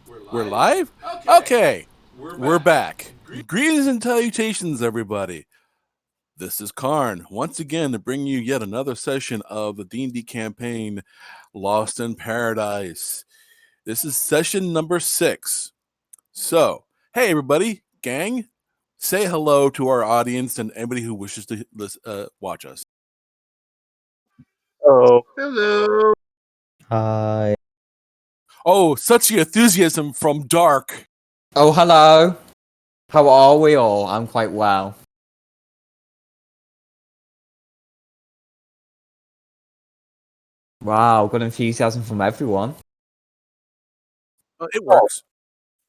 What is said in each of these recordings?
We're live? Okay. We're back. Greetings and salutations, everybody. This is Karn, once again to bring you yet another session of the D&D campaign, Lost in Paradise. This is session number 6. So, hey everybody, gang, say hello to our audience and anybody who wishes to watch us. Oh, Hello. Hi. Oh, such the enthusiasm from Dark. Oh, hello. How are we all? I'm quite well. Wow, good enthusiasm from everyone. It works.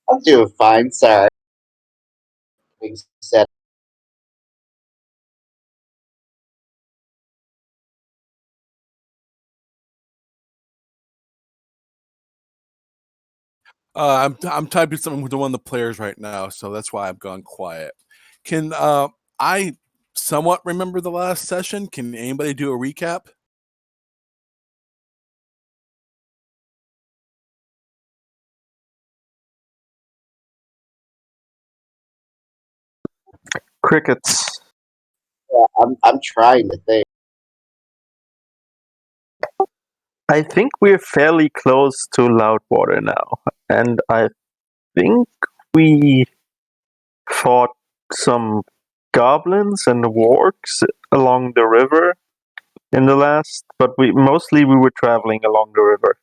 I'm doing fine, sorry. Being set. I'm typing something with one of the players right now, so that's why I've gone quiet. Can I somewhat remember the last session? Can anybody do a recap? crickets. Yeah, I'm trying to think. I think we're fairly close to Loudwater now, and I think we fought some goblins and wargs along the river in the last, but we were traveling along the river.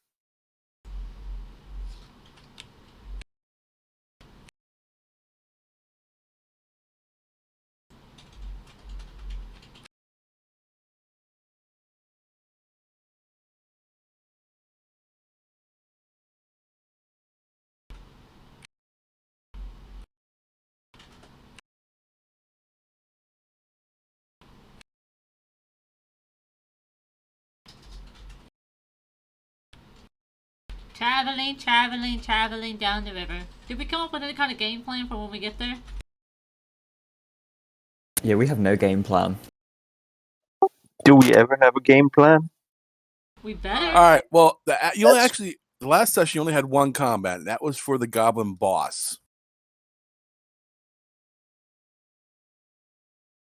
Traveling down the river. Did we come up with any kind of game plan for when we get there? Yeah, we have no game plan. Do we ever have a game plan? We better. All right. Well, the last session you only had one combat, and that was for the goblin boss.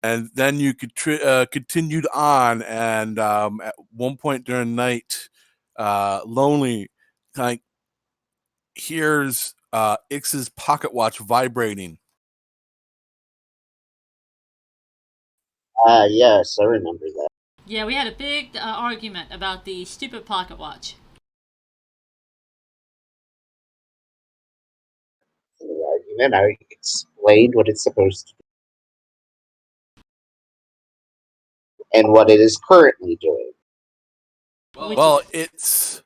And then you could continued on, and at one point during the night, Lonely kind of hears Ix's pocket watch vibrating. Yes, I remember that. Yeah, we had a big argument about the stupid pocket watch. In the argument, I explained what it's supposed to do and what it is currently doing. Well, it's,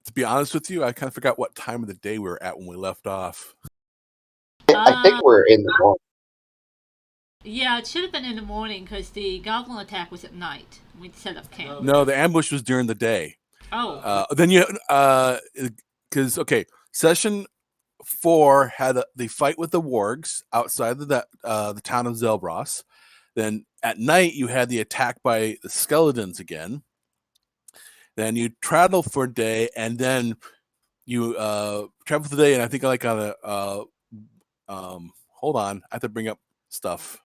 to be honest with you, I kind of forgot what time of the day we were at when we left off. I think we're in the morning. Yeah, it should have been in the morning because the goblin attack was at night. We set up camp. No, the ambush was during the day. Oh. Then because session 4 had the fight with the wargs outside of the town of Zelbros. Then at night you had the attack by the skeletons again. Then you travel for a day, and then you travel for the day, and I think like on a hold on, I have to bring up stuff.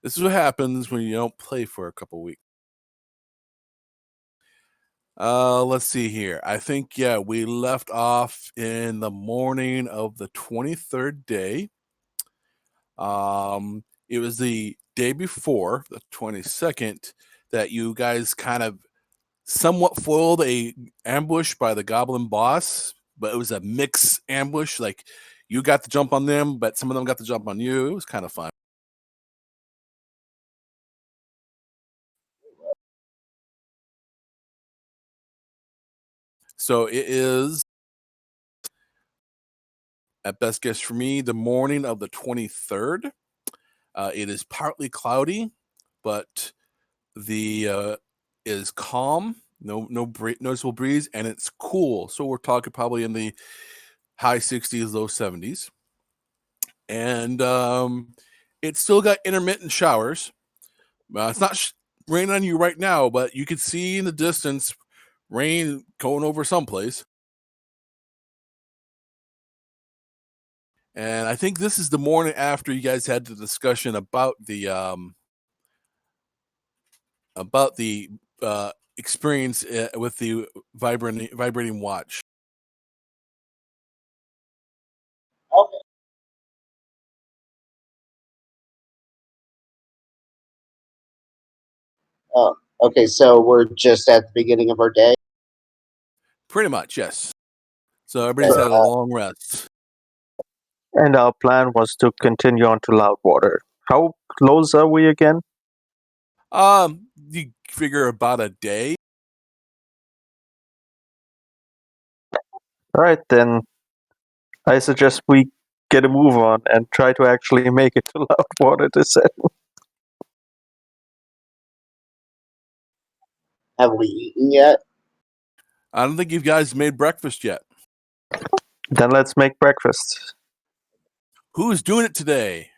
This is what happens when you don't play for a couple weeks. Let's see here. I think, we left off in the morning of the 23rd day. It was the day before, the 22nd, that you guys kind of somewhat foiled a ambush by the goblin boss, but it was a mixed ambush. Like, you got the jump on them, but some of them got the jump on you. It was kind of fun. So it is, at best guess for me, the morning of the 23rd. It is partly cloudy, but the is calm, no noticeable breeze, and it's cool. So we're talking probably in the high 60s, low 70s. And it's still got intermittent showers. It's not raining on you right now, but you can see in the distance rain going over someplace. And I think this is the morning after you guys had the discussion about the experience with the vibrating watch. Okay. Oh, okay. So we're just at the beginning of our day. Pretty much, yes. So everybody's had a long rest. And our plan was to continue on to Loudwater. How close are we again? You figure about a day. All right, then I suggest we get a move on and try to actually make it to Loudwater this second. Have we eaten yet? I don't think you guys made breakfast yet. Then let's make breakfast. Who's doing it today?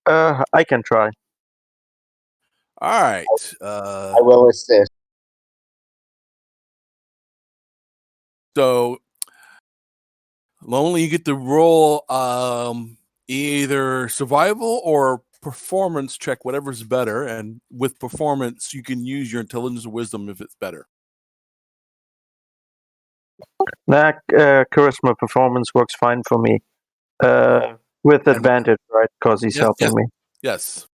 I can try. All right. I will assist. So, Lonely, you get to roll either survival or performance check, whatever's better. And with performance, you can use your intelligence or wisdom if it's better. Nah, charisma performance works fine for me. With advantage, right? Because he's helping me. Yes.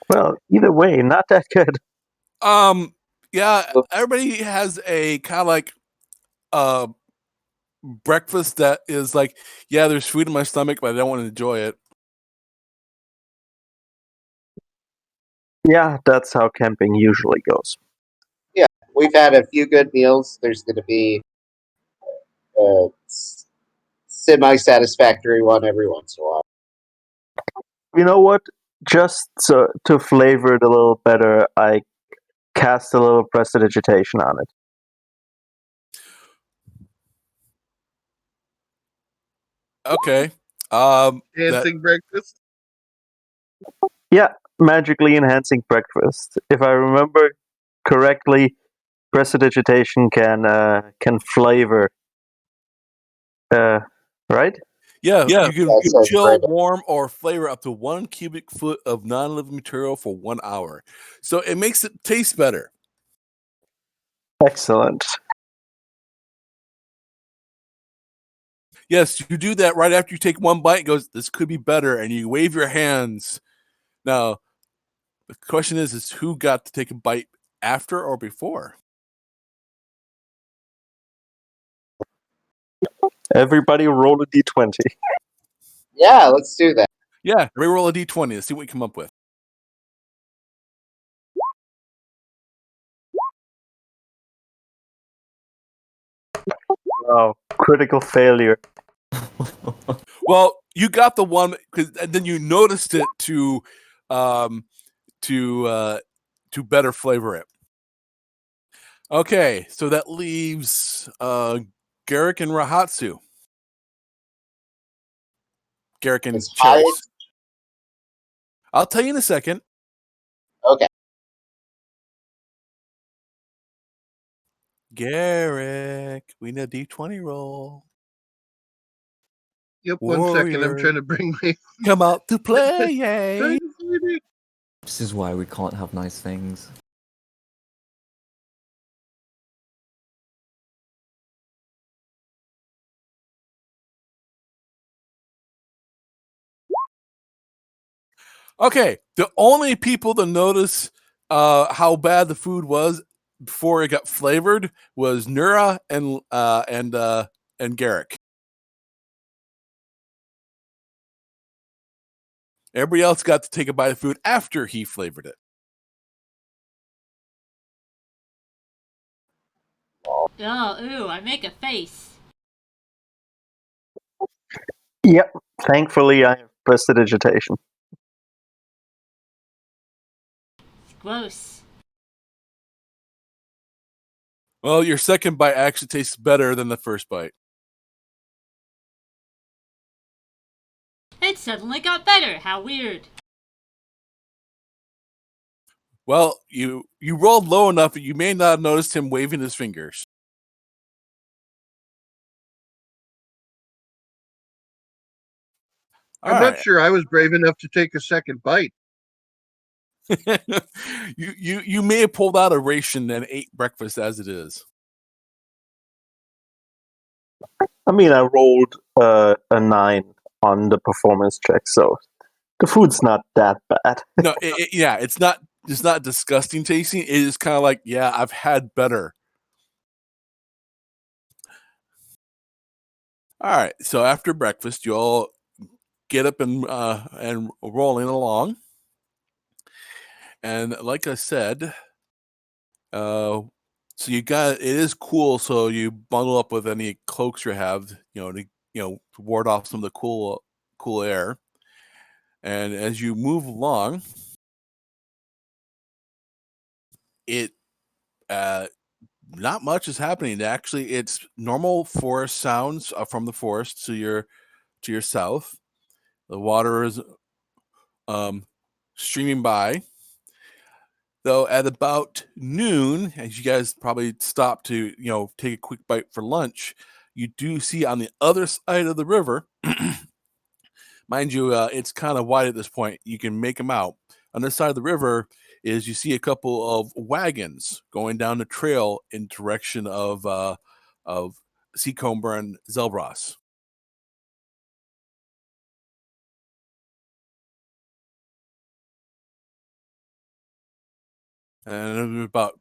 Well, either way, not that good. Yeah, everybody has a kind of like breakfast that is like, yeah, there's food in my stomach, but I don't want to enjoy it. Yeah, that's how camping usually goes. Yeah, we've had a few good meals. There's going to be a semi-satisfactory one every once in a while. You know what? Just so to flavor it a little better, I cast a little prestidigitation on it. Okay. Dancing breakfast. Yeah, magically enhancing breakfast. If I remember correctly, prestidigitation can flavor. Right? Yeah, you can sounds chill, great. warm, or flavor up to 1 cubic foot of non-living material for 1 hour. So it makes it taste better. Excellent. Yes, you do that right after you take one bite. It goes, this could be better, and you wave your hands. Now, the question is who got to take a bite after or before? Everybody roll a d20. Yeah, let's do that. Yeah, reroll a d20 and see what you come up with. Wow, critical failure. Well, you got the one, and then you noticed it to better flavor it. Okay, so that leaves Garrick and Rahatsu. Garrick and It's Cherries. high. I'll tell you in a second. Okay. Garrick, we need a d20 roll. Yep, 1 second. I'm Warrior. trying to bring my. Come out to play, yay! This is why we can't have nice things. Okay, the only people to notice how bad the food was before it got flavored was Nura and Garrick. Everybody else got to take a bite of food after he flavored it. Oh, ooh, I make a face. Yep. Thankfully, I have prestidigitation. It's gross. Well, your second bite actually tastes better than the first bite. It suddenly got better. How weird. Well, you rolled low enough that you may not have noticed him waving his fingers. I'm not sure I was brave enough to take a second bite. You may have pulled out a ration and ate breakfast as it is. I mean, I rolled a 9 on the performance check, so the food's not that bad. No, it's not disgusting tasting. It is kind of like, yeah, I've had better. All right, so after breakfast, you all get up and rolling along, and like I said, so it is cool. So you bundle up with any cloaks you have, to ward off some of the cool air. And as you move along, it not much is happening. Actually, it's normal forest sounds from the forest to your south. The water is streaming by. Though at about noon, as you guys probably stop to take a quick bite for lunch, you do see on the other side of the river, mind you, it's kind of wide at this point. You can make them out. On this side of the river is you see a couple of wagons going down the trail in direction of Seacomber and Zelbras. And about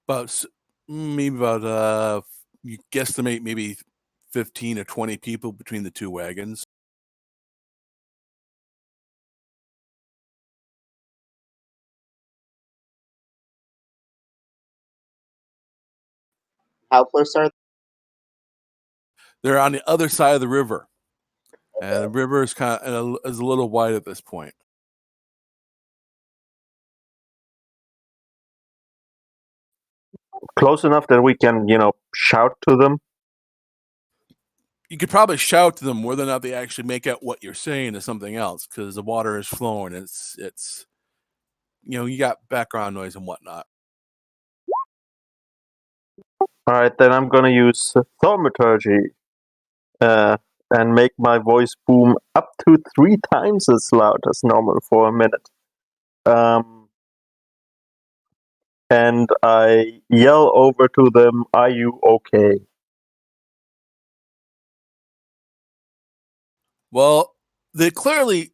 you guesstimate maybe 15 or 20 people between the two wagons. How close are they? They're on the other side of the river, and the river is is a little wide at this point. Close enough that we can, shout to them. You could probably shout to them. Whether or not they actually make out what you're saying is something else, because the water is flowing. It's you got background noise and whatnot. All right, then I'm gonna use thaumaturgy and make my voice boom up to 3 times as loud as normal for a minute. And I yell over to them, "Are you okay?" Well, they clearly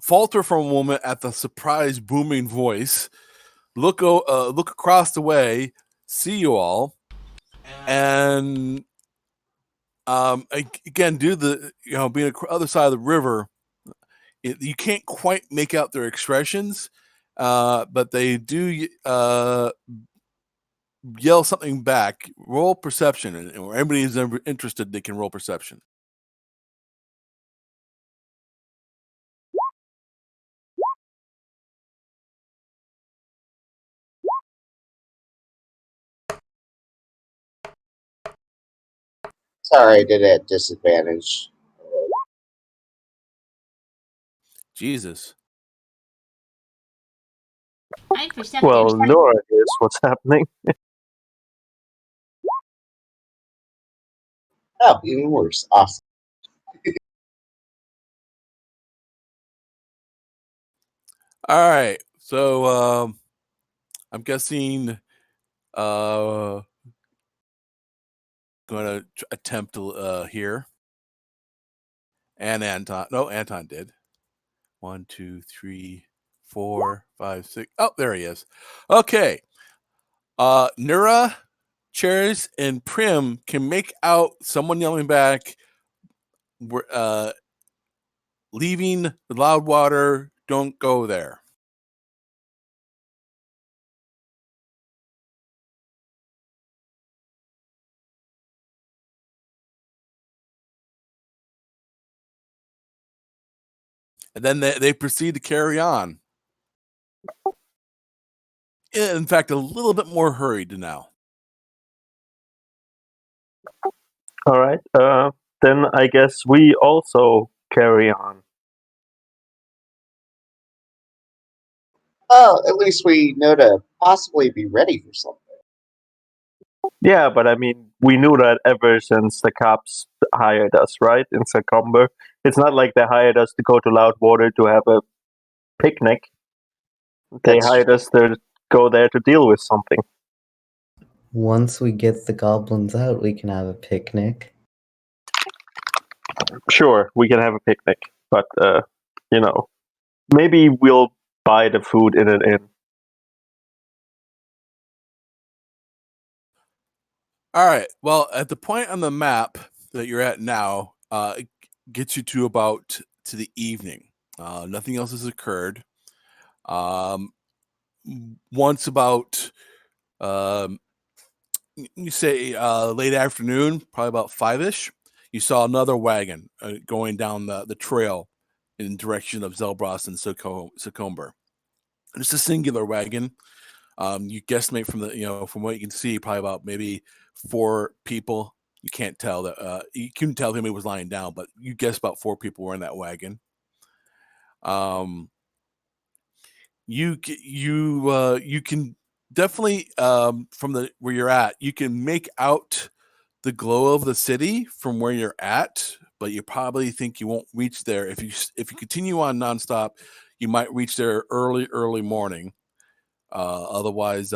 falter for a moment at the surprise booming voice. Look across the way, see you all, and again, due to the being on the other side of the river, you can't quite make out their expressions, but they do yell something back. Roll perception, and anybody who's ever interested, they can roll perception. Sorry, I did it at disadvantage. Jesus. I'm perceptive. Well, Nora hears what's happening. Oh, even worse. Awesome. All right. So I'm guessing going to attempt here. And Anton. No, Anton did. 1, 2, 3, 4, 5, 6. Oh, there he is. Okay. Nura, Cherish, and Prim can make out someone yelling back, leaving the Loudwater, don't go there. And then they proceed to carry on. In fact, a little bit more hurried now. All right. Then I guess we also carry on. Well, at least we know to possibly be ready for something. Yeah, but I mean, we knew that ever since the cops hired us, right? In Succumber. It's not like they hired us to go to Loudwater to have a picnic. They That's hired us to go there to deal with something. Once we get the goblins out, we can have a picnic. Sure, we can have a picnic, but you know, maybe we'll buy the food in an inn. All right. Well, at the point on the map that you're at now, it gets you to about to the evening. Nothing else has occurred. Once about you say late afternoon, probably about 5ish, you saw another wagon going down the trail in direction of Zelbras and Succumber. Just a singular wagon. You guesstimate from what you can see, probably about maybe 4 people. You can't tell that you couldn't tell who was lying down, but you guess about 4 people were in that wagon. You can definitely from the where you're at, you can make out the glow of the city from where you're at, but you probably think you won't reach there if you continue on nonstop. You might reach there early morning. Otherwise,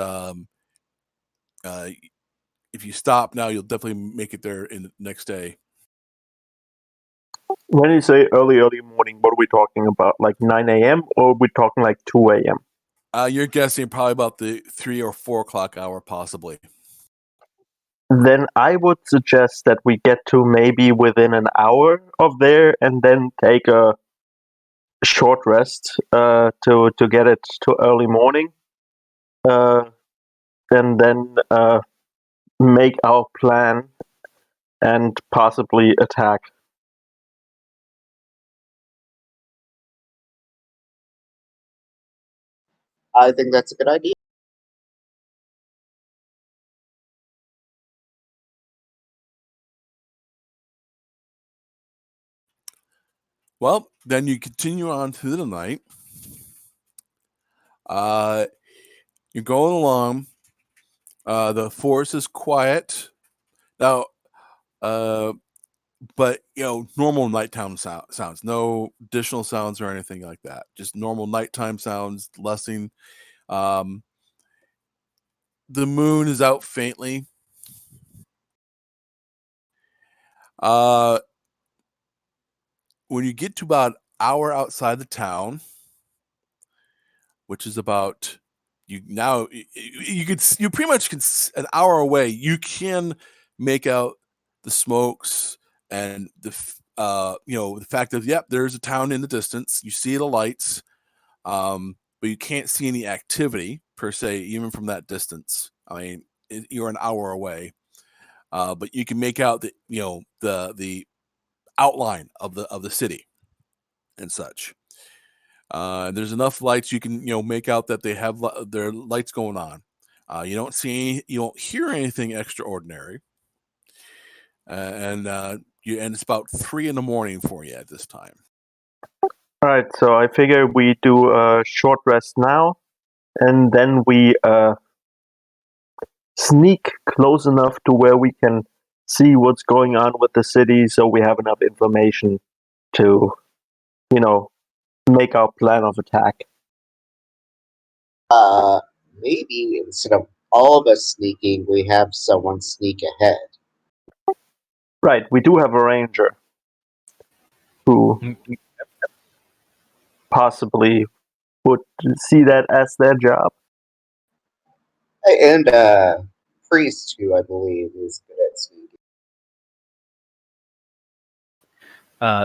if you stop now, you'll definitely make it there in the next day. When you say early morning, what are we talking about? Like 9 a.m. or are we talking like 2 a.m.? You're guessing probably about the 3 or 4 o'clock hour, possibly. Then I would suggest that we get to maybe within an hour of there and then take a short rest to get it to early morning. And then make our plan and possibly attack. I think that's a good idea. Well, then you continue on through the night. You're going along. The forest is quiet now, but normal nighttime sounds. No additional sounds or anything like that. Just normal nighttime sounds. Lessing. The moon is out faintly. When you get to about an hour outside the town, which is about you pretty much can an hour away, you can make out the smokes and the fact that there's a town in the distance. You see the lights, but you can't see any activity per se, even from that distance. I mean, you're an hour away, but you can make out the outline of the city and such. There's enough lights you can make out that they have their lights going on. You don't hear anything extraordinary, and it's about 3 a.m. for you at this time. All right, so I figure we do a short rest now, and then we sneak close enough to where we can see what's going on with the city, so we have enough information to, make our plan of attack. Maybe instead of all of us sneaking, we have someone sneak ahead. Right, we do have a ranger who possibly would see that as their job. And priest, who I believe is good at sneaking.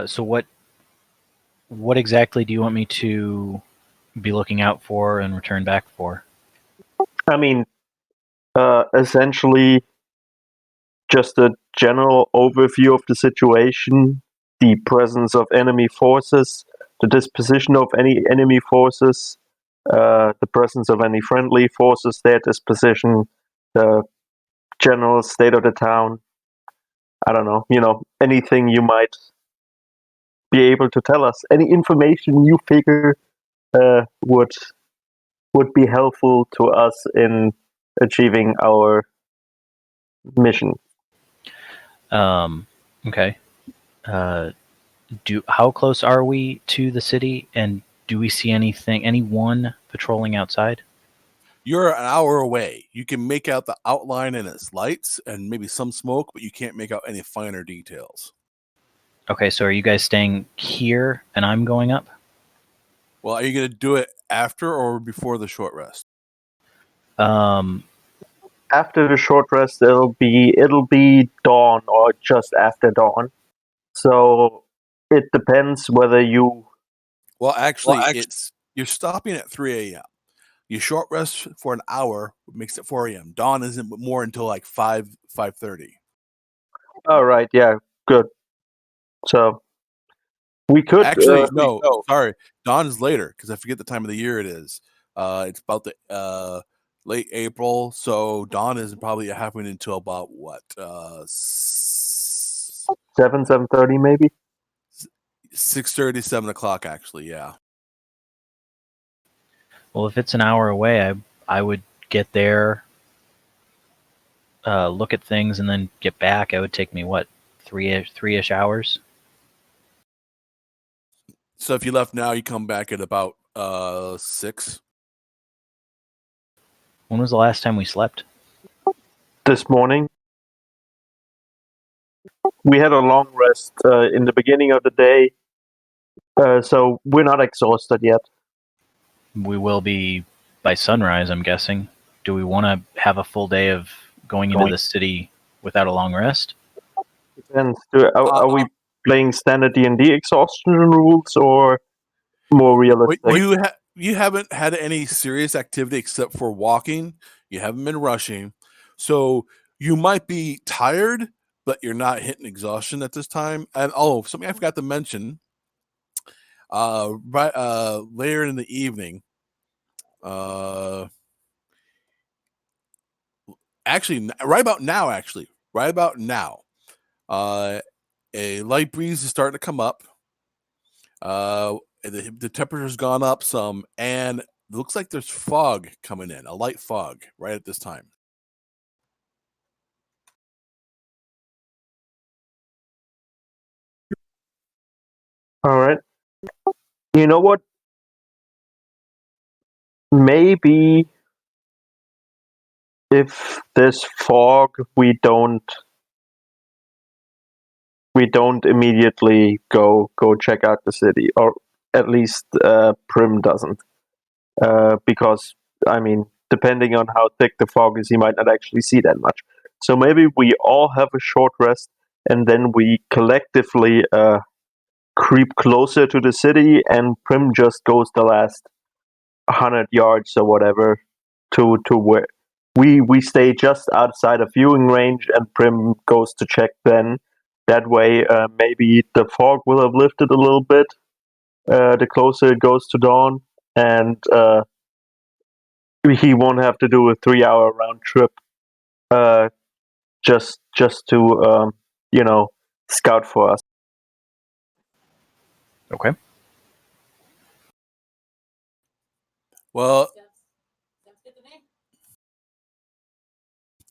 So what exactly do you want me to be looking out for and return back for? I mean, essentially just a general overview of the situation, the presence of enemy forces, the disposition of any enemy forces, the presence of any friendly forces, their disposition, the general state of the town. I don't know, anything you might be able to tell us, any information you figure would be helpful to us in achieving our mission. Okay. How close are we to the city, and do we see anyone patrolling outside? You're an hour away. You can make out the outline and its lights and maybe some smoke, but you can't make out any finer details. Okay, so are you guys staying here and I'm going up? Well, are you going to do it after or before the short rest? After the short rest, it'll be dawn or just after dawn. So it depends whether you. Well, actually, you're stopping at 3 a.m. You short rest for an hour makes it 4 a.m. Dawn isn't more until like 5:30. All right, yeah, good. So we could Actually, no, sorry. Dawn is later because I forget the time of the year it is. It's about the late April, so dawn isn't probably happening until about what 7:30 maybe. 6:30, 7 o'clock. Actually, yeah. Well, if it's an hour away, I would get there, look at things, and then get back. It would take me what, three-ish hours. So if you left now, you come back at about 6. When was the last time we slept? This morning. We had a long rest in the beginning of the day, so we're not exhausted yet. We will be by sunrise, I'm guessing. Do we want to have a full day of going into the city without a long rest? And are we playing standard D&D exhaustion rules or more realistic? You haven't had any serious activity except for walking. You haven't been rushing, so you might be tired, but you're not hitting exhaustion at this time. And something I forgot to mention. Later in the evening, right about now, a light breeze is starting to come up. The temperature's gone up some, and it looks like there's fog coming in, a light fog right at this time. All right. You know what? Maybe if there's fog, we don't immediately go check out the city, or at least Prim doesn't, because I mean, depending on how thick the fog is, he might not actually see that much. So maybe we all have a short rest, and then we collectively creep closer to the city, and Prim just goes the last 100 yards or whatever to where we stay just outside of viewing range, and Prim goes to check then. That way, maybe the fog will have lifted a little bit the closer it goes to dawn, and he won't have to do a 3-hour round trip just to scout for us. Okay. Well,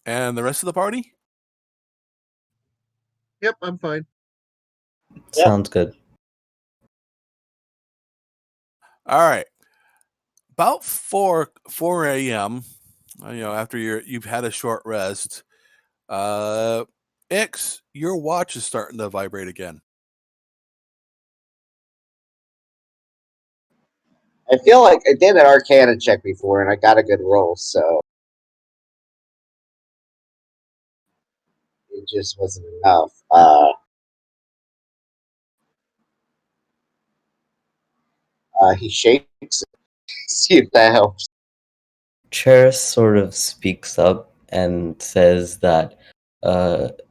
and the rest of the party? Yep, I'm fine. Sounds good. All right. About 4 a.m. After you've had a short rest, X, your watch is starting to vibrate again. I feel like I did an Arcana check before and I got a good roll, so it just wasn't enough. He shakes it. See if that helps. Cheris sort of speaks up and says that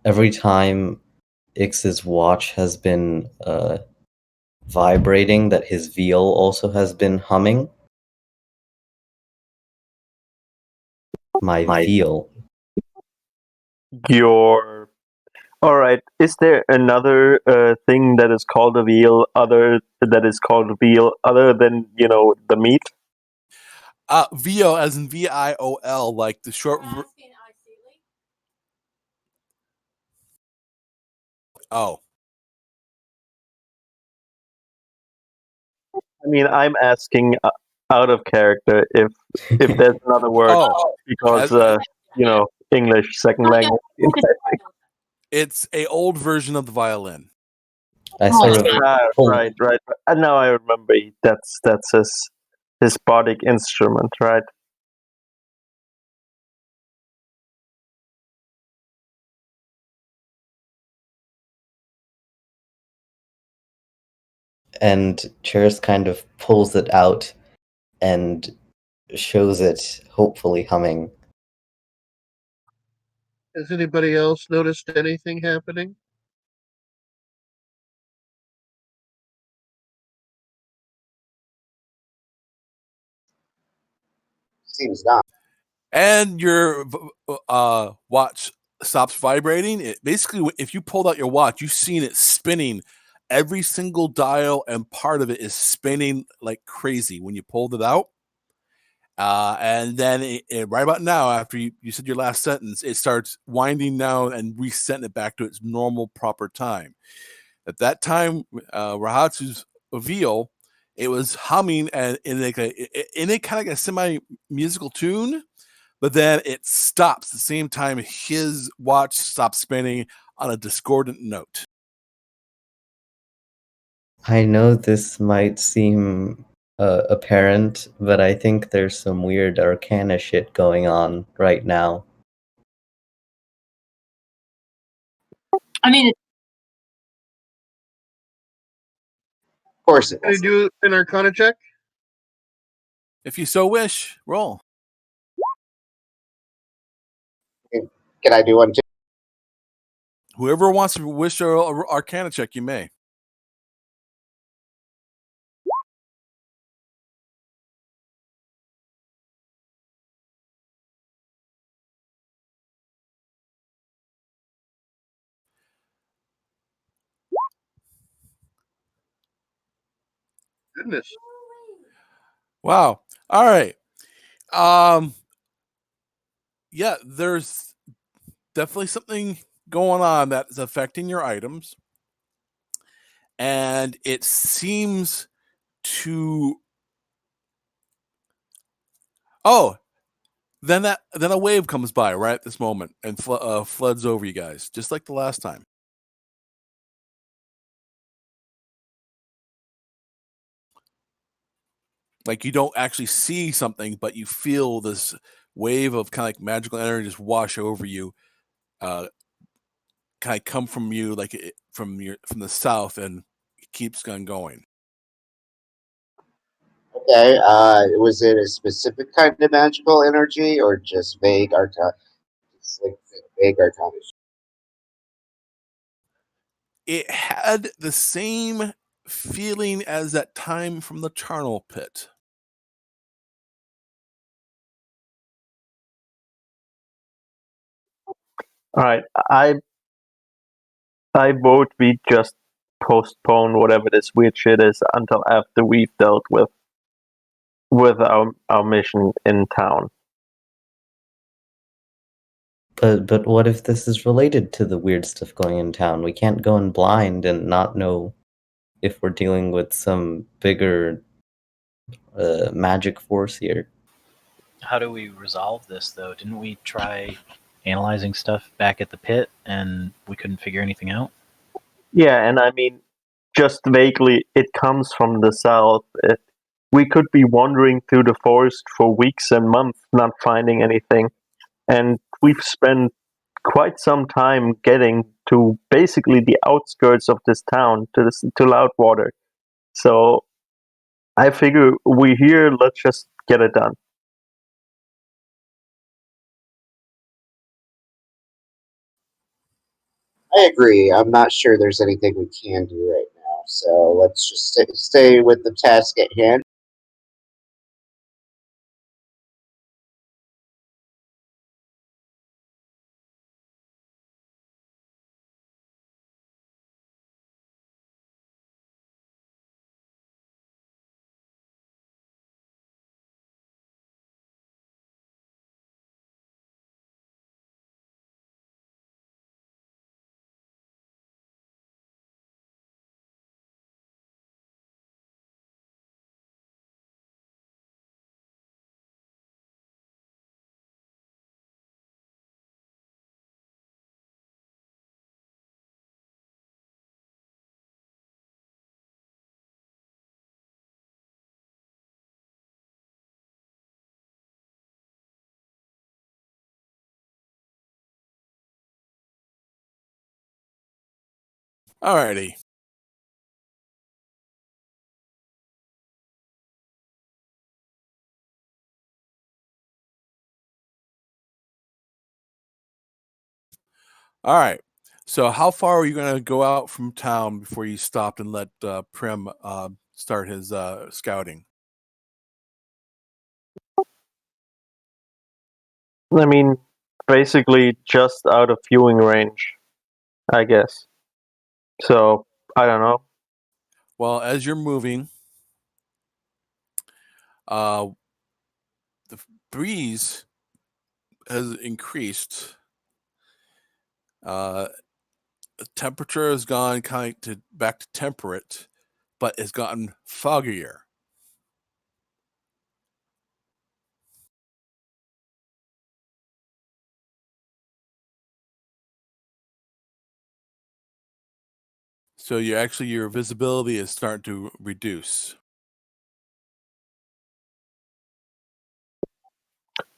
every time Ix's watch has been vibrating, that his veal also has been humming. My veal. Your All right. Is there another thing that is called a veal other than the meat? VO as in VIOL, like the short. Oh, I mean, I'm asking out of character if there's another word because as- English second language. it's a old version of the violin. I sort of pull, Right. And now I remember that's his bodic instrument, right? and Cheris kind of pulls it out and shows it, hopefully humming. Has anybody else noticed anything happening? Seems not. And your watch stops vibrating. It basically, if you pulled out your watch, you've seen it spinning. Every single dial and part of it is spinning like crazy when you pulled it out. And then right about now, after you said your last sentence, it starts winding down and resetting it back to its normal proper time. At that time, Rahatsu's veal, it was humming and in a kind of like a semi musical tune, but then it stops the same time his watch stops spinning on a discordant note. I know this might seem apparent, but I think there's some weird arcana shit going on right now. I mean, Of course it Can I was. do an Arcana check? If you so wish, roll. Can I do one too? Whoever wants to wish a arcana check, you may. Goodness. Wow. All right. Yeah, there's definitely something going on that is affecting your items. And it seems to then a wave comes by right at this moment and floods over you guys, just like the last time. Like you don't actually see something, but you feel this wave of kind of like magical energy just wash over you, kind of come from you like from the south, and it keeps on going. Okay. Was it a specific kind of magical energy or just vague arcana? It's like vague arcana. It had the same feeling as that time from the charnel pit. All right. I vote we just postpone whatever this weird shit is until after we've dealt with our mission in town. But what if this is related to the weird stuff going in town? We can't go in blind and not know if we're dealing with some bigger magic force here. How do we resolve this, though? Didn't we try analyzing stuff back at the pit and we couldn't figure anything out? Yeah, and I mean, just vaguely, it comes from the south. We could be wandering through the forest for weeks and months not finding anything, and we've spent quite some time getting to basically the outskirts of this town to Loudwater. So I figure we're here. Let's just get it done. I agree. I'm not sure there's anything we can do right now. So let's just stay with the task at hand. Alrighty. All right. So, how far are you going to go out from town before you stopped and let Prim start his scouting? I mean, basically just out of viewing range, I guess. So, I don't know. Well, as you're moving, the breeze has increased. Temperature has gone back to temperate, but it's gotten foggier. So your visibility is starting to reduce.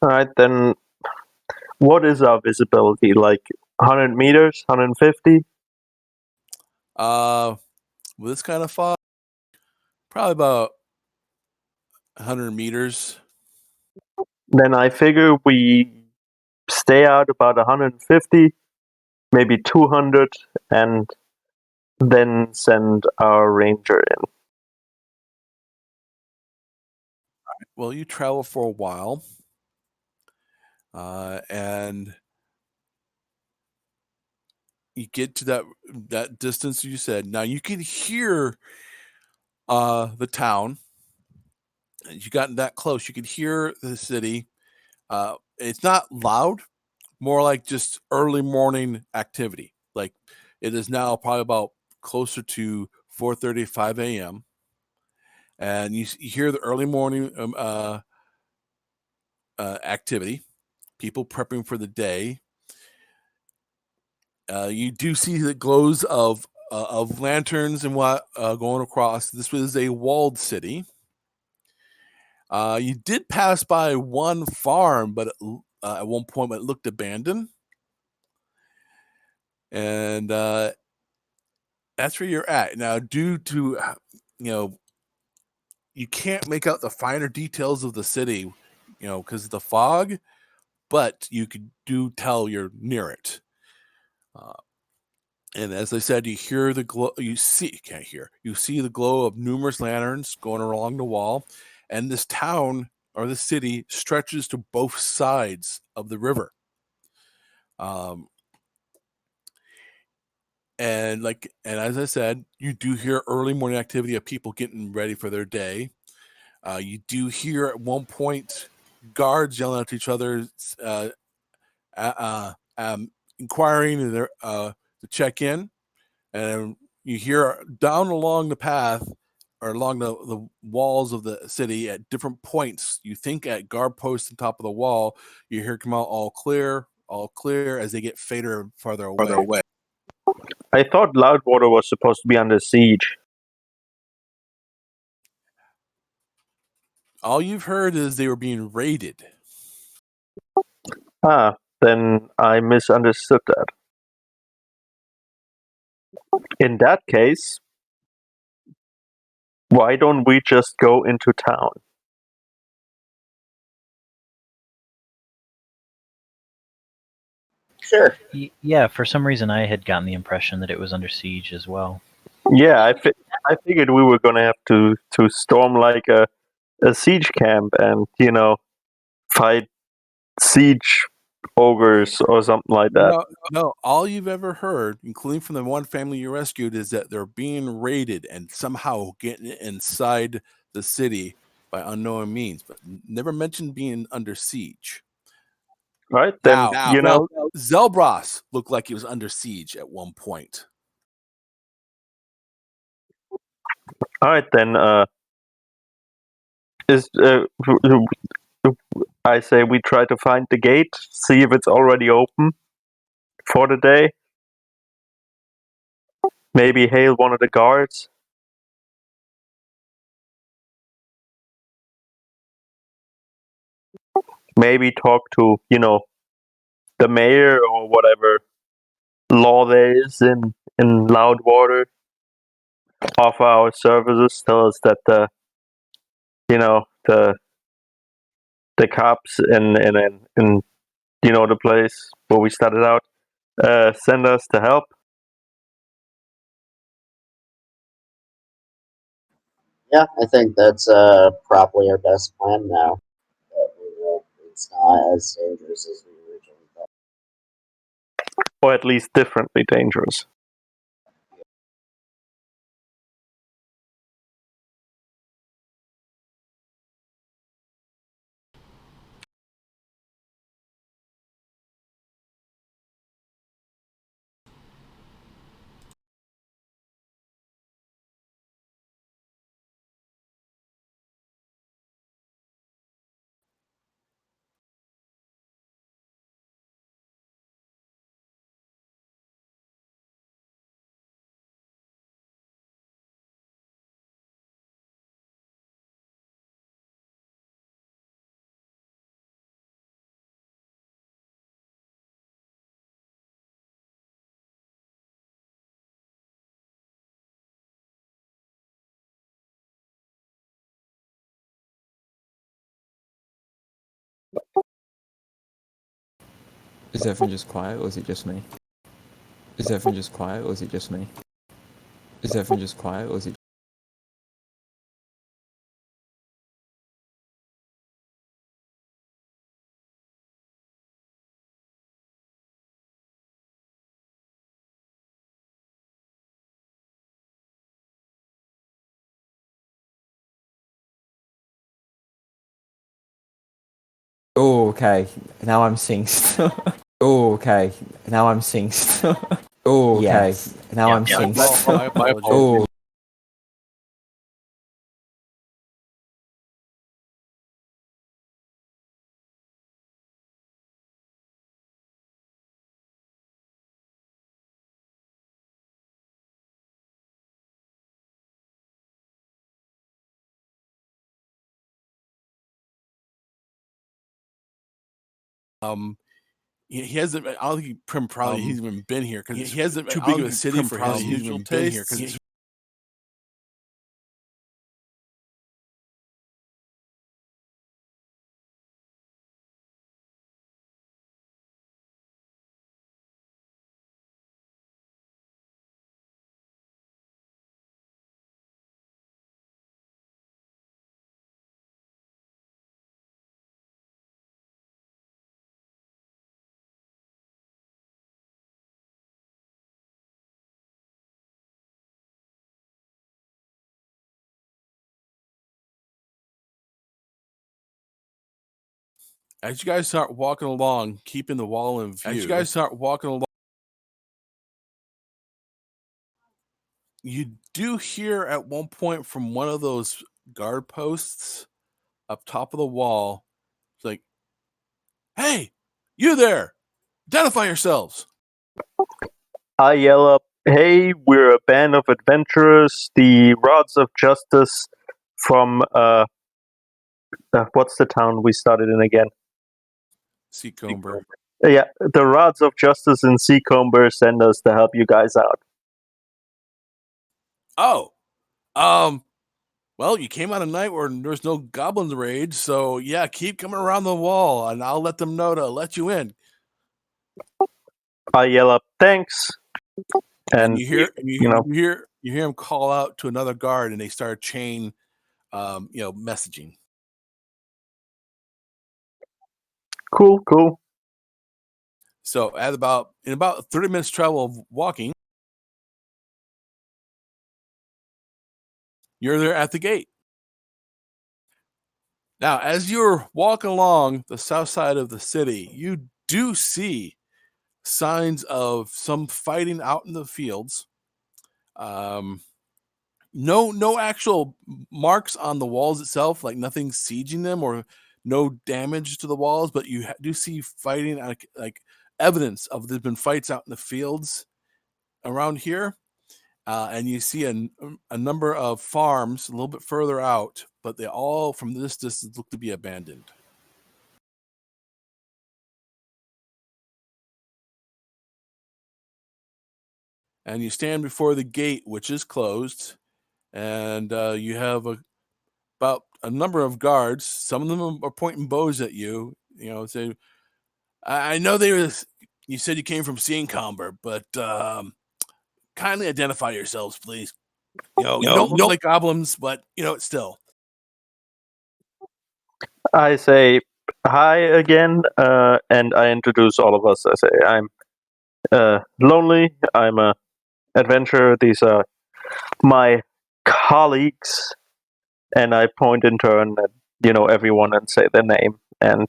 All right, then what is our visibility? Like 100 meters, 150? With this kind of fog, probably about 100 meters. Then I figure we stay out about 150, maybe 200, and then send our ranger in. Well, you travel for a while, and you get to that distance you said. Now you can hear the town. You got that close, you could hear the city. It's not loud, more like just early morning activity. Like it is now probably about closer to 4:35 a.m. and you hear the early morning activity, people prepping for the day. You do see the glows of lanterns and what going across. This was a walled city. You did pass by one farm, but at one point it looked abandoned, and that's where you're at now. Due to you can't make out the finer details of the city, because of the fog, but you do tell you're near it. And as I said, you hear the glow. You can't hear. You see the glow of numerous lanterns going along the wall, and this town or the city stretches to both sides of the river. And as I said, you do hear early morning activity of people getting ready for their day. You do hear at one point guards yelling at each other, inquiring to check in, and you hear down along the path or along the walls of the city at different points. You think at guard posts on top of the wall, you hear come out all clear as they get farther away. I thought Loudwater was supposed to be under siege. All you've heard is they were being raided. Ah, then I misunderstood that. In that case, why don't we just go into town? Sure. Yeah, for some reason I had gotten the impression that it was under siege as well. Yeah, I figured we were gonna have to storm like a siege camp and fight siege ogres or something like that. No, all you've ever heard, including from the one family you rescued, is that they're being raided and somehow getting inside the city by unknown means, but never mentioned being under siege. Right? Then Now, Zelbras looked like he was under siege at one point. all right then. I say we try to find the gate, see if it's already open for the day. Maybe hail one of the guards. Maybe talk to the mayor or whatever. law there is in Loudwater offer our services. Tell us that the cops in the place where we started out send us to help. Yeah, I think that's probably our best plan now. It's not as dangerous as we originally thought. Or at least differently dangerous. Is everyone just quiet, or is it just me? Is everyone just quiet, or is it just me? Is everyone just quiet, or is it? Oh, okay. Now I'm seeing stuff. Oh, okay. Now I'm seeing stuff. Oh, okay. Yes. Now Yep, I'm yep. seeing My stuff. apologies. Oh. He hasn't. I don't think Prim probably he's even been here because he hasn't too big of a city for his usual taste. Because as you guys start walking along, keeping the wall in view. As you guys start walking along, you do hear at one point from one of those guard posts up top of the wall, it's like, "Hey, you there! Identify yourselves!" I yell up, "Hey, we're a band of adventurers, the Rods of Justice from what's the town we started in again? Seacomber. Yeah, the Rods of Justice in Seacomber send us to help you guys out." Oh, well, you came on a night where there's no goblins rage, so yeah, keep coming around the wall, and I'll let them know to let you in. I yell up, "Thanks," And and you hear him call out to another guard, and they start chain, messaging. Cool. So in about 30 minutes travel of walking, you're there at the gate. Now, as you're walking along the south side of the city, you do see signs of some fighting out in the fields. No actual marks on the walls itself, like nothing sieging them or no damage to the walls, but you do see fighting, like evidence of there's been fights out in the fields around here. And you see a number of farms a little bit further out, but they all, from this distance, look to be abandoned. and you stand before the gate, which is closed, and you have about a number of guards. Some of them are pointing bows at you. Say, I know you said you came from Seencomber, but kindly identify yourselves, please. You don't look like goblins, but still. I say hi again, and I introduce all of us. I say I'm Lonely. I'm a adventurer. These are my colleagues, and I point in turn at everyone and say their name, and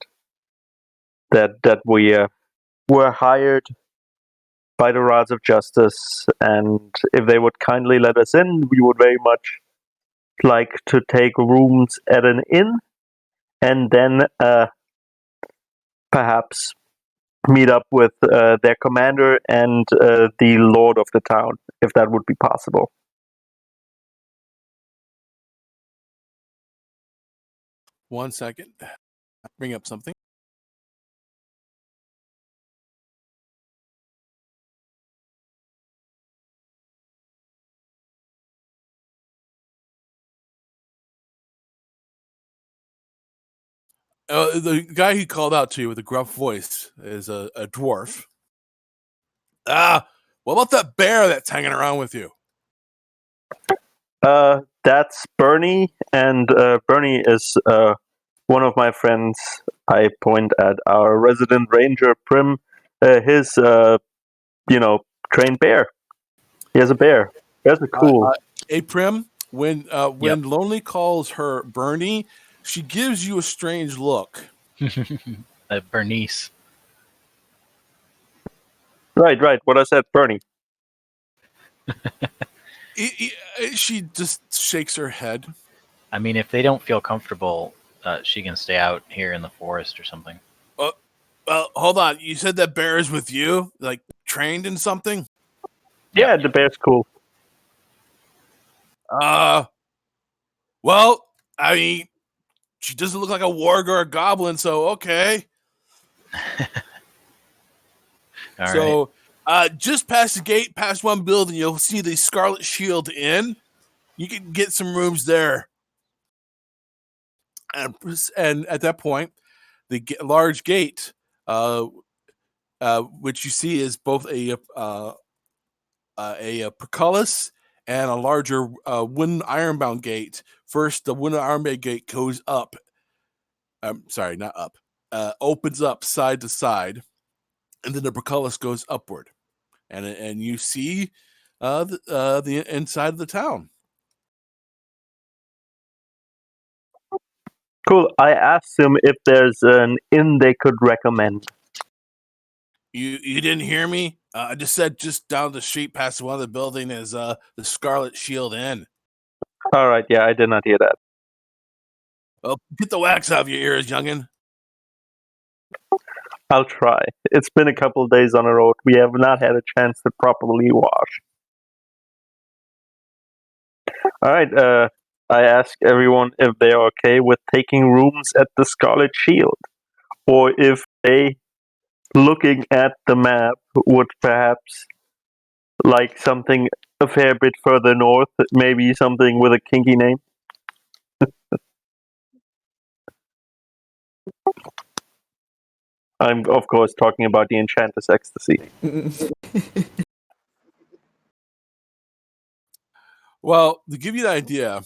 that we were hired by the rods of justice, and if they would kindly let us in, we would very much like to take rooms at an inn, and then perhaps meet up with their commander and the lord of the town, if that would be possible. One second. Bring up something. The guy he called out to you with a gruff voice is a dwarf. What about that bear that's hanging around with you? That's Bernie, and Bernie is one of my friends. I point at our resident ranger, Prim. His, trained bear. He has a bear. Bears are cool. Hey, Prim, when Lonely calls her Bernie, she gives you a strange look. Bernice. Right. What I said, Bernie. She just shakes her head. I mean, if they don't feel comfortable, she can stay out here in the forest or something. Well, hold on. You said that bear is with you, like trained in something? Yeah, the bear's cool. Well, I mean, she doesn't look like a warg or a goblin, so okay. All right. Just past the gate, past one building, you'll see the Scarlet Shield Inn. You can get some rooms there. And at that point, the large gate, which you see is both a portcullis and a larger wooden ironbound gate. First, the wooden ironbound gate goes up. Sorry, not up. Opens up side to side, and then the portcullis goes upward, and you see the inside of the town. Cool. I asked him if there's an inn they could recommend. You didn't hear me? I just said just down the street past one of the building is the Scarlet Shield Inn. All right, yeah, I did not hear that. Well, get the wax out of your ears, youngin'. I'll try. It's been a couple of days on the road. We have not had a chance to properly wash. All right, I ask everyone if they are okay with taking rooms at the Scarlet Shield, or if they, looking at the map, would perhaps like something a fair bit further north, maybe something with a kinky name. I'm, of course, talking about the Enchantress Ecstasy. Well, to give you an idea,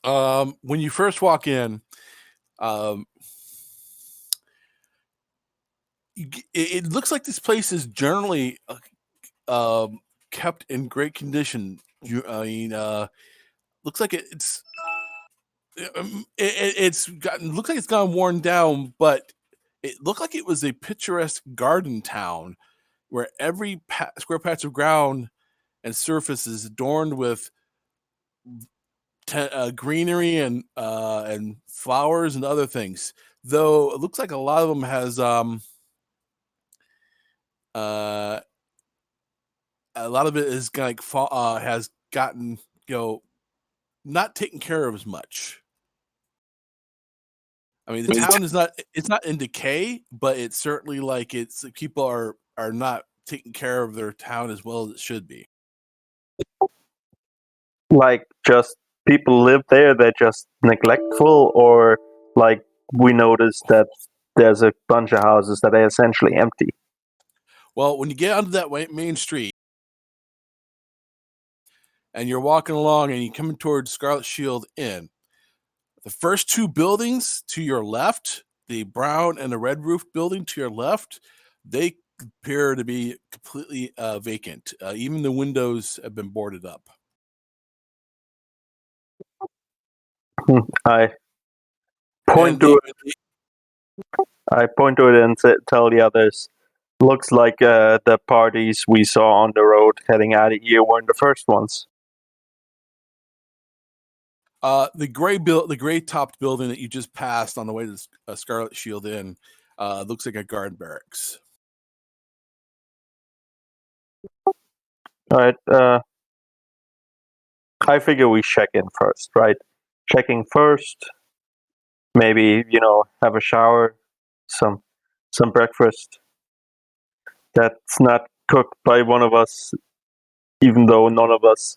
when you first walk in, it looks like this place is generally kept in great condition. Looks like it's looks like it's gone worn down, but it looked like it was a picturesque garden town where every square patch of ground and surface is adorned with greenery and flowers and other things. Though it looks like a lot of them has a lot of it is like has gotten not taken care of as much. I mean, the town is not in decay, but it's certainly like people are not taking care of their town as well as it should be. Like, just people live there, they're just neglectful, or like we noticed that there's a bunch of houses that are essentially empty. Well, when you get onto that main street and you're walking along and you're coming towards Scarlet Shield Inn, the first two buildings to your left, the brown and the red roof building to your left, they appear to be completely vacant. Even the windows have been boarded up. I point to it. I point to it and tell the others, looks like the parties we saw on the road heading out of here weren't the first ones. The gray topped building that you just passed on the way to Scarlet Shield Inn looks like a guard barracks. All right. I figure we check in first, right? Checking first. Maybe, have a shower, some breakfast that's not cooked by one of us, even though none of us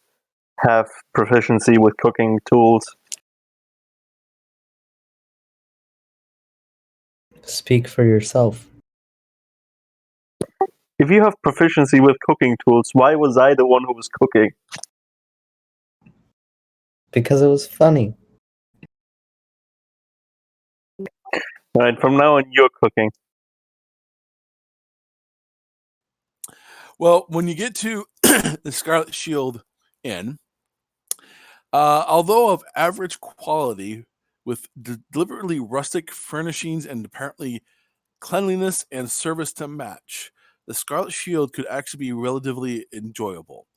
have proficiency with cooking tools. Speak for yourself. If you have proficiency with cooking tools, why was I the one who was cooking? Because it was funny. Alright, from now on, you're cooking. Well, when you get to the Scarlet Shield Inn, although of average quality, with deliberately rustic furnishings and apparently cleanliness and service to match, the Scarlet Shield could actually be relatively enjoyable.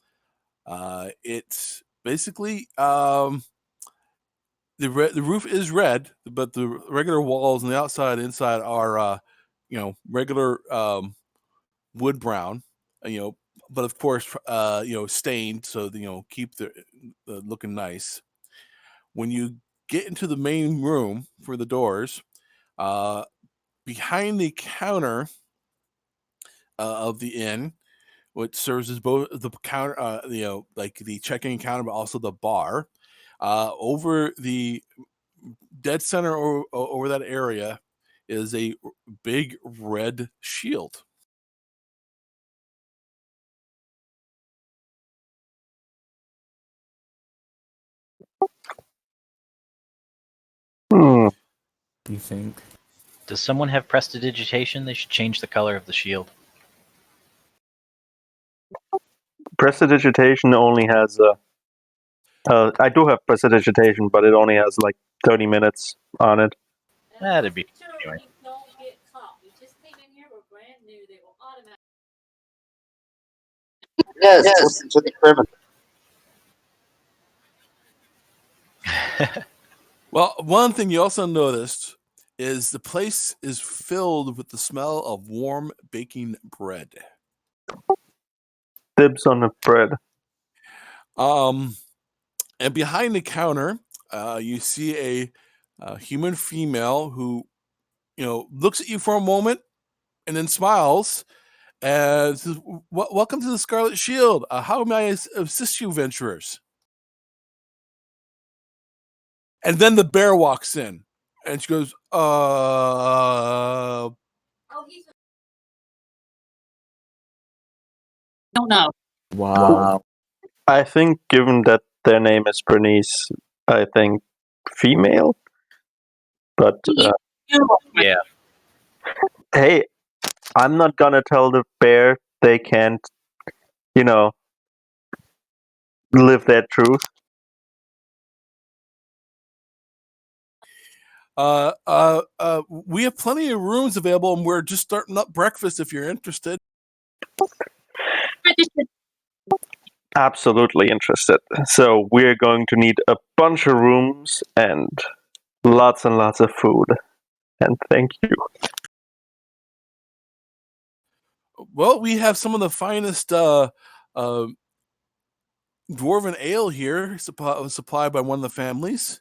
It's basically the roof is red, but the regular walls on the outside and inside are regular wood brown. But of course, stained, so keep the looking nice. When you get into the main room for the doors, behind the counter of the inn, which serves as both the counter, like the check-in counter, but also the bar, over the dead center over that area is a big red shield. You think? Does someone have prestidigitation? They should change the color of the shield. Prestidigitation only has I do have prestidigitation, but it only has like 30 minutes on it. That'd be anyway. Don't get caught. We just came in here. We're brand new. They will automatically. Yes, listen to the criminal. Well, one thing you also noticed is the place is filled with the smell of warm baking bread. Dibs on the bread. And behind the counter, you see a human female who, looks at you for a moment and then smiles and says, "Welcome to the Scarlet Shield. How may I assist you, venturers?" And then the bear walks in, and she goes, Oh, he's. Don't know. Wow. I think, given that their name is Bernice, I think female. But Yeah. hey, I'm not gonna tell the bear they can't, live their truth. We have plenty of rooms available, and we're just starting up breakfast if you're interested. Absolutely interested. So we're going to need a bunch of rooms and lots of food. And thank you. Well, we have some of the finest dwarven ale here, supplied by one of the families.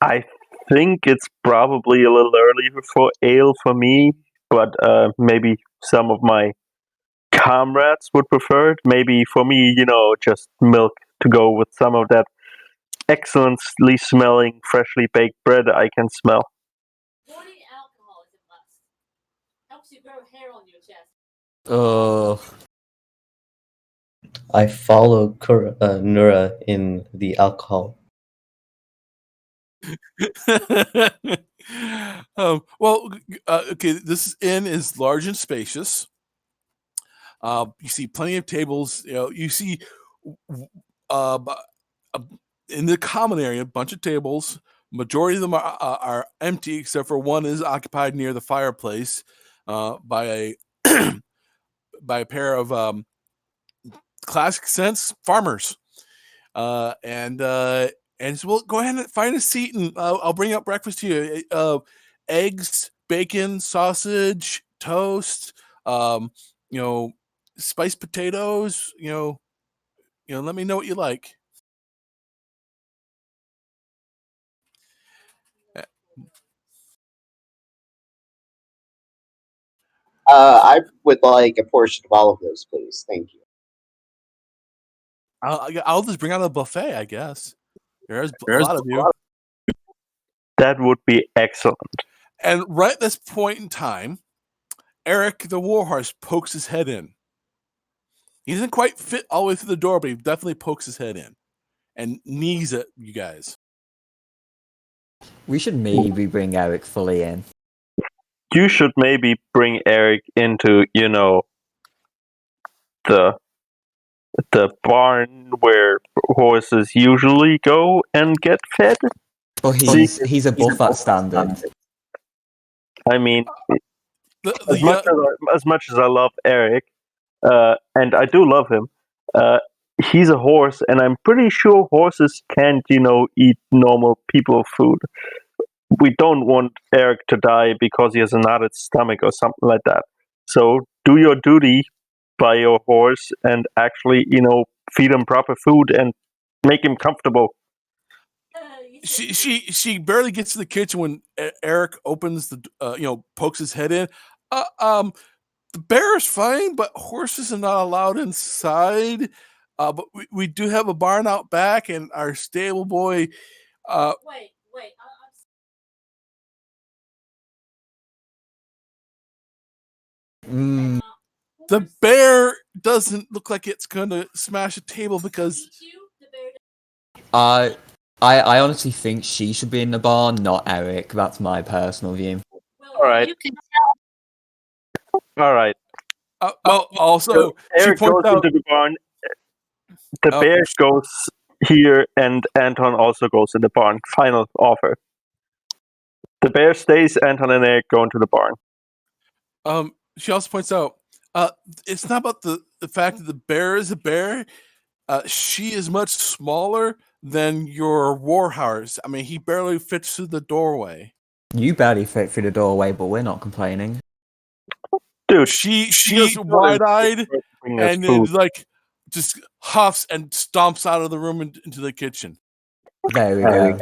I think it's probably a little early for ale for me, but maybe some of my comrades would prefer it. Maybe for me, just milk to go with some of that excellently smelling, freshly baked bread I can smell. Morning alcohol is a must. Helps you grow hair on your chest. Oh, I follow Nura in the alcohol. Well, okay. This inn is large and spacious. You see plenty of tables. You see uh, in the common area, a bunch of tables. Majority of them are empty, except for one is occupied near the fireplace by a by a pair of classic sense farmers. And so we'll go ahead and find a seat, and I'll bring up breakfast to you. Eggs, bacon, sausage, toast. Spiced potatoes. Let me know what you like. I would like a portion of all of those, please. Thank you. I'll just bring out a buffet, I guess. There's a lot of you. That would be excellent. And right at this point in time, Eric the Warhorse pokes his head in. He doesn't quite fit all the way through the door, but he definitely pokes his head in and knees at you guys. we should maybe bring Eric fully in. You should maybe bring Eric into, the barn where horses usually go and get fed. Oh, he's above that standard. I mean, as much as I love Eric, and I do love him, he's a horse, and I'm pretty sure horses can't, eat normal people food. We don't want Eric to die because he has a knotted stomach or something like that. So do your duty by your horse and actually, feed him proper food and make him comfortable. She barely gets to the kitchen when Eric opens the pokes his head in. The bear is fine, but horses are not allowed inside. But we do have a barn out back, and our stable boy. Wait. The bear doesn't look like it's going to smash a table because. I honestly think she should be in the barn, not Eric. That's my personal view. All right. You can All right. Also, Eric she points goes out into the barn. The bear goes here, and Anton also goes in the barn. Final offer. The bear stays. Anton and Eric go into the barn. She also points out it's not about the fact that the bear is a bear. She is much smaller than your warhorse. I mean, he barely fits through the doorway. You barely fit through the doorway, but we're not complaining. Dude, she goes wide-eyed and then just huffs and stomps out of the room into the kitchen. There we go.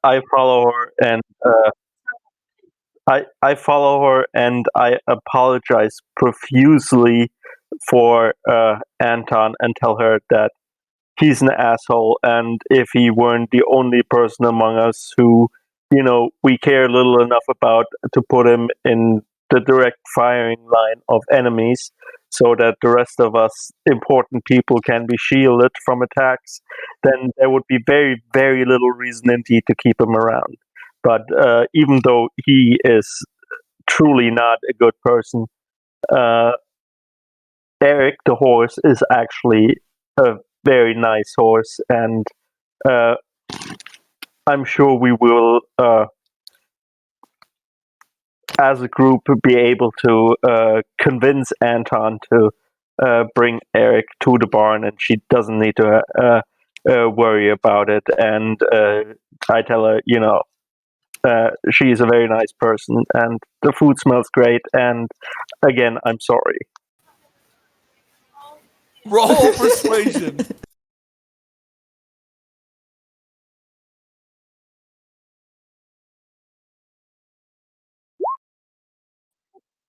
I follow her, and I follow her, and I apologize profusely for Anton and tell her that he's an asshole, and if he weren't the only person among us who, we care little enough about to put him in the direct firing line of enemies so that the rest of us important people can be shielded from attacks, then there would be very, very little reason indeed to keep him around. But even though he is truly not a good person, Eric the horse is actually a very nice horse, and I'm sure we will, as a group, be able to convince Anton to bring Eric to the barn, and she doesn't need to worry about it. And I tell her, she's a very nice person, and the food smells great. And again, I'm sorry. Roll persuasion.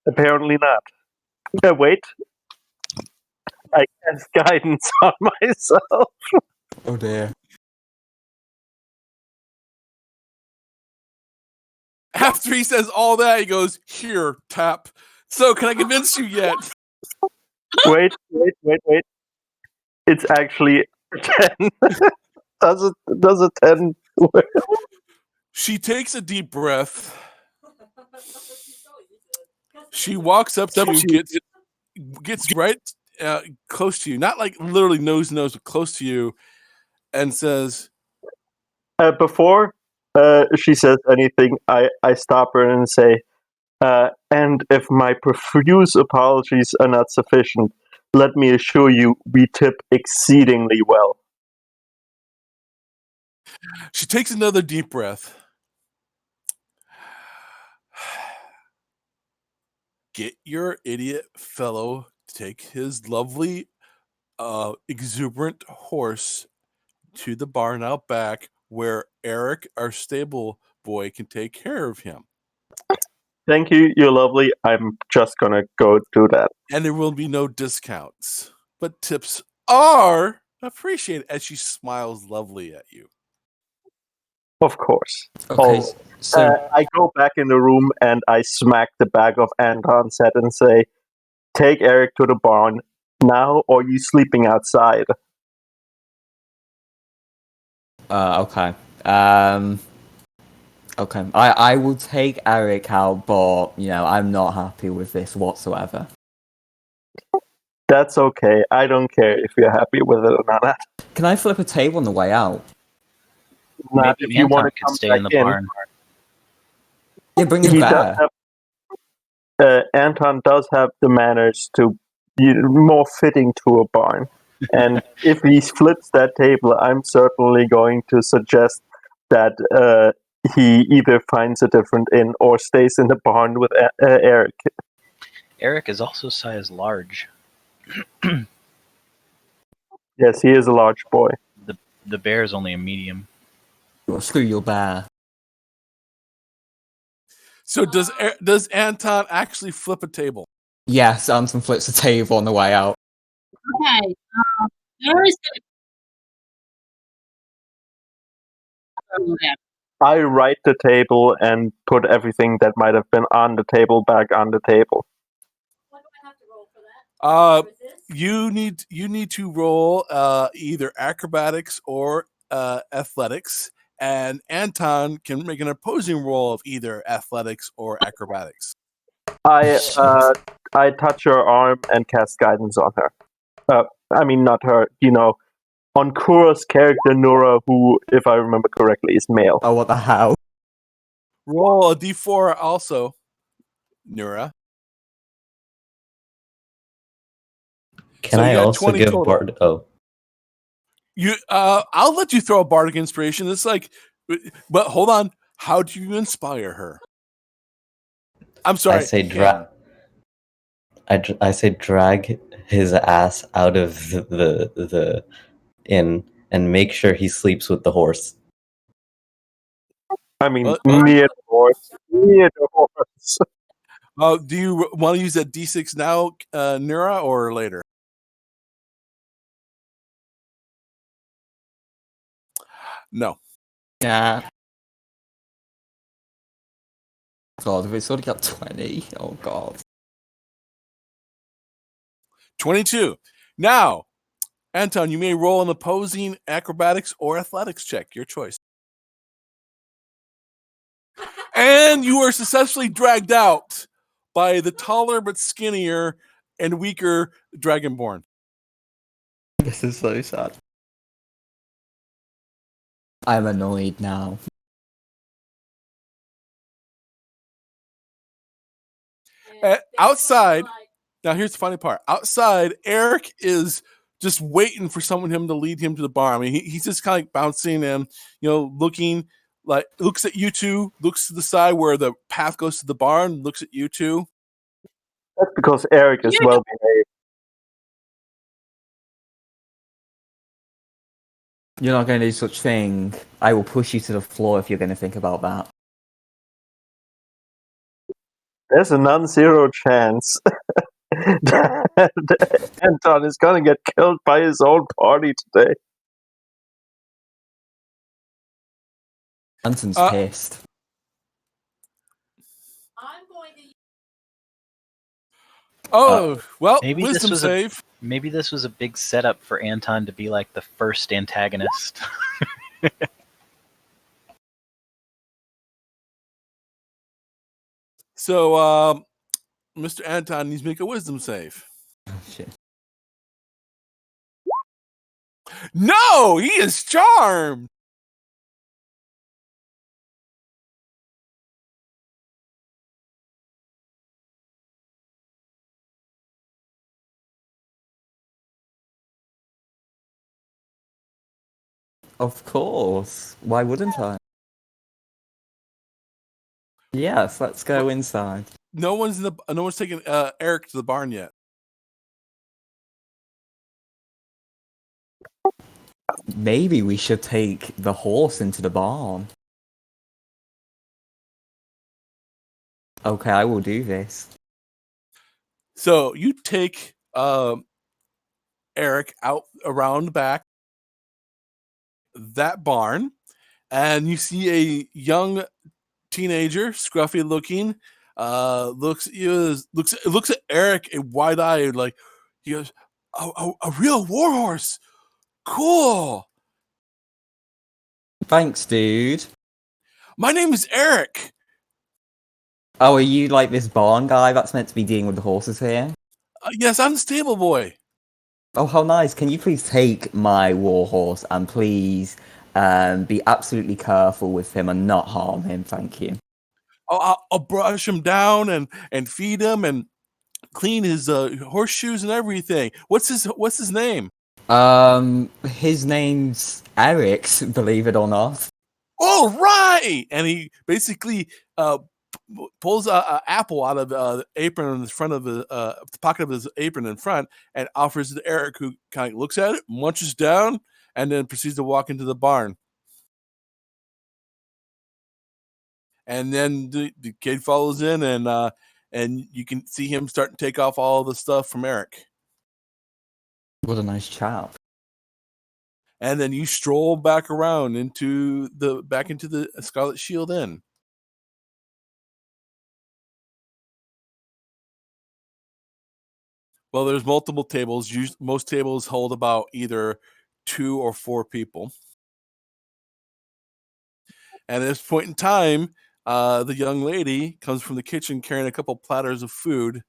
Apparently not. Wait. I cast guidance on myself. Oh dear. After he says all that, he goes, "Here, tap." So, can I convince you yet? Wait. It's actually 10. Does a 10 work? She takes a deep breath. She walks up to you, gets right close to you, not like literally nose to nose, but close to you, and says, Before she says anything, I stop her and say, and if my profuse apologies are not sufficient, let me assure you we tip exceedingly well. she takes another deep breath. Get your idiot fellow to take his lovely, exuberant horse to the barn out back where Eric, our stable boy, can take care of him. Thank you, you're lovely. I'm just gonna go do that. And there will be no discounts, but tips are appreciated, as she smiles lovely at you. Of course. Okay, Oh, so I go back in the room and I smack the back of Anton's head and say, take Eric to the barn now, or you sleeping outside? okay. Okay. I will take Eric out, but I'm not happy with this whatsoever. That's okay. I don't care if you're happy with it or not. Can I flip a table on the way out? Not Maybe if you want Anton to could come stay back in the in. barn. Yeah, bring him He there. does have, Anton does have the manners to be more fitting to a barn. And if he flips that table, I'm certainly going to suggest that he either finds a different inn or stays in the barn with Eric. Eric is also size large. Yes, he is a large boy. The bear is only a medium. Well, screw your bear. So does Anton actually flip a table? Yes, Anton flips the table on the way out. Okay. There is I write the table and put everything that might have been on the table back on the table. What do I have to roll for that? You need to roll either acrobatics or athletics, and Anton can make an opposing roll of either athletics or acrobatics. I touch her arm and cast guidance on her. I mean, not her. On Kura's character Nura, who, if I remember correctly, is male. Oh, what the hell? Roll a d4 also, Nura. Can So you I got also 20 give total. Bard? Oh, I'll let you throw a bardic inspiration. It's like, but hold on. How do you inspire her? I'm sorry. I say I say drag his ass out of the inn and make sure he sleeps with the horse. I mean, What? near the horse. Near the horse. Do you want to use that d6 now, Nura, or later? No. Yeah. God, we sort of got 20. Oh, God. 22. Now, Anton, you may roll an opposing acrobatics or athletics check. Your choice. And you are successfully dragged out by the taller but skinnier and weaker Dragonborn. This is so sad. I'm annoyed now. Outside, now here's the funny part. Outside, Eric is just waiting for him to lead him to the barn. I mean, he's just kind of like bouncing and, looking, like, looks at you two, looks to the side where the path goes to the barn, looks at you two. That's because Eric is well behaved. You're not going to do such thing. I will push you to the floor if you're going to think about that. There's a non-zero chance that Anton is gonna get killed by his own party today. Anton's Uh, pissed. I'm going to. Oh, well, maybe this wisdom was save. Maybe this was a big setup for Anton to be like the first antagonist. So, Mr. Anton needs to make a wisdom save. Oh, shit. No, he is charmed. Of course. Why wouldn't I? Yes, let's go inside. No one's taken Eric to the barn yet. Maybe we should take the horse into the barn. Okay, I will do this. So you take Eric out around the back that barn, and you see a young teenager, scruffy looking, looks at you, looks at Eric, a wide eyed, like he goes, a real warhorse, cool. Thanks, dude. My name is Eric. Oh, are you like this barn guy that's meant to be dealing with the horses here? Yes, I'm the stable boy. Oh, how nice. Can you please take my warhorse and please be absolutely careful with him and not harm him? Thank you. I'll brush him down and feed him and clean his horseshoes and everything. What's his name? His name's Eric, believe it or not. Oh, right. And he basically pulls an apple out of the apron in the front of the pocket of his apron in front and offers it to Eric, who kind of looks at it, munches down, and then proceeds to walk into the barn. And then the kid follows in, and you can see him start to take off all the stuff from Eric. What a nice chap. And then you stroll back around into the Scarlet Shield Inn. Well, there's multiple tables. Most tables hold about either 2 or 4 people. And at this point in time, the young lady comes from the kitchen carrying a couple platters of food,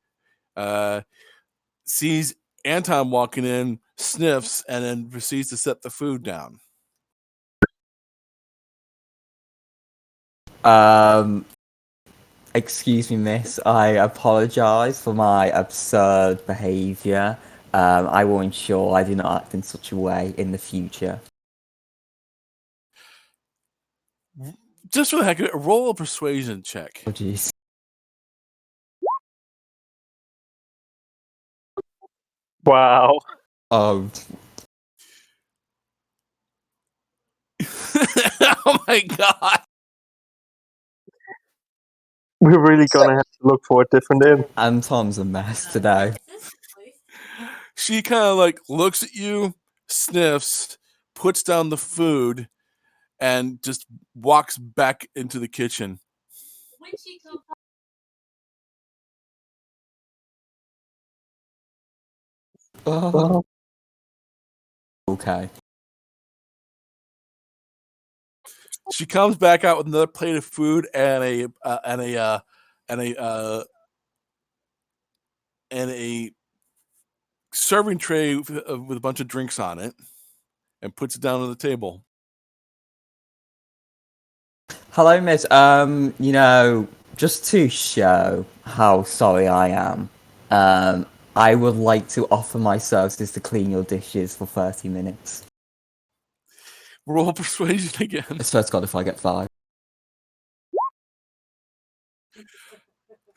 sees Anton walking in, sniffs, and then proceeds to set the food down. Excuse me, miss. I apologize for my absurd behavior. I will ensure I do not act in such a way in the future. Just for the heck of it, roll a persuasion check. Oh, jeez. Wow. Oh, Oh my god. We're really gonna have to look for a different inn. Anton's a mess today. She kind of like looks at you, sniffs, puts down the food, and just walks back into the kitchen. When she comes Oh. Okay. She comes back out with another plate of food and a serving tray with a bunch of drinks on it, and puts it down on the table. Hello, miss. Just to show how sorry I am, I would like to offer my services to clean your dishes for 30 minutes. Roll persuasion again. I swear to God if I get 5.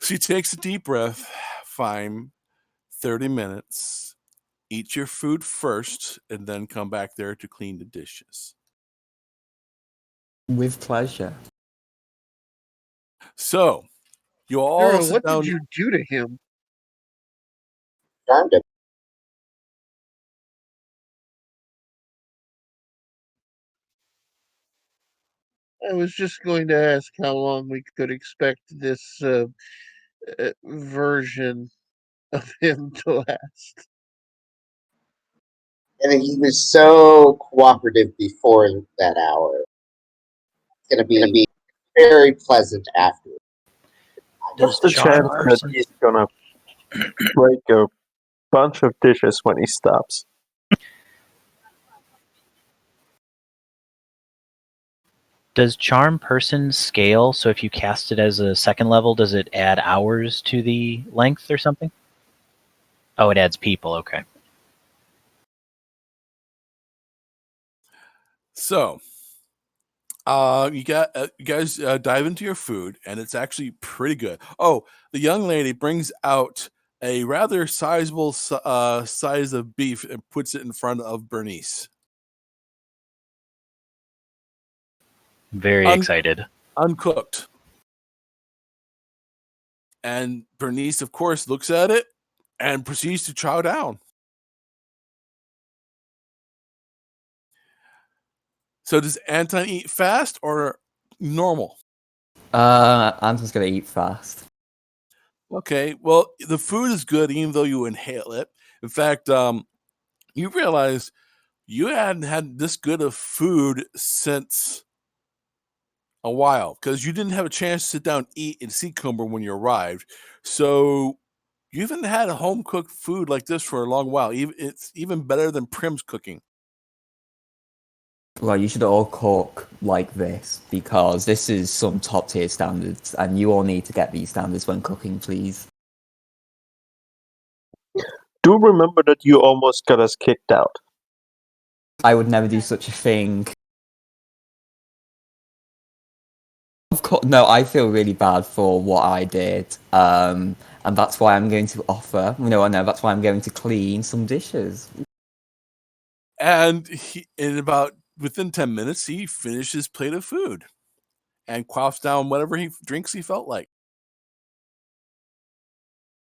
She takes a deep breath. Fine. 30 minutes. Eat your food first, and then come back there to clean the dishes. With pleasure. So, You all Nero, sit what down. did you do to him? Charmed him. I was just going to ask how long we could expect this version of him to last. And he was so cooperative before that hour. It's gonna be very pleasant afterwards. What's Does the charm chance that person he's gonna break a bunch of dishes when he stops? Does charm person scale? So if you cast it as a second level, does it add hours to the length or something? Oh, it adds people. Okay. So, you guys dive into your food, and it's actually pretty good. Oh, the young lady brings out a rather sizable size of beef and puts it in front of Bernice. Very excited. Uncooked. And Bernice, of course, looks at it and proceeds to chow down. So does Anton eat fast or normal? Anton's gonna eat fast. Okay, well, the food is good even though you inhale it. In fact, you realize you hadn't had this good of food since a while because you didn't have a chance to sit down, eat, and see Cumber when you arrived. So you haven't had a home cooked food like this for a long while. It's even better than Prim's cooking. Well, you should all cook like this because this is some top tier standards, and you all need to get these standards when cooking, please. Do remember that you almost got us kicked out. I would never do such a thing. Of course, no, I feel really bad for what I did, and that's why I'm going to offer. No, that's why I'm going to clean some dishes. And within 10 minutes, he finished his plate of food and quaffs down whatever drinks he felt like.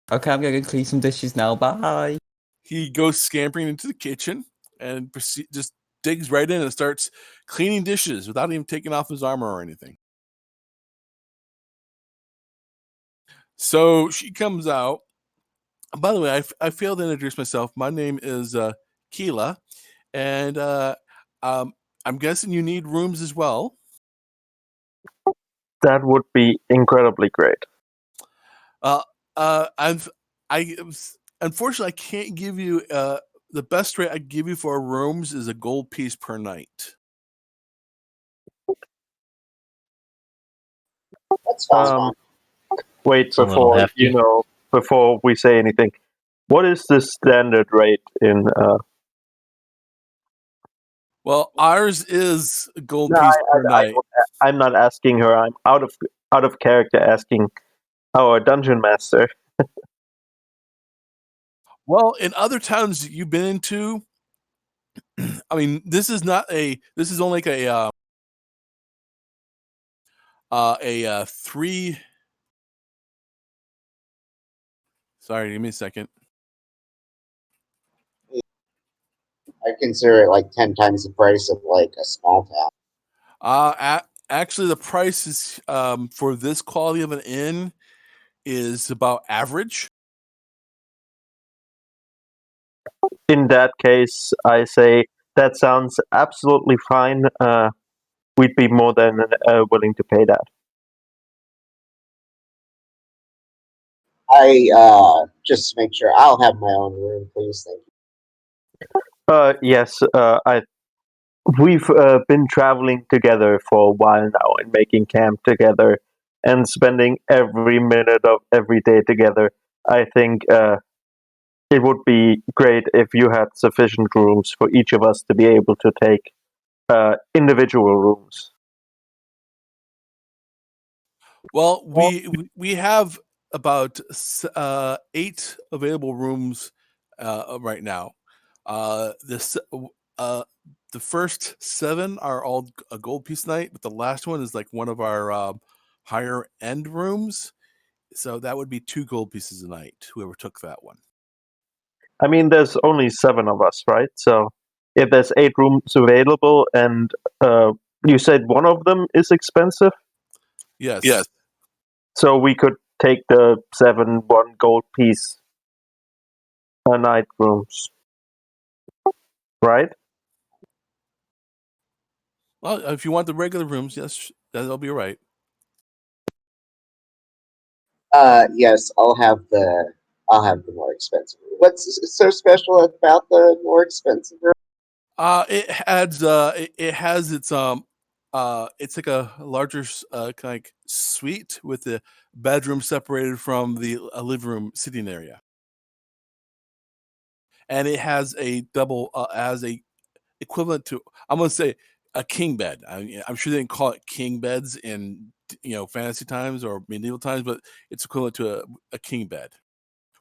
Okay, I'm going to clean some dishes now. Bye. He goes scampering into the kitchen and just digs right in and starts cleaning dishes without even taking off his armor or anything. So she comes out. By the way, I failed to introduce myself. My name is Keela, and I'm guessing you need rooms as well. That would be incredibly great. Unfortunately, I can't give you the best rate I can give you for rooms is a gold piece per night. That's fine. Wait, It's a little before hefty. before we say anything, what is the standard rate in? Well, ours is a gold No, piece per night. I'm not asking her. I'm out of character asking our dungeon master. Well, in other towns that you've been into, I mean, this is only like a 3. Sorry, give me a second. I consider it like 10 times the price of like a small town. Actually, the price is for this quality of an inn is about average. In that case, I say that sounds absolutely fine. We'd be more than willing to pay that. Just to make sure, I'll have my own room, please. Thank you. Yes, we've been traveling together for a while now and making camp together and spending every minute of every day together. I think it would be great if you had sufficient rooms for each of us to be able to take individual rooms. Well, we have about 8 available rooms right now. The first 7 are all a gold piece night, but the last one is like one of our higher end rooms. So that would be 2 gold pieces a night, whoever took that one. I mean, there's only 7 of us, right? So if there's 8 rooms available, and you said one of them is expensive, Yes. so we could take the 7 1 gold piece a night rooms, right? Well, if you want the regular rooms, yes, that'll be right. Yes, I'll have the more expensive room. What's so special about the more expensive room? It adds it has its it's like a larger kind of like suite with the bedroom separated from the living room sitting area, and it has a double as a equivalent to, I'm gonna say, a king bed. I'm sure they didn't call it king beds in fantasy times or medieval times, but it's equivalent to a king bed.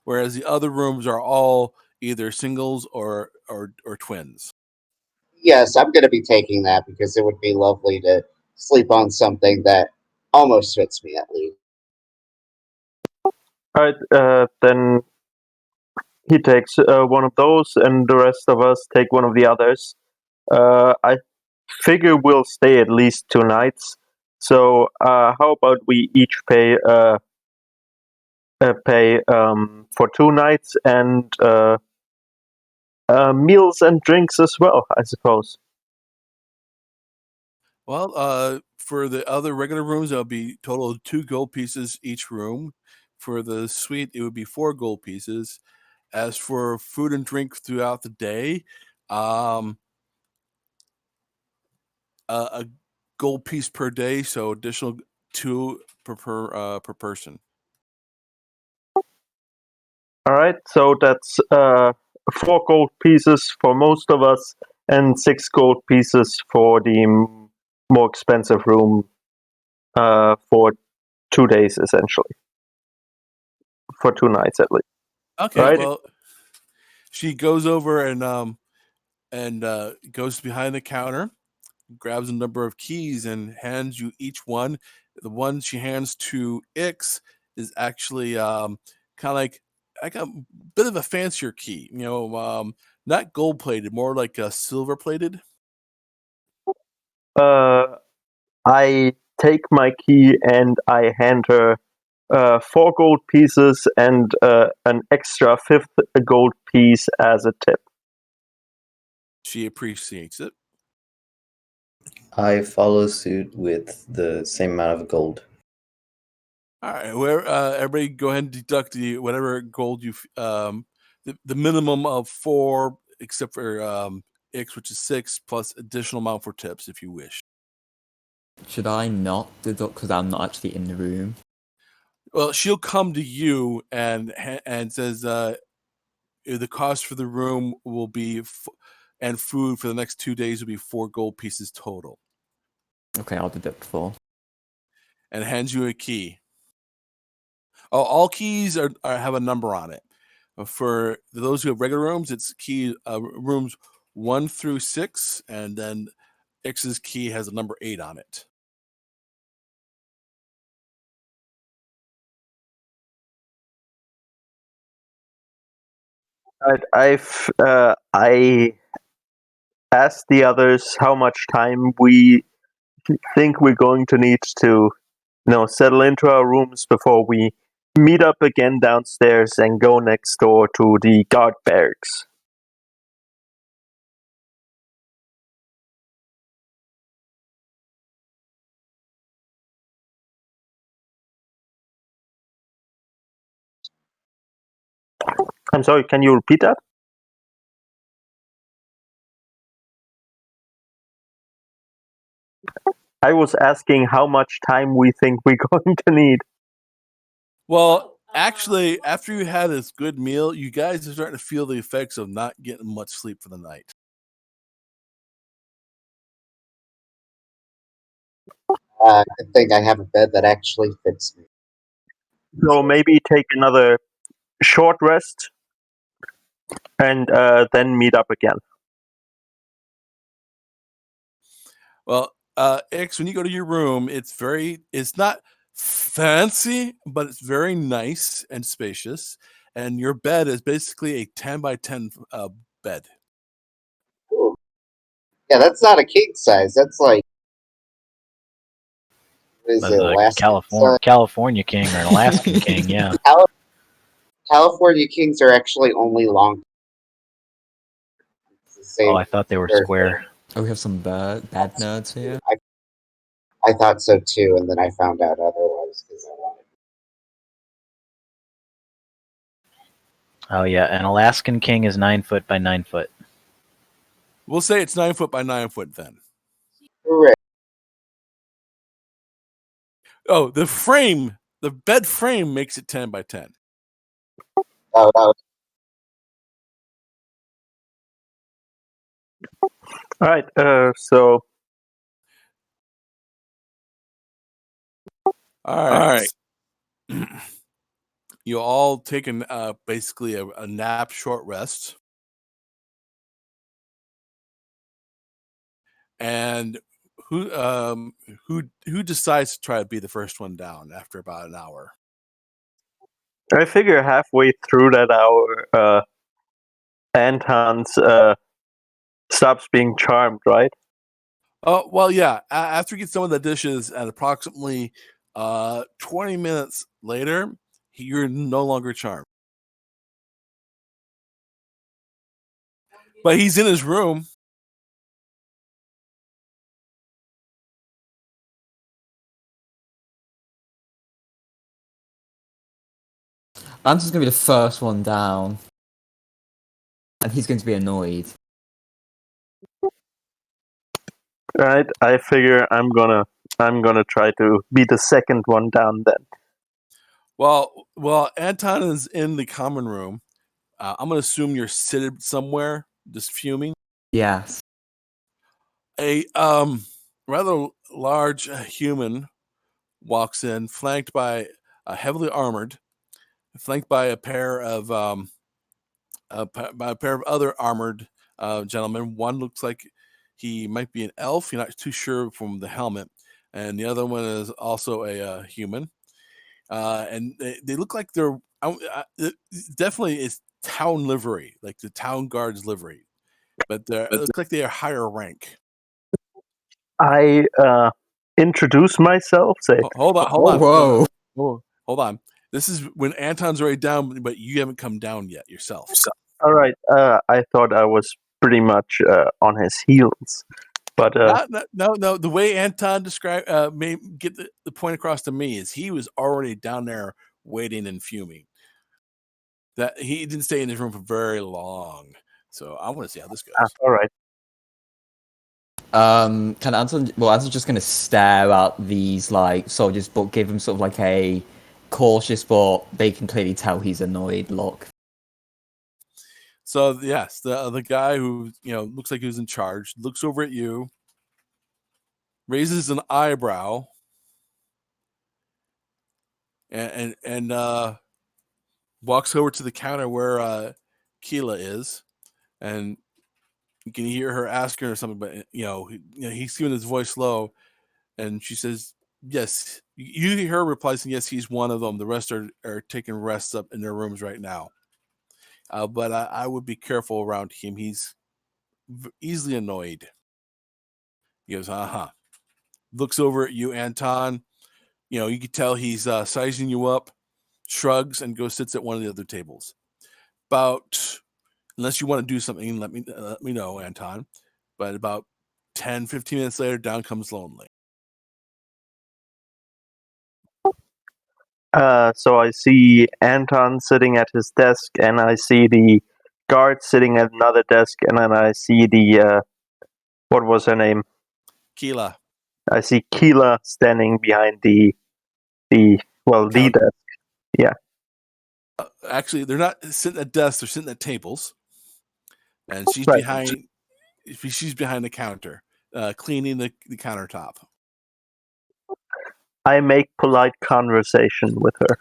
Whereas the other rooms are all either singles or twins. Yes, I'm going to be taking that because it would be lovely to sleep on something that almost fits me at least. All right, then he takes one of those, and the rest of us take one of the others. I figure we'll stay at least 2 nights. So how about we each pay for 2 nights and meals and drinks as well, I suppose. Well, for the other regular rooms, there'll be total of 2 gold pieces each room. For the suite, it would be 4 gold pieces. As for food and drink throughout the day, a gold piece per day, so additional 2 per person. All right, so that's 4 gold pieces for most of us, and 6 gold pieces for the more expensive room for 2 days, essentially. For 2 nights at least. Okay, right? well, she goes over and goes behind the counter, grabs a number of keys, and hands you each one. The one she hands to Ix is actually kind of like a bit of a fancier key, not gold plated, more like silver plated. I take my key and I hand her 4 gold pieces and an extra 5th gold piece as a tip. She appreciates it. I follow suit with the same amount of gold. All right, where everybody go ahead and deduct whatever gold you the minimum of 4, except for Ix, which is 6, plus additional amount for tips if you wish. Should I not deduct because I'm not actually in the room? Well, she'll come to you and says the cost for the room will be and food for the next 2 days will be 4 gold pieces total. Okay, I'll deduct 4. And hands you a key. Oh, all keys have a number on it. For those who have regular rooms, it's key rooms 1 through 6, and then X's key has a number 8 on it. I asked the others how much time we think we're going to need to, settle into our rooms before we meet up again downstairs and go next door to the guard barracks. I'm sorry, can you repeat that? I was asking how much time we think we're going to need. Well, actually, after you had this good meal, you guys are starting to feel the effects of not getting much sleep for the night. I think I have a bed that actually fits me. So maybe take another short rest and then meet up again. Well, Ix, when you go to your room, it's not fancy, but it's very nice and spacious. And your bed is basically a 10 by 10 bed. Ooh. Yeah, that's not a king size. That's like, what is That's it, a Alaskan California king or an Alaskan king, yeah. California kings are actually only long. It's the same Oh, I thought they were birthday. square. Oh, we have some bad nerds here. I thought so too, and then I found out otherwise because I wanted. Oh yeah, an Alaskan king is 9 foot by 9 foot. We'll say it's 9 foot by 9 foot then. Hooray. Oh, the bed frame makes it 10 by 10. Oh, All right. So All right. You all take basically a nap, short rest, and who decides to try to be the first one down after about an hour? I figure halfway through that hour, Anton's stops being charmed, right? Oh well, yeah. After you get some of the dishes, at approximately 20 minutes later, you're no longer charmed. But he's in his room. I'm just gonna be the first one down, and he's going to be annoyed. Right. I figure I'm gonna try to be the second one down then. Well, Anton is in the common room. I'm gonna assume you're seated somewhere, just fuming. Yes. A rather large human walks in, flanked by heavily armored, flanked by a pair of other armored gentlemen. One looks like he might be an elf. You're not too sure from the helmet, and the other one is also a human. And they look like they're definitely it's town livery, like the town guard's livery, but it looks like they are higher rank. I introduce myself. Say, Hold on. Whoa. Hold on. This is when Anton's already down, but you haven't come down yet yourself. all right. I thought I was pretty much on his heels, but No. The way Anton described, may get the point across to me is he was already down there waiting and fuming. That he didn't stay in his room for very long, so I want to see how this goes. all right. Can Anton? Well, Anton's just gonna stare at these like soldiers, but give them sort of like a cautious, but they can clearly tell he's annoyed look. So yes, the guy who looks like he was in charge looks over at you, raises an eyebrow, and walks over to the counter where Keela is, and you can hear her ask her something, but he's keeping his voice low, and she says, "Yes." You hear her reply saying, "Yes, he's one of them. The rest are taking rests up in their rooms right now." But I would be careful around him. He's easily annoyed. He goes, looks over at you, Anton. You can tell he's sizing you up, shrugs, and goes sits at one of the other tables. Unless you want to do something, let me know, Anton. But about 10, 15 minutes later, down comes Lonely. So I see Anton sitting at his desk, and I see the guard sitting at another desk, and then I see the what was her name? Keela. I see Keela standing behind the desk. Yeah. Actually, they're not sitting at desks; they're sitting at tables, and she's Right. behind. She's behind the counter, cleaning the countertop. I make polite conversation with her.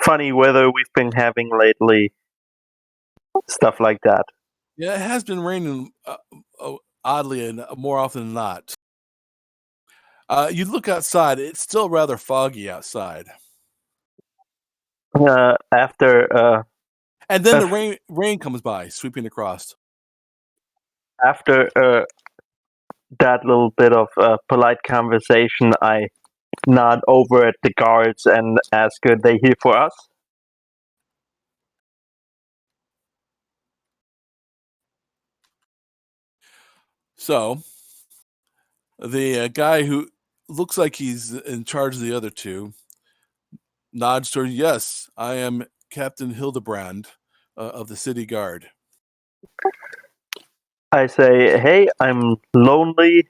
Funny weather we've been having lately. Stuff like that. Yeah, it has been raining oddly and more often than not. You look outside. It's still rather foggy outside, After and then the Af- rain comes by, sweeping across. after that little bit of polite conversation, I nod over at the guards and ask, "Are they here for us?" So the guy who looks like he's in charge of the other two nods toward, "Yes, I am Captain Hildebrand of the city guard." I say, "Hey, I'm lonely.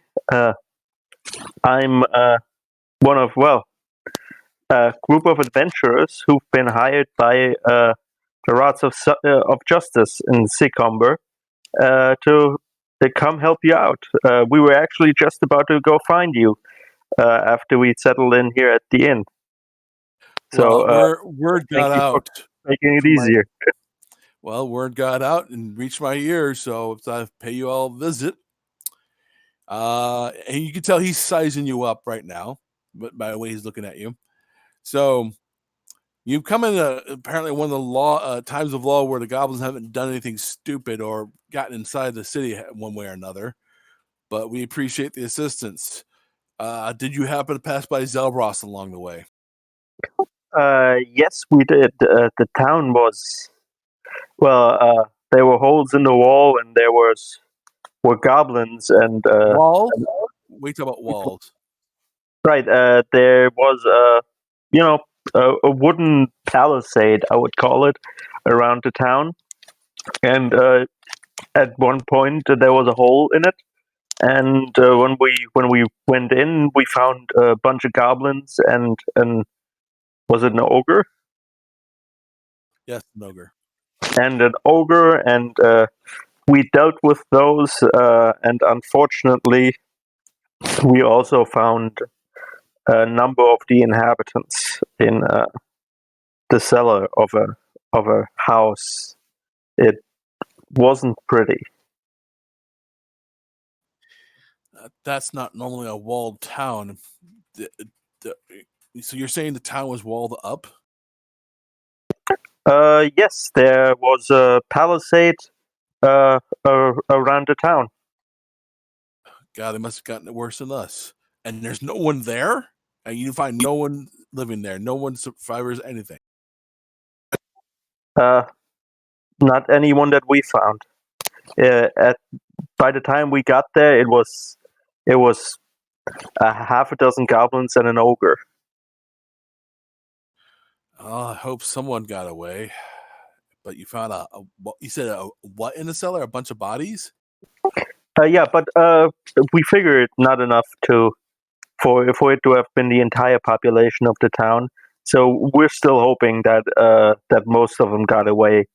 I'm one of a group of adventurers who've been hired by the Rods of Justice in Sycomber to come help you out. We were actually just about to go find you after we settled in here at the inn. So Well, word thank got you for out. making it from my- easier." word got out and reached my ears, so I pay you all a visit. And you can tell he's sizing you up right now, but by the way he's looking at you. So you've come in apparently one of the times of law where the goblins haven't done anything stupid or gotten inside the city one way or another. But we appreciate the assistance. Did you happen to pass by Zelbros along the way? Yes, we did. The town was there were holes in the wall, and were goblins, and Walls? We talk about walls. right. There was a wooden palisade, I would call it, around the town, and at one point there was a hole in it. And when we went in, we found a bunch of goblins and was it an ogre? Yes, an ogre. And an ogre, and we dealt with those. And unfortunately, we also found a number of the inhabitants in the cellar of a house. It wasn't pretty. That's not normally a walled town. So you're saying the town was walled up? Yes, there was a palisade around the town. God, they must have gotten it worse than us. And there's no one there? And you find no one living there, no one survivors, anything. Not anyone that we found. By the time we got there, it was a half a dozen goblins and an ogre. Oh, I hope someone got away. But you found you said a what in the cellar? A bunch of bodies? Yeah, but we figured not enough for it to have been the entire population of the town. So we're still hoping that that most of them got away.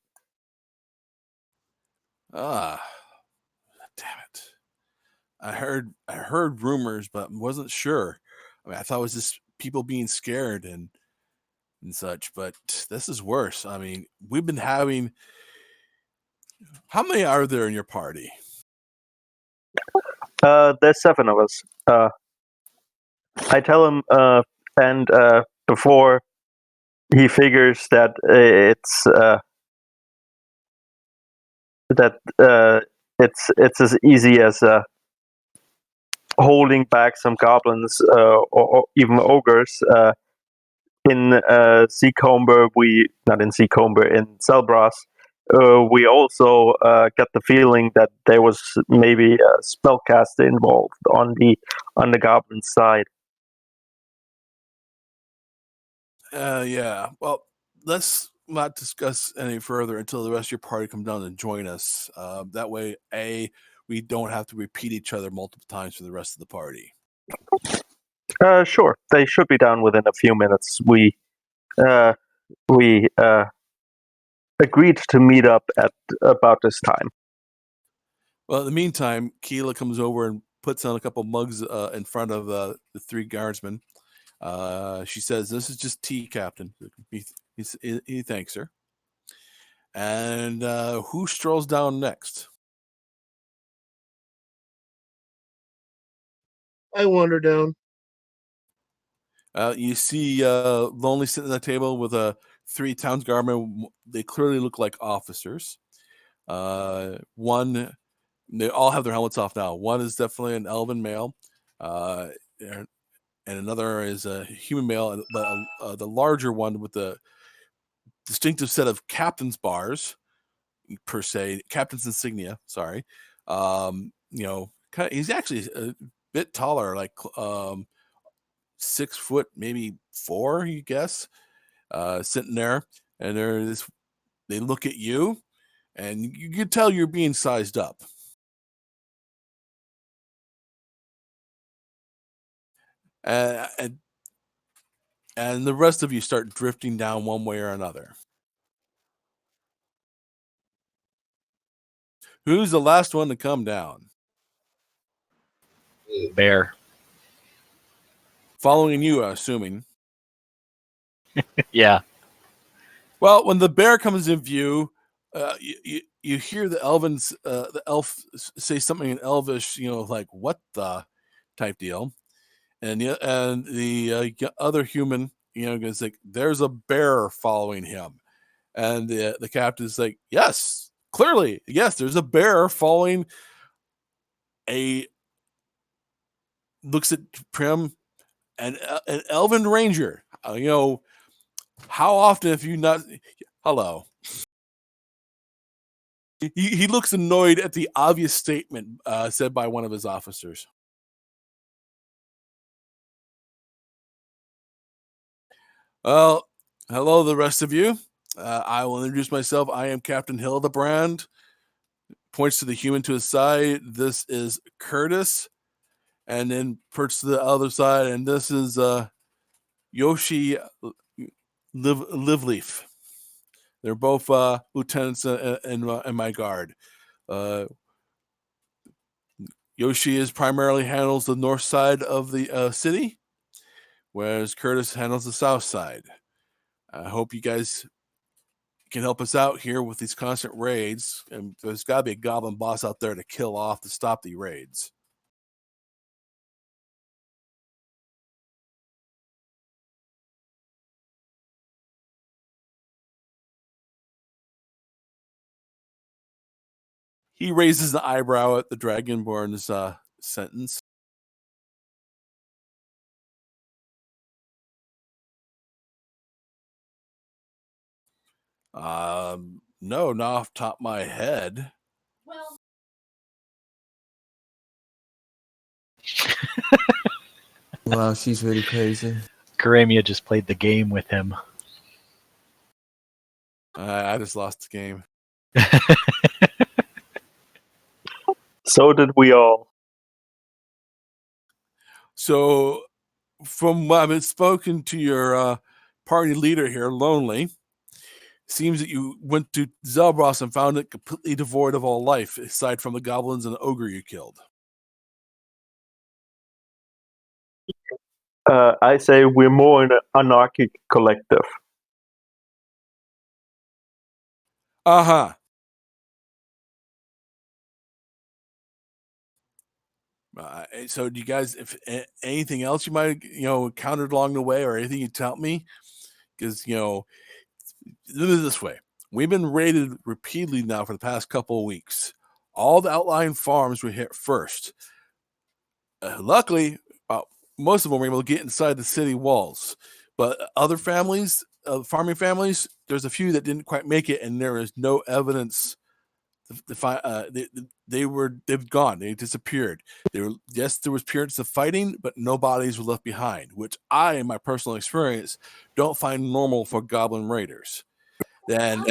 Ah, damn it! I heard rumors, but wasn't sure. I mean, I thought it was just people being scared and such. But this is worse. I mean, we've been having. How many are there in your party? There's 7 of us. I tell him, and before he figures that it's as easy as holding back some goblins or even ogres. In Seacomber, not in Seacomber, in Selbras, we also got the feeling that there was maybe a spellcaster involved on the goblin side. Yeah. Well, let's not discuss any further until the rest of your party come down and join us. That way, we don't have to repeat each other multiple times for the rest of the party. Sure, they should be down within a few minutes. We agreed to meet up at about this time. Well, in the meantime, Keela comes over and puts on a couple mugs in front of the 3 guardsmen. She says, "This is just tea, Captain." He thanks her. And who strolls down next? I wander down. You see Lonely sitting at the table with 3 townsguardmen. They clearly look like officers. One, they all have their helmets off now. One is definitely an elven male, and another is a human male. But the larger one with the distinctive set of captain's bars, per se, captain's insignia. Sorry, he's actually a bit taller, like 6 foot, maybe 4, you guess, sitting there, and they look at you, and you can tell you're being sized up. And the rest of you start drifting down one way or another. Who's the last one to come down? Bear. Following you, assuming. Yeah. Well, when the bear comes in view, you hear the elf say something in Elvish, like "what the" type deal, and the other human, goes like, "There's a bear following him," and the captain's like, "Yes, clearly, yes, there's a bear following looks at Prim, an elven ranger. How often have you not? Hello." He looks annoyed at the obvious statement said by one of his officers. Well, hello, the rest of you. I will introduce myself. I am Captain Hildebrand. Points to the human to his side. This is Curtis. And then perches to the other side. And this is Yoshi Liveleaf. They're both lieutenants in my guard. Yoshi primarily handles the north side of the city, whereas Curtis handles the south side. I hope you guys can help us out here with these constant raids. And there's got to be a goblin boss out there to kill off to stop the raids. He raises the eyebrow at the Dragonborn's sentence. No, not off the top of my head. Well, Wow, she's really crazy. Karamia just played the game with him. I just lost the game. So did we all. So, from what I've been spoken to your party leader here, Lonely, seems that you went to Zelbros and found it completely devoid of all life, aside from the goblins and the ogre you killed. I say we're more an anarchic collective. Uh-huh. So do you guys, if anything else you might encountered along the way, or anything you tell me? Because look at it this way, we've been raided repeatedly now for the past couple of weeks. All the outlying farms we hit first. Luckily, most of them were able to get inside the city walls, but other families, farming families, there's a few that didn't quite make it, and there is no evidence. They've gone. They disappeared. There was periods of fighting, but no bodies were left behind, which I, in my personal experience, don't find normal for goblin raiders. Then,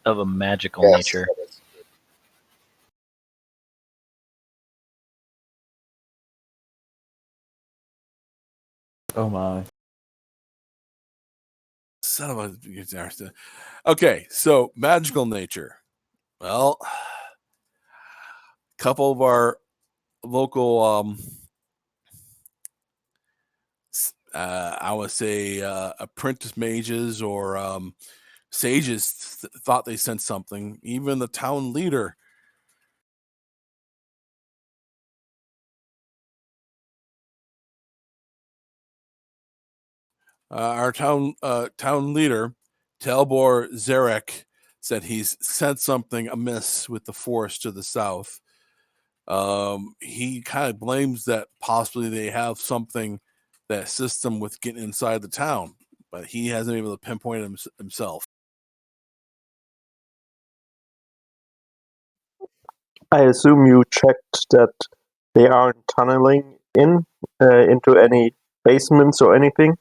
Of a magical Yes, nature. that is- Oh my. son of a. Okay, so magical nature. Well, couple of our local, I would say, apprentice mages or sages thought they sensed something. Even the town leader. Our town leader, Talbor Zarek, said he's sensed something amiss with the forest to the south. He kind of blames that possibly they have something that assists them with getting inside the town, but he hasn't been able to pinpoint it himself. I assume you checked that they aren't tunneling into any basements or anything.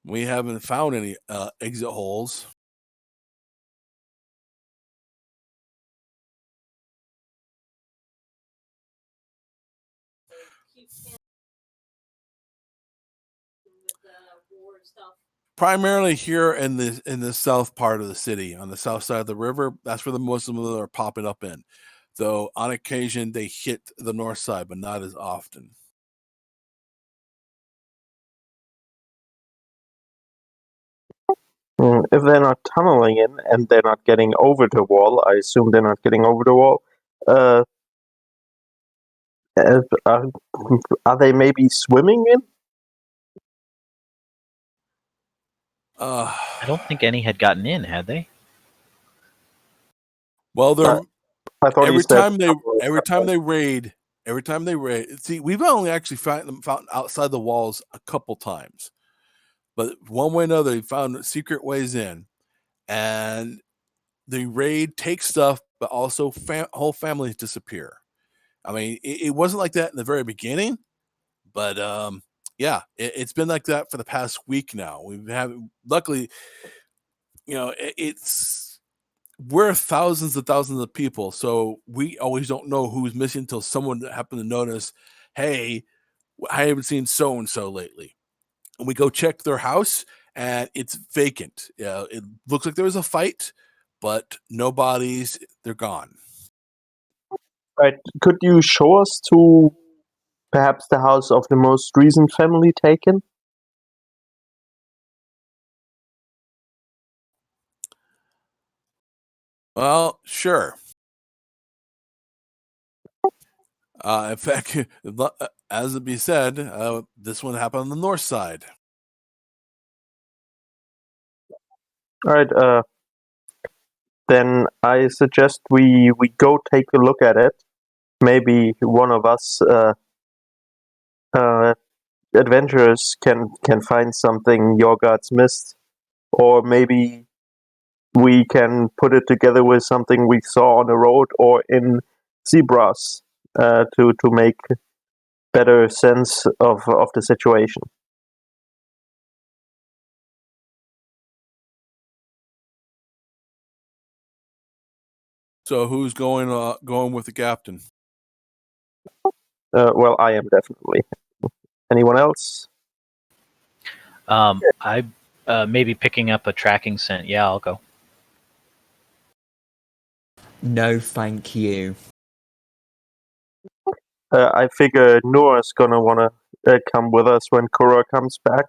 We haven't found any exit holes. Primarily here in the south part of the city, on the south side of the river. That's where the most of them are popping up in. Though on occasion they hit the north side, but not as often. If they're not tunneling in and they're not getting over the wall, I assume they're not getting over the wall. Are they maybe swimming in? I don't think any had gotten in, had they? Well, they're I thought every time they raid. See, we've only actually found them outside the walls a couple times, but one way or another, they found secret ways in, and the raid takes stuff, but also whole families disappear. I mean, it wasn't like that in the very beginning, but yeah, it's been like that for the past week now. Luckily, we're thousands and thousands of people, so we always don't know who's missing until someone happened to notice, hey, I haven't seen so and so lately, and we go check their house, and it's vacant. It looks like there was a fight, but no bodies. They're gone. Right. Could you show us to perhaps the house of the most recent family taken? Well, sure. In fact, as it be said, this one happened on the north side. All right. Then I suggest we go take a look at it. Maybe one of us adventurers can find something your gods missed, or maybe we can put it together with something we saw on the road or in Zebras to make better sense of the situation. So who's going with the captain? Well, I am definitely. Anyone else? I maybe picking up a tracking scent. Yeah, I'll go. No, thank you. I figure Nora's gonna wanna come with us when Kura comes back.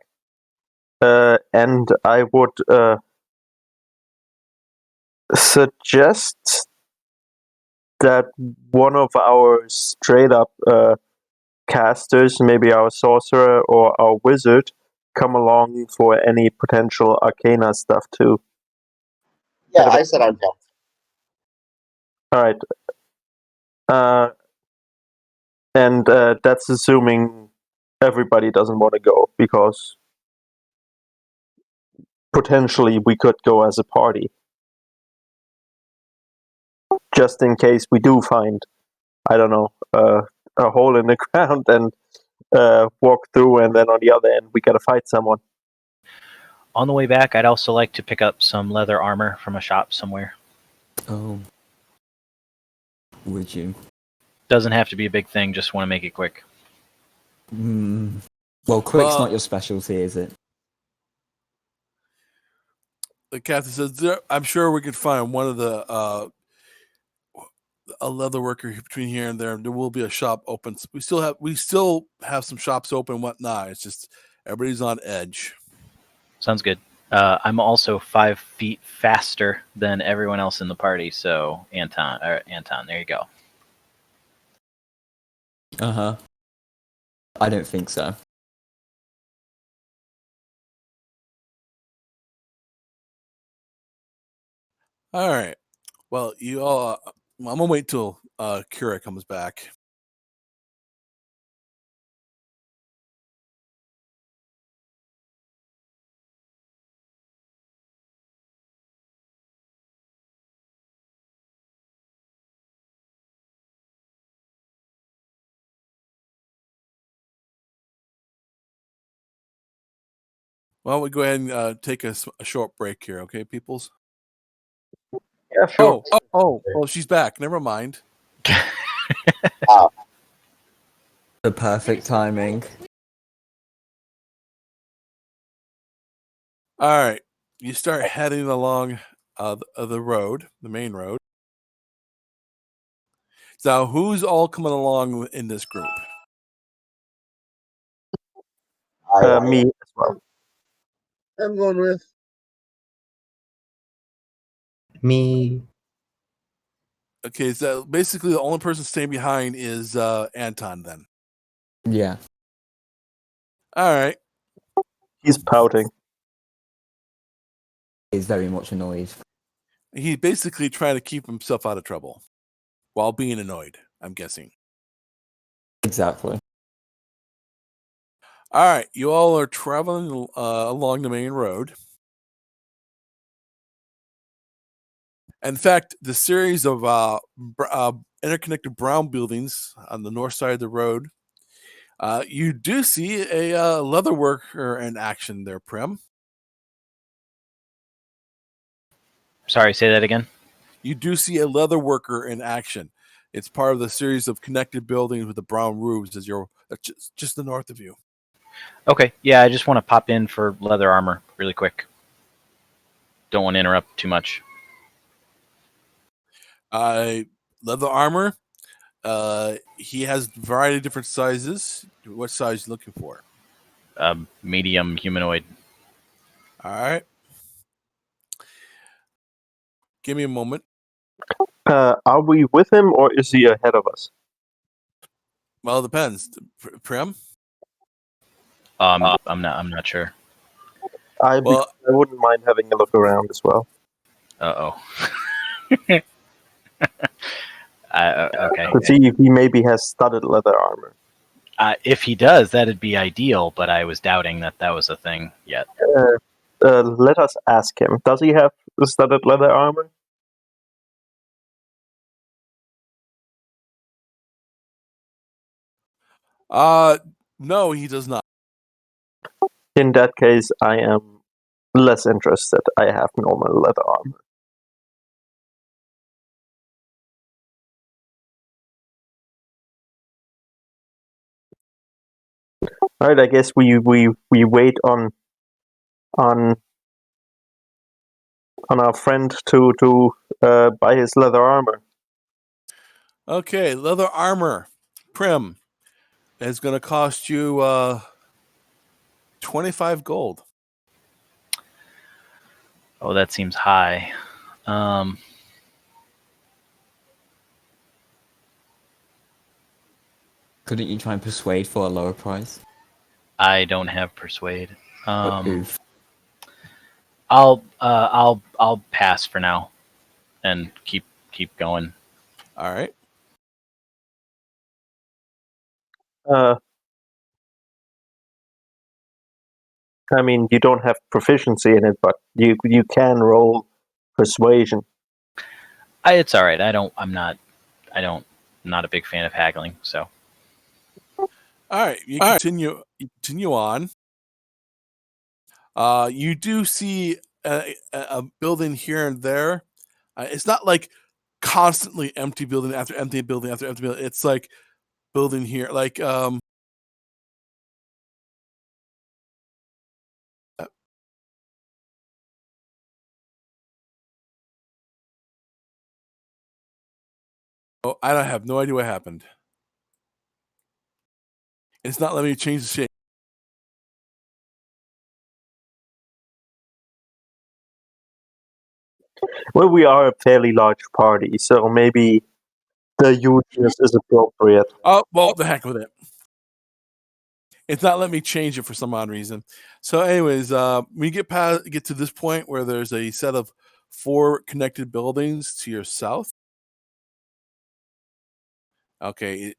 And I would suggest that one of our straight up casters, maybe our sorcerer or our wizard, come along for any potential arcana stuff too. Yeah, I said I'd go. Alright. And that's assuming everybody doesn't want to go, because potentially we could go as a party. Just in case we do find, I don't know, a hole in the ground and walk through, and then on the other end we gotta fight someone. On the way back, I'd also like to pick up some leather armor from a shop somewhere. Oh. Would you? Doesn't have to be a big thing, just want to make it quick. Well, quick's not your specialty, is it? The captain says, I'm sure we could find one of the a leather worker between here and there. There will be a shop open. We still have some shops open and whatnot. It's just everybody's on edge. Sounds good. I'm also 5 feet faster than everyone else in the party, so Anton, there you go. Uh-huh. I don't think so. All right. Well, you all. I'm gonna wait till Kira comes back. Why don't we go ahead and take a short break here, okay, peoples? Yeah, sure. Oh, she's back. Never mind. The perfect timing. All right. You start heading along the road, the main road. So, who's all coming along in this group? Me as well. I'm going with. Me. Okay, so basically the only person staying behind is Anton then. Yeah. All right. He's pouting. He's very much annoyed. He's basically trying to keep himself out of trouble while being annoyed, I'm guessing. Exactly. All right, you all are traveling along the main road. In fact, the series of interconnected brown buildings on the north side of the road, you do see a leather worker in action there, Prim. Sorry, say that again. You do see a leather worker in action. It's part of the series of connected buildings with the brown roofs as you're just the north of you. Okay, yeah, I just want to pop in for leather armor really quick. Don't want to interrupt too much. Leather armor. He has a variety of different sizes. What size are you looking for? Medium humanoid. All right. Give me a moment. Are we with him or is he ahead of us? Well, it depends. Prim? I'm not sure. I Well- wouldn't mind having a look around as well. Okay. But see if he maybe has studded leather armor. If he does, that'd be ideal, but I was doubting that was a thing yet. Let us ask him. Does he have studded leather armor? No, he does not. In that case, I am less interested. I have normal leather armor. All right, I guess we wait on our friend to buy his leather armor. Okay, leather armor. Prim is going to cost you 25 gold. Oh, that seems high. Couldn't you try and persuade for a lower price? I don't have persuade. Oof. I'll pass for now, and keep going. All right. I mean, you don't have proficiency in it, but you can roll persuasion. It's all right. I'm not a big fan of haggling. So. All right. You continue on. You do see a building here and there. It's not like constantly empty building after empty building after empty building. It's like building here, like Oh, I don't have no idea what happened. It's not letting me change the shape. Well, we are a fairly large party, so maybe the hugeness is appropriate. Oh, well, the heck with it. It's not letting me change it for some odd reason. So, anyways, we get to this point where there's a set of 4 connected buildings to your south. Okay,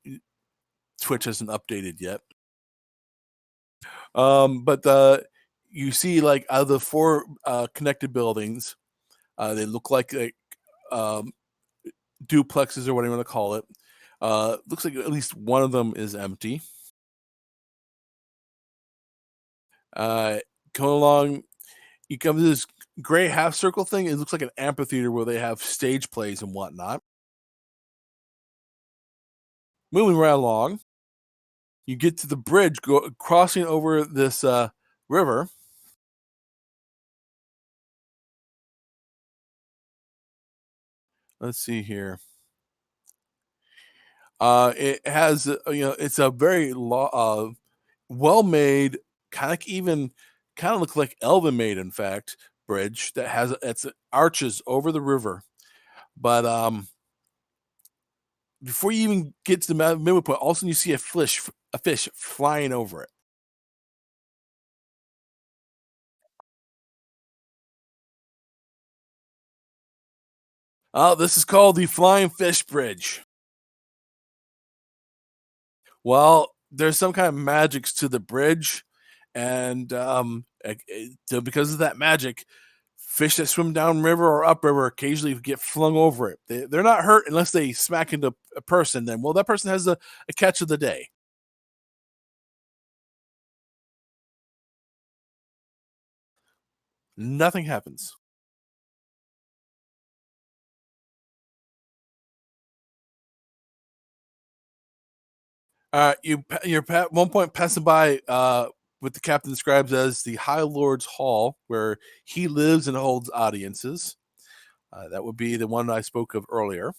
Twitch hasn't updated yet. But you see, like, out of the 4 connected buildings, they look like duplexes or whatever you want to call it. Looks like at least one of them is empty. Going along, you come to this gray half circle thing. It looks like an amphitheater where they have stage plays and whatnot. Moving right along, you get to the bridge crossing over this river. Let's see here. It has, it's a very well-made, kind of look like elven made, in fact, bridge that has its arches over the river. But before you even get to the midway point, all of a sudden you see a fish flying over it. Oh, this is called the Flying Fish Bridge. Well, there's some kind of magics to the bridge, and because of that magic, fish that swim downriver or upriver occasionally get flung over it. They're not hurt unless they smack into a person. Then, well, that person has a catch of the day. Nothing happens. You're at one point passing by what the captain describes as the High Lord's Hall, where he lives and holds audiences. That would be the one I spoke of earlier.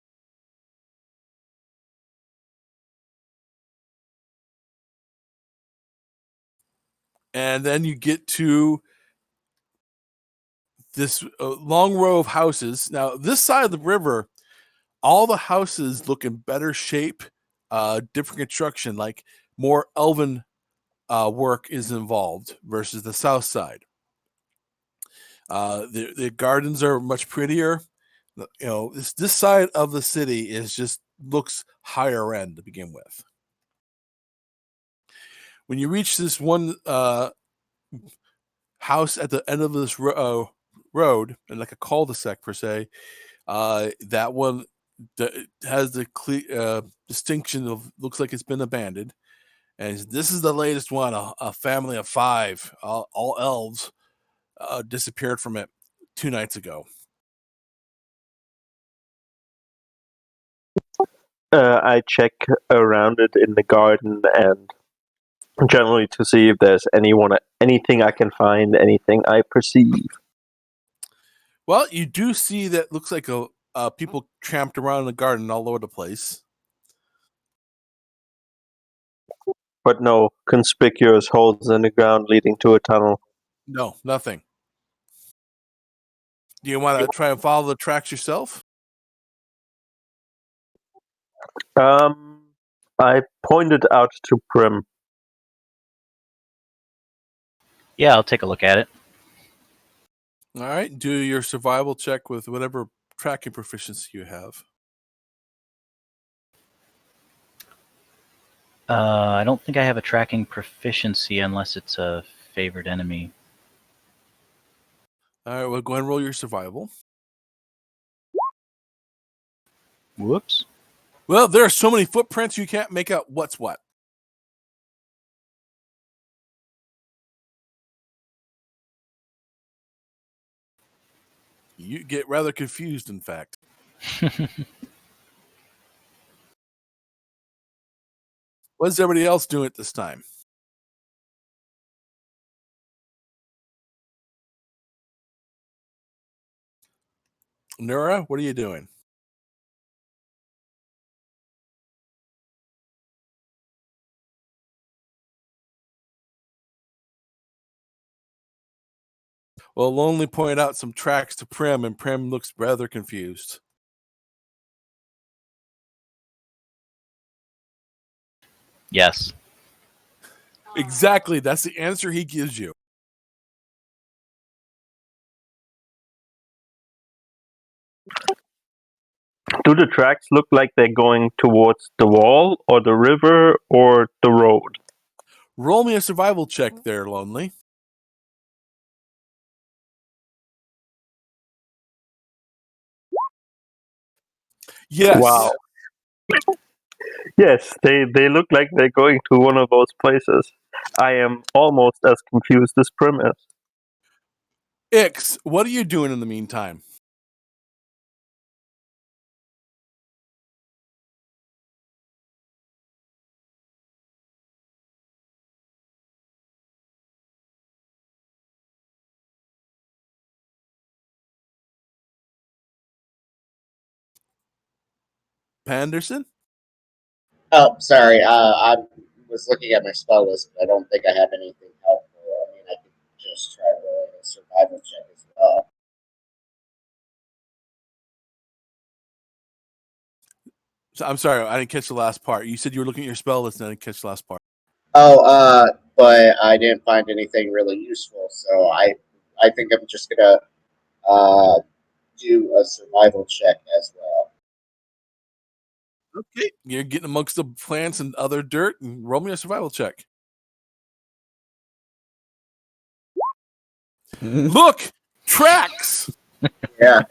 And then you get to this long row of houses. Now, this side of the river, all the houses look in better shape, different construction, like more elven work is involved versus the south side. The gardens are much prettier. This side of the city looks higher end to begin with. When you reach this one house at the end of this road, and like a cul-de-sac per se, that one has the distinction of looks like it's been abandoned. And this is the latest one, a family of 5, all elves, disappeared from it 2 nights ago. I check around it in the garden and generally to see if there's anything I can find, anything I perceive. Well, you do see that looks like people tramped around in the garden all over the place. But no conspicuous holes in the ground leading to a tunnel. No, nothing. Do you want to try and follow the tracks yourself? I pointed out to Prim. Yeah, I'll take a look at it. All right, do your survival check with whatever tracking proficiency you have. I don't think I have a tracking proficiency unless it's a favored enemy. All right, well, go ahead and roll your survival. Whoops. Well, there are so many footprints you can't make out what's what. You get rather confused, in fact. What's everybody else doing at this time? Nura, what are you doing? Well, Lonely pointed out some tracks to Prim, and Prim looks rather confused. Yes. Exactly. That's the answer he gives you. Do the tracks look like they're going towards the wall or the river or the road? Roll me a survival check there, Lonely. Yes. Wow. Yes, they look like they're going to one of those places. I am almost as confused as Prim is. Ix, what are you doing in the meantime? Panderson? Oh, sorry. I was looking at my spell list, but I don't think I have anything helpful. I mean, I could just try rolling a survival check as well. So, I'm sorry, I didn't catch the last part. You said you were looking at your spell list and I didn't catch the last part. Oh, but I didn't find anything really useful, so I think I'm just gonna do a survival check as well. Okay. You're getting amongst the plants and other dirt, and roll me a survival check. Look! Tracks! Yeah,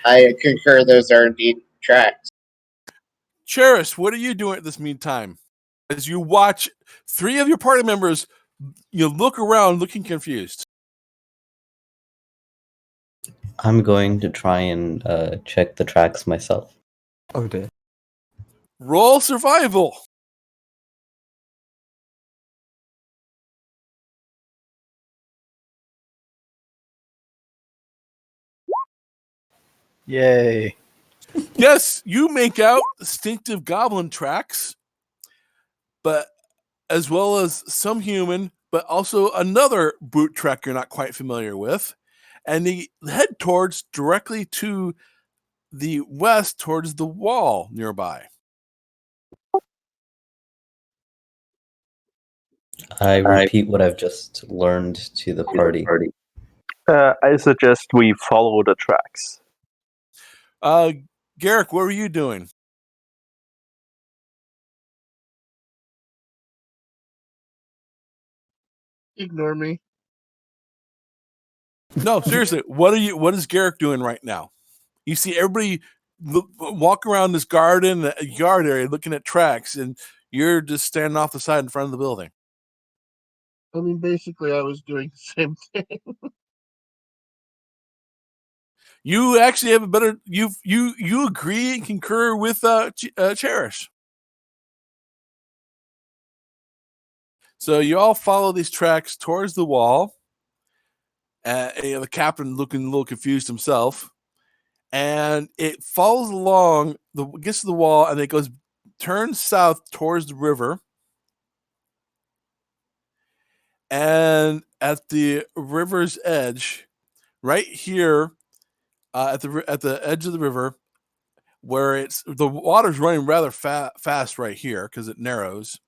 I concur. Those are indeed tracks. Cherish, what are you doing at this meantime? As you watch 3 of your party members, you look around looking confused. I'm going to try and check the tracks myself. Oh dear. Roll survival. Yay. Yes, you make out distinctive goblin tracks, but as well as some human, but also another brute track you're not quite familiar with. And they head directly to the west towards the wall nearby. I repeat what I've just learned to the party. I suggest we follow the tracks. Garrick, what were you doing? Ignore me. No, seriously, what is Garrick doing right now? You see everybody walk around this yard area looking at tracks, and you're just standing off the side in front of the building. I mean, basically, I was doing the same thing. You actually have a better you agree and concur with Cherish. So you all follow these tracks towards the wall. The captain looking a little confused himself, and it follows along gets to the wall, and it turns south towards the river. And at the river's edge, right here, at the edge of the river, where the water's running rather fast right here because it narrows,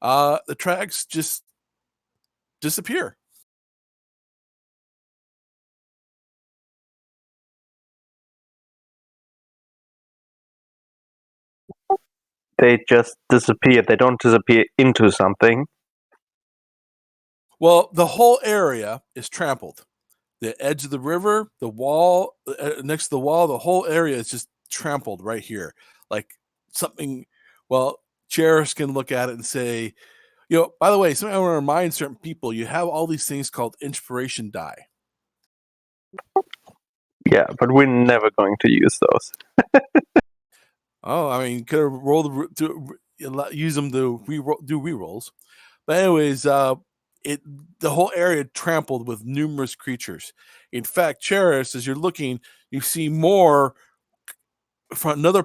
the tracks just disappear. They just disappear. They don't disappear into something. Well, the whole area is trampled. The edge of the river, the wall, next to the wall, the whole area is just trampled right here. Like something, well, Cherish can look at it and say, by the way, something I want to remind certain people, you have all these things called inspiration die. Yeah, but we're never going to use those. Oh, I mean, you could have rolled to use them to do rerolls. But anyways, the whole area trampled with numerous creatures. In fact, Cherish, as you're looking, you see more from another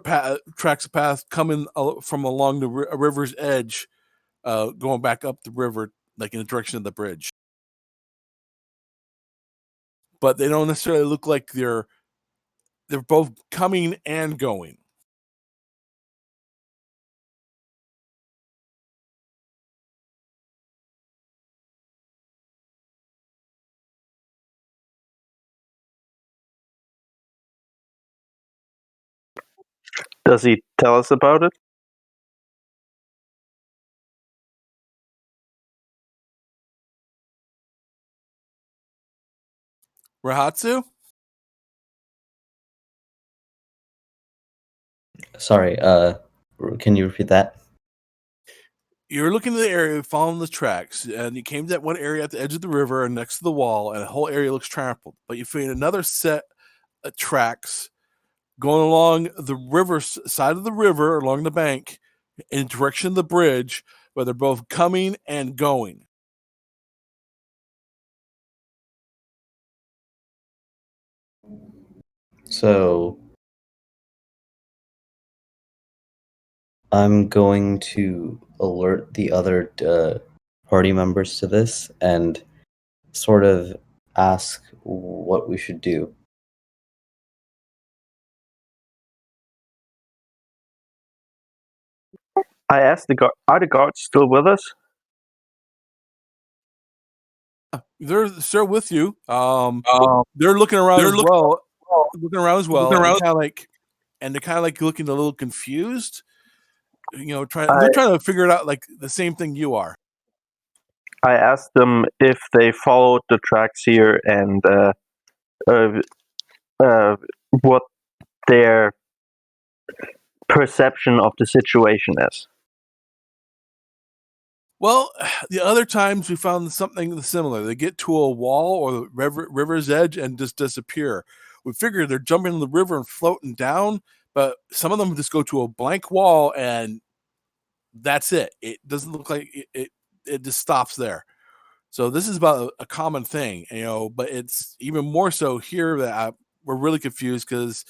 tracks of path coming from along the river's edge, going back up the river, like in the direction of the bridge. but they don't necessarily look like they're both coming and going. Does he tell us about it? Rahatsu? Sorry, can you repeat that? You're looking at the area, following the tracks, and you came to that one area at the edge of the river and next to the wall, and the whole area looks trampled. But you find another set of tracks going along the river side of the river, along the bank, in direction of the bridge, where they're both coming and going. So I'm going to alert the other party members to this and sort of ask what we should do. I asked the guard, are the guards still with us? They're still with you. They're looking around as well. Looking around as well. And they're kind of like looking a little confused. You know, they're trying to figure it out like the same thing you are. I asked them if they followed the tracks here and what their perception of the situation is. Well, the other times we found something similar. They get to a wall or the river's edge and just disappear. We figure they're jumping in the river and floating down, but some of them just go to a blank wall and that's it. It doesn't look like it just stops there. So this is about a common thing, you know, but it's even more so here that we're really confused because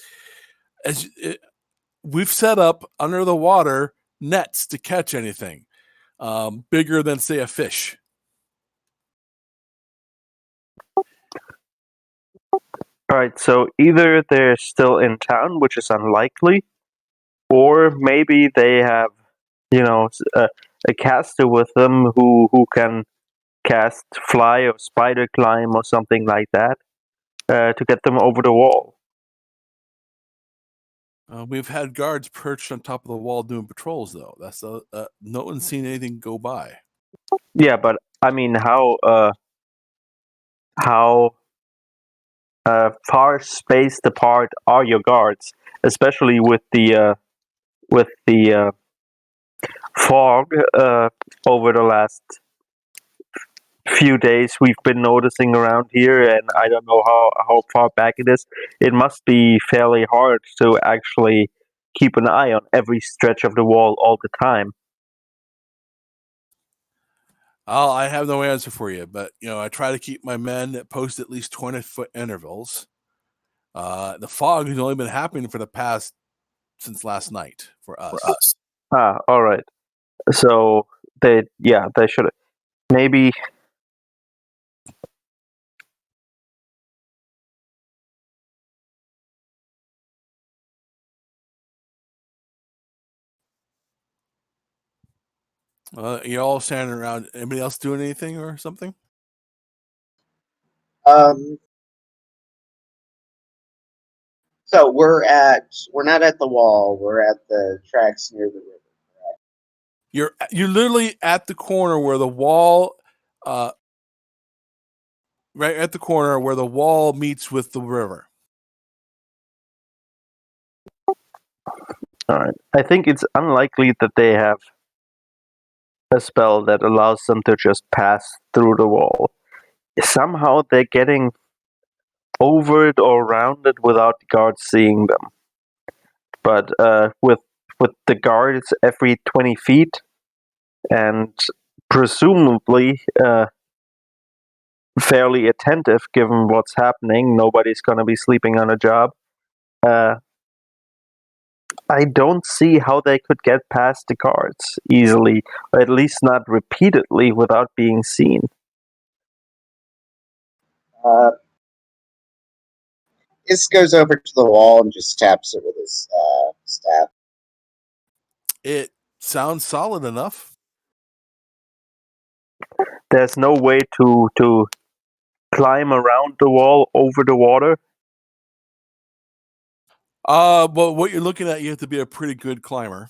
we've set up under the water nets to catch anything bigger than, say, a fish. All right, so either they're still in town, which is unlikely, or maybe they have, you know, a caster with them who can cast fly or spider climb or something like that to get them over the wall. We've had guards perched on top of the wall doing patrols, though. That's no one's seen anything go by. Yeah, but I mean, how far spaced apart are your guards, especially with the fog over the last few days we've been noticing around here, and I don't know how far back it is. It must be fairly hard to actually keep an eye on every stretch of the wall all the time. I have no answer for you, but you know, I try to keep my men at post at least 20-foot intervals. The fog has only been happening since last night for us. All right. So they should maybe. You're all standing around. Anybody else doing anything or something? So we're not at the wall. We're at the tracks near the river. You're literally at the corner where the wall, right at the corner where the wall meets with the river. All right. I think it's unlikely that they have a spell that allows them to just pass through the wall. Somehow they're getting over it or around it without the guards seeing them. But with the guards every 20 feet and presumably fairly attentive given what's happening, nobody's going to be sleeping on a job. I don't see how they could get past the guards easily, or at least not repeatedly without being seen. Just goes over to the wall and just taps it with his staff. It sounds solid enough. There's no way to climb around the wall over the water. But what you're looking at, you have to be a pretty good climber.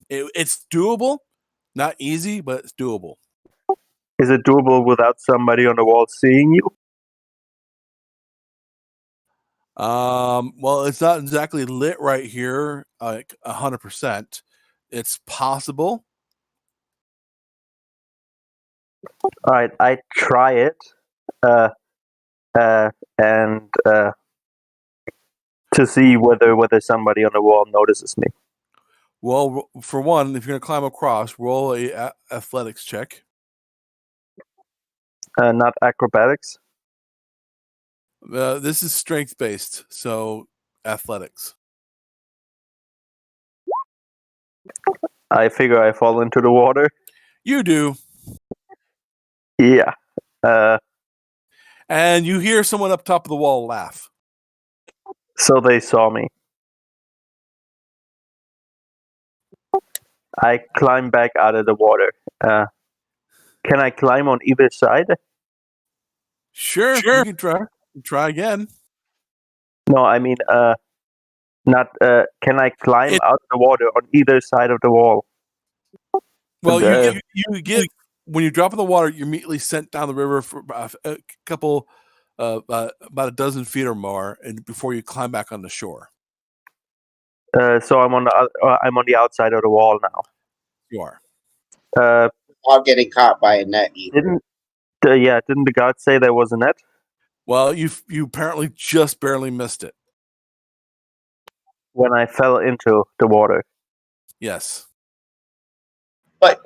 It's doable, not easy, but it's doable. Is it doable without somebody on the wall seeing you? Well, it's not exactly lit right here, like 100%. It's possible. All right, I try it, and to see whether somebody on the wall notices me. Well, for one, if you're gonna climb across, roll a athletics check. Not acrobatics. This is strength based, so athletics. I figure I fall into the water. You do, Yeah. and you hear someone up top of the wall laugh. So they saw me. I climb back out of the water. Can I climb on either side? Sure. You can try. Try again. No, I mean, not. Can I climb It- out of the water on either side of the wall? Well, The- you get when you drop in the water, you're immediately sent down the river for a couple, about a dozen feet or more, and before you climb back on the shore. So I'm on the outside of the wall now. You are. Without getting caught by a net either. Didn't the guard say there was a net? Well, you apparently just barely missed it. When I fell into the water. Yes. But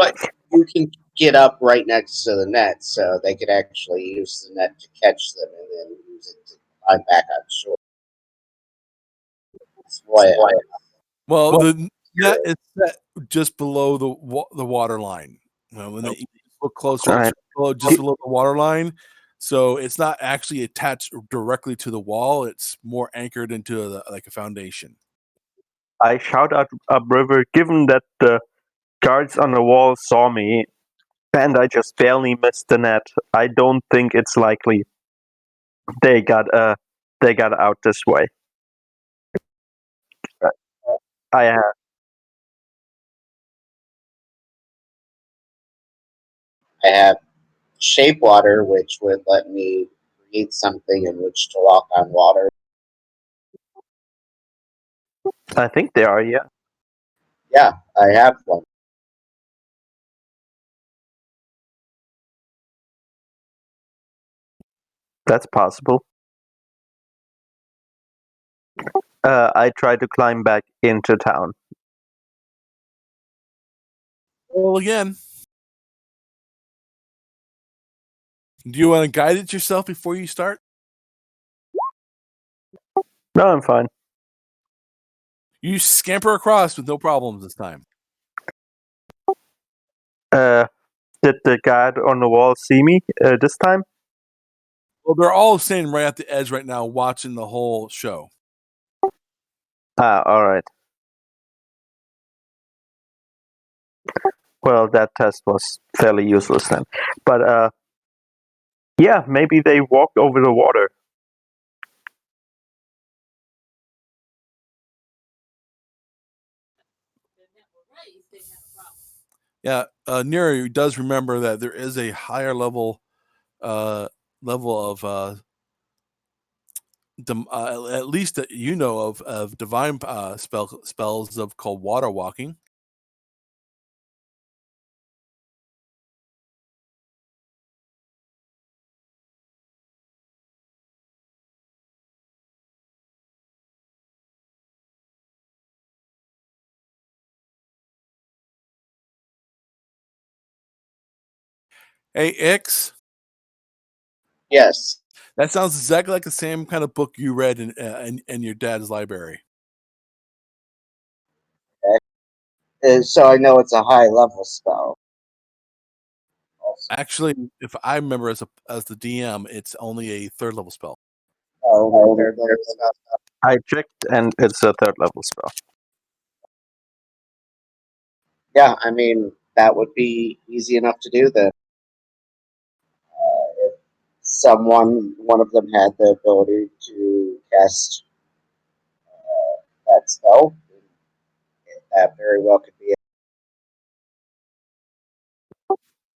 you can get up right next to the net, so they could actually use the net to catch them and then use it to climb back on shore. That's why Well, the net is set just below the water line. When you look closer, All right. just below the water line. So it's not actually attached directly to the wall. It's more anchored into like a foundation. I shout out upriver, given that the guards on the wall saw me, and I just barely missed the net. I don't think it's likely they got out this way. I have shape water, which would let me create something in which to walk on water. think they are, yeah. Yeah, I have one. That's possible. I try to climb back into town. Well, again, do you want to guide it yourself before you start? No, I'm fine. You scamper across with no problems this time. Did the guard on the wall see me this time? Well, they're all standing right at the edge right now, watching the whole show. All right. Well, that test was fairly useless then. But yeah, maybe they walked over the water. Yeah, Neri does remember that there is a higher level of at least that you know of divine spells of called water walking. Hey, X. Yes. That sounds exactly like the same kind of book you read in your dad's library. So I know it's a high level spell. Also. Actually, if I remember as the DM, it's only a third level spell. Oh, third level spell. I checked, and it's a third level spell. Yeah, I mean, that would be easy enough to do then. If one of them had the ability to cast that spell, that very well could be it.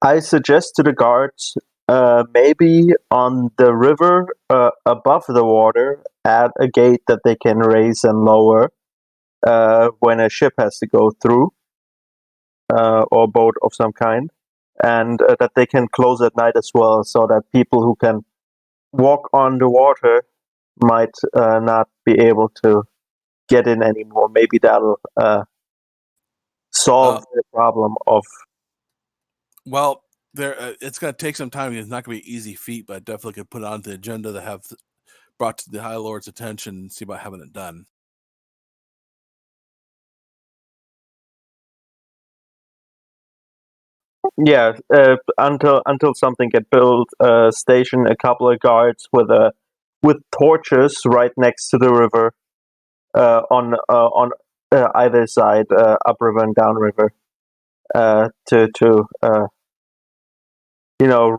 I suggest to the guards, maybe on the river above the water, add a gate that they can raise and lower when a ship has to go through, or boat of some kind, and that they can close at night as well, so that people who can walk on the water might not be able to get in anymore. Maybe that'll solve the problem of. Well, it's going to take some time. It's not going to be an easy feat, but I definitely could put it on the agenda to have brought to the High Lord's attention and see about having it done. Yeah, until something get built, station a couple of guards with torches right next to the river, on either side, upriver and downriver, to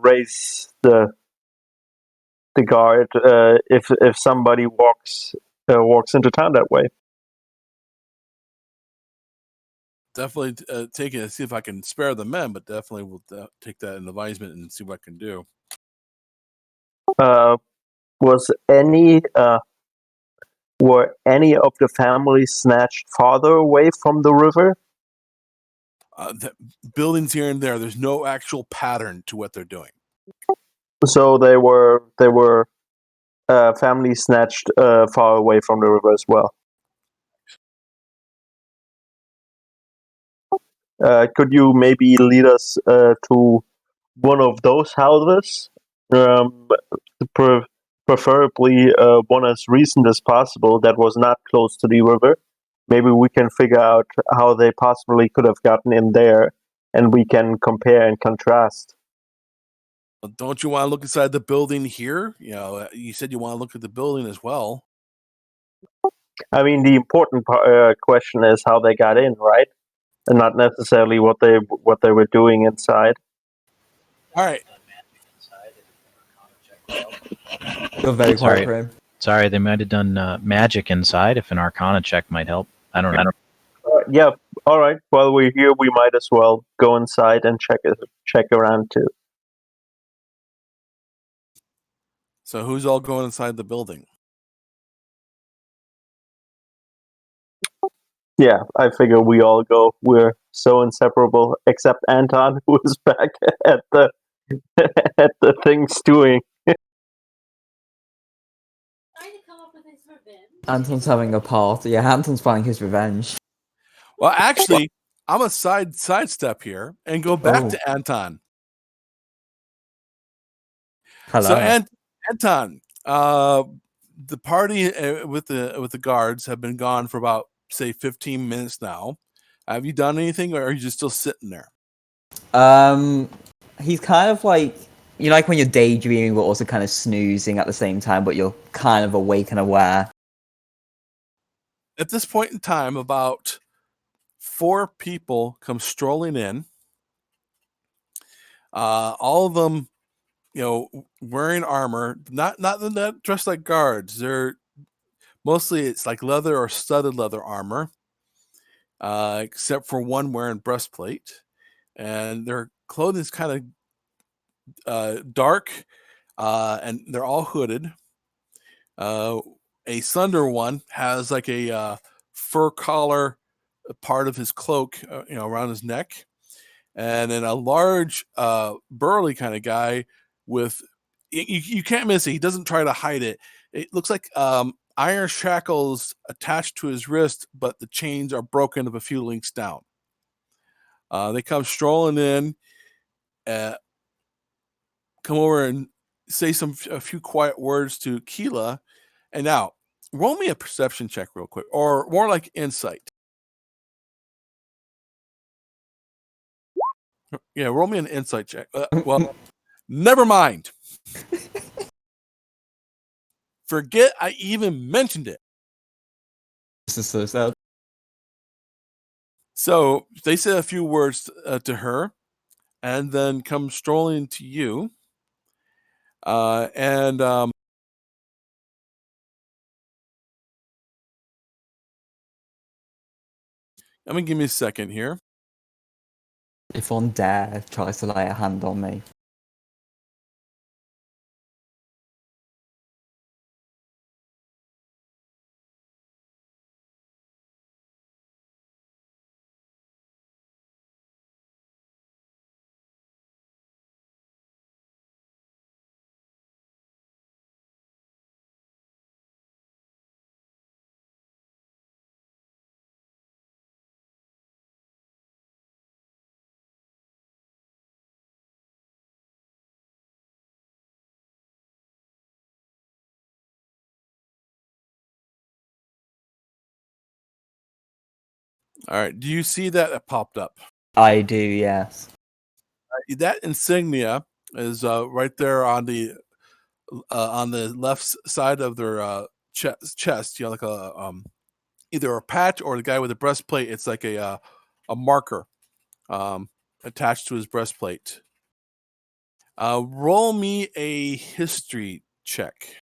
raise the guard if somebody walks into town that way. Definitely take it and see if I can spare the men, but definitely will take that in advisement and see what I can do. Were any of the families snatched farther away from the river? The buildings here and there, there's no actual pattern to what they're doing. So they were families snatched far away from the river as well. Could you maybe lead us to one of those houses? Preferably one as recent as possible that was not close to the river. Maybe we can figure out how they possibly could have gotten in there, and we can compare and contrast. Don't you want to look inside the building here? You said you want to look at the building as well. I mean, the important question is how they got in, right? And not necessarily what they were doing inside. All right. You're very quiet, Grim. Sorry, they might have done magic inside. If an Arcana check might help. I don't know. Yeah. All right. While we're here, we might as well go inside and check around too. So who's all going inside the building? Yeah, I figure we all go. We're so inseparable, except Anton, who is back at the at the thing stewing. Anton's having a party. Yeah, Anton's planning his revenge. Well, actually, I'm a sidestep here and go back to Anton. Hello. So, Anton, the party with the guards have been gone for about, say, 15 minutes now. Have you done anything, or are you just still sitting there? He's kind of like, like when you're daydreaming but also kind of snoozing at the same time, but you're kind of awake and aware. At this point in time, about 4 people come strolling in. All of them, wearing armor, not dressed like guards. They're mostly, it's like leather or studded leather armor, except for one wearing breastplate, and their clothing is kind of dark, and they're all hooded. A slender one has like a fur collar, part of his cloak, around his neck, and then a large, burly kind of guy with, you can't miss it. He doesn't try to hide it. It looks like iron shackles attached to his wrist, but the chains are broken of a few links down. They come strolling in, come over and say a few quiet words to Keela, and now roll me a perception check real quick, or more like insight. Yeah, roll me an insight check. Well, never mind. forget I even mentioned it. This is so sad. So they say a few words to her, and then come strolling to you. And I'm gonna give me a second here. If one dare tries to lay a hand on me. All right. Do you see that popped up? I do, yes. That insignia is right there on the left side of their chest. You know, like a either a patch or the guy with the breastplate. It's like a marker attached to his breastplate. Roll me a history check.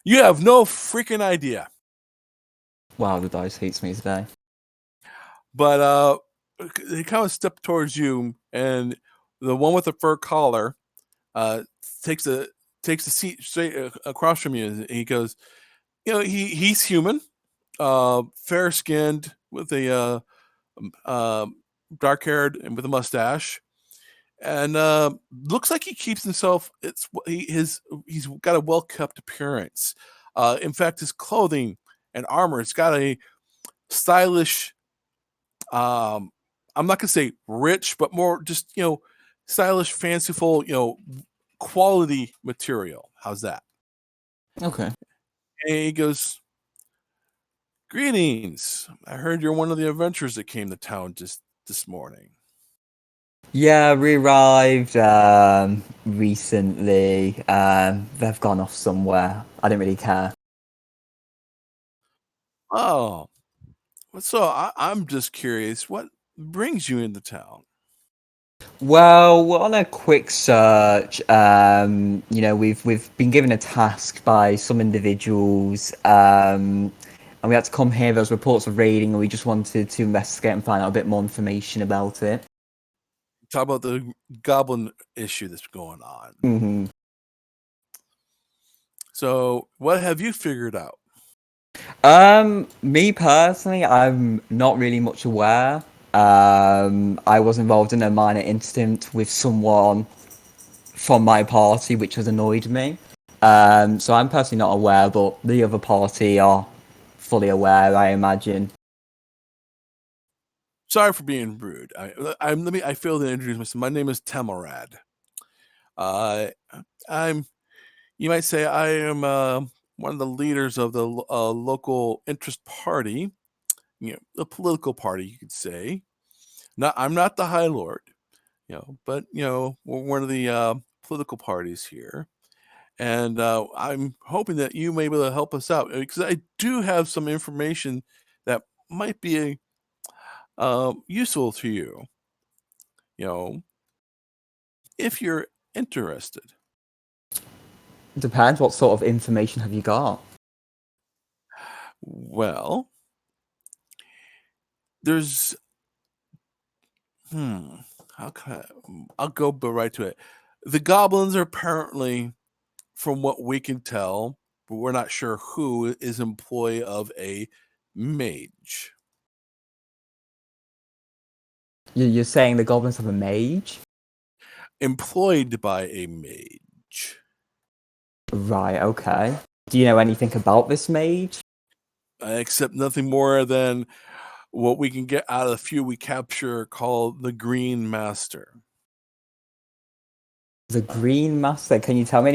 You have no freaking idea. Wow, the dice hates me today. But they kind of step towards you, and the one with the fur collar takes a seat straight across from you, and he goes, you know, he's human, fair skinned, with a dark haired and with a mustache, and looks like he keeps himself. He's got a well kept appearance. In fact, his clothing and armor, it's got a stylish. I'm not gonna say rich, but more just, you know, stylish, fanciful, you know, quality material. How's that? Okay. And he goes, "Greetings. I heard you're one of the adventurers that came to town just this morning." Yeah, we arrived recently. They've gone off somewhere. I don't really care. Oh, so I'm just curious, what brings you into town? Well, we're on a quick search. You know, we've been given a task by some individuals, and we had to come here. Those reports of raiding, and we just wanted to investigate and find out a bit more information about it. Talk about the goblin issue that's going on. Mm-hmm. So, what have you figured out? Me personally, I'm not really much aware. I was involved in a minor incident with someone from my party, which has annoyed me. So I'm personally not aware, but the other party are fully aware, I imagine. Sorry for being rude. I failed to introduce myself. My name is Temerad. I'm. You might say I am one of the leaders of the local interest party. You know, the political party, you could say. I'm not the High Lord, you know, but you know, we're one of the political parties here, and I'm hoping that you may be able to help us out because I do have some information that might be useful to you. You know, if you're interested. Depends. What sort of information have you got? Well, there's how can I'll go right to it. The goblins are apparently, from what we can tell, but we're not sure who, is employee of a mage. You're saying the goblins have a mage? Employed by a mage. Right, okay. Do you know anything about this mage? Except nothing more than what we can get out of the few we capture, called the Green Master. The Green Master? Can you tell me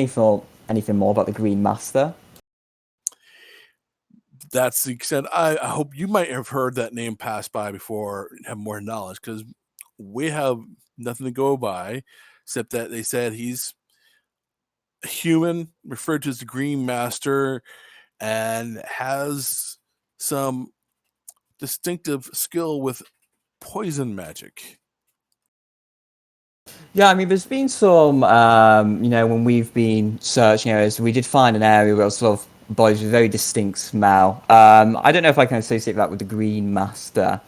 anything more about the Green Master? That's the extent. I hope you might have heard that name pass by before and have more knowledge, because we have nothing to go by except that they said he's human referred to as the Green Master and has some distinctive skill with poison magic. Yeah, I mean, there's been some, when we've been searching areas, we did find an area where sort of bodies with very distinct smell. I don't know if I can associate that with the Green Master,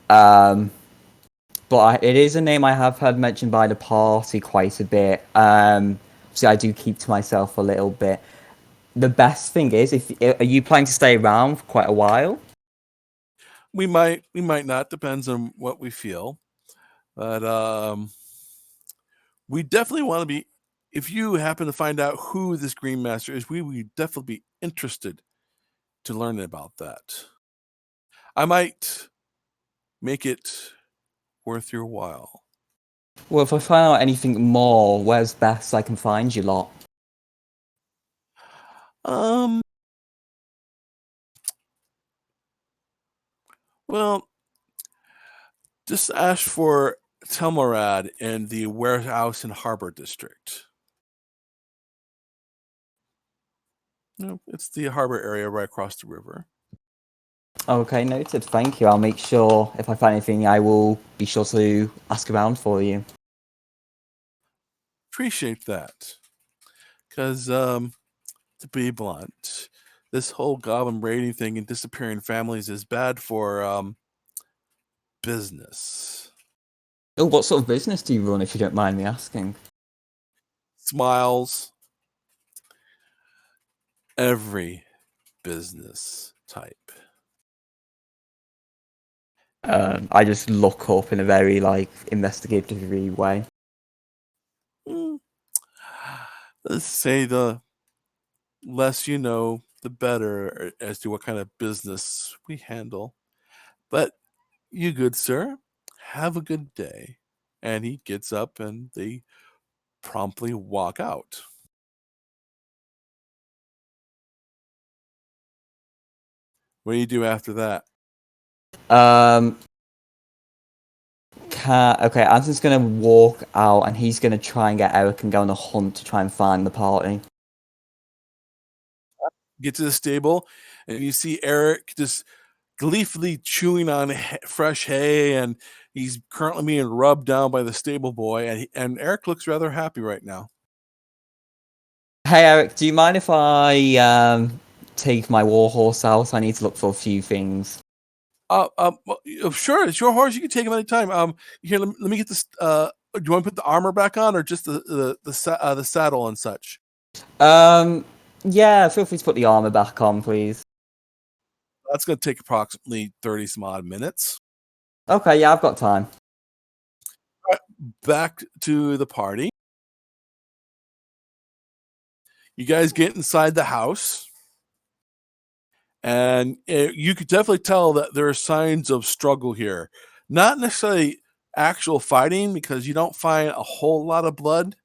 but it is a name I have heard mentioned by the party quite a bit. So I do keep to myself a little bit. The best thing is, are you planning to stay around for quite a while? We might not, depends on what we feel, but we definitely want to be. If you happen to find out who this Green Master is, we would definitely be interested to learn about that. I might make it worth your while. Well, if I find out anything more, where's best I can find you lot? Well, just ask for Telmorad in the Warehouse and Harbor District. No, it's the harbor area right across the river. Okay, noted. Thank you. I'll make sure if I find anything, I will be sure to ask around for you. Appreciate that. Because, to be blunt, this whole goblin raiding thing and disappearing families is bad for business. Oh, what sort of business do you run, if you don't mind me asking? Smiles. Every business type. I just look up in a very, investigatory way. Let's say the less you know, the better as to what kind of business we handle. But you good sir, have a good day. And he gets up and they promptly walk out. What do you do after that? Okay, Anthony's gonna walk out and he's gonna try and get Eric and go on a hunt to try and find the party. Get to the stable and you see Eric just gleefully chewing on fresh hay, and he's currently being rubbed down by the stable boy, and Eric looks rather happy right now. Hey Eric, do you mind if I take my warhorse out? I need to look for a few things. Well, sure, it's your horse. You can take him anytime. Here, let me get this. Do you want to put the armor back on, or just the saddle and such? Yeah, feel free to put the armor back on, please. That's going to take approximately 30 some odd minutes. Okay, yeah, I've got time. All right, back to the party. You guys get inside the house. And you could definitely tell that there are signs of struggle here. Not necessarily actual fighting, because you don't find a whole lot of blood.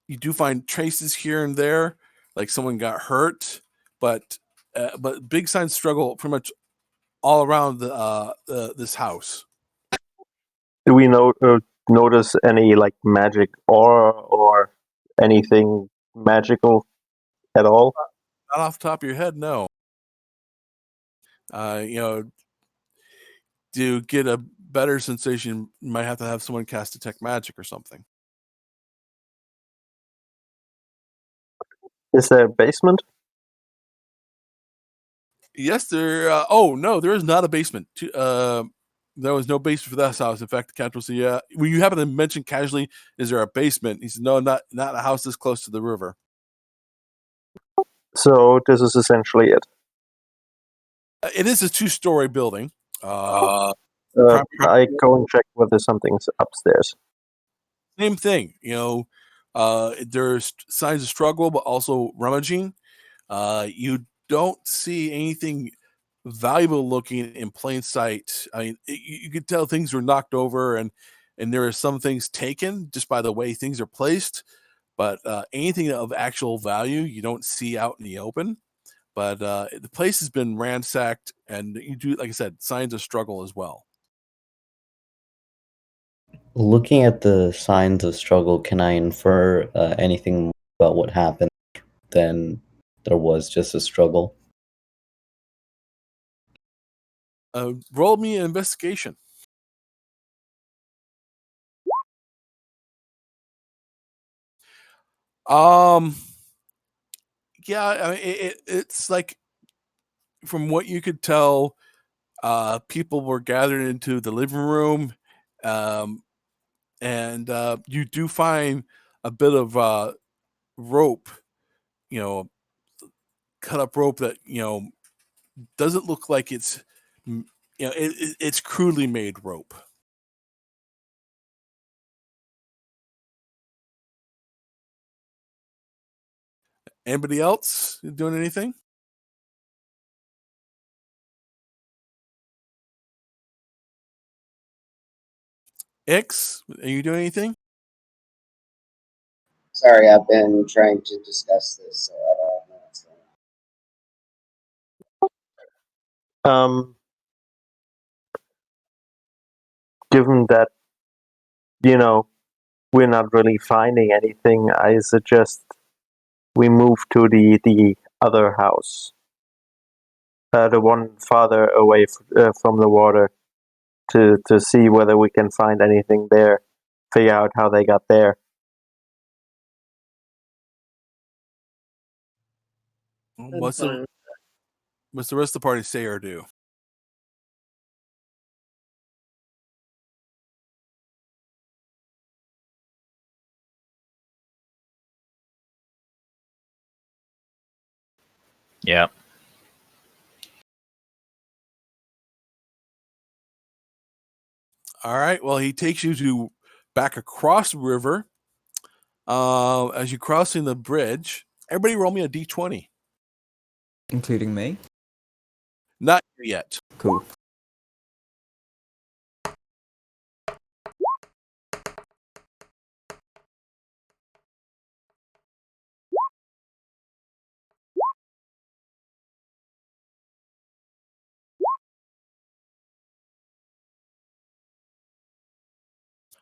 You do find traces here and there, like someone got hurt, but big signs of struggle pretty much all around this house. Do we notice any magic or anything magical at all? Not off the top of your head, no. To get a better sensation, you might have to have someone cast Detect Magic or something. Is there a basement? Yes, there. Oh no, there is not a basement. There was no basement for this house. In fact, the captain said, "Yeah." When you happen to mention casually, "Is there a basement?" He said, "No, not a house this close to the river." So this is essentially it. It is a 2-story building. I go and check whether something's upstairs. Same thing. There's signs of struggle, but also rummaging. You don't see anything valuable looking in plain sight. I mean, you could tell things were knocked over, and there are some things taken just by the way things are placed. But anything of actual value you don't see out in the open. But the place has been ransacked, and you do, like I said, signs of struggle as well. Looking at the signs of struggle, can I infer anything about what happened? then there was just a struggle. Roll me an investigation. Yeah, I mean, it's like, from what you could tell, people were gathered into the living room, and you do find a bit of rope, cut up rope that doesn't look like it's it's crudely made rope. Anybody else doing anything? X, are you doing anything? Sorry, I've been trying to discuss this, so I don't know what's going on. Given that, we're not really finding anything, I suggest we move to the other house, the one farther away from the water, to see whether we can find anything there, figure out how they got there. What's the rest of the party say or do? Yeah. All right. Well, he takes you to back across the river. As you're crossing the bridge, everybody roll me a d20. Including me? Not yet. Cool.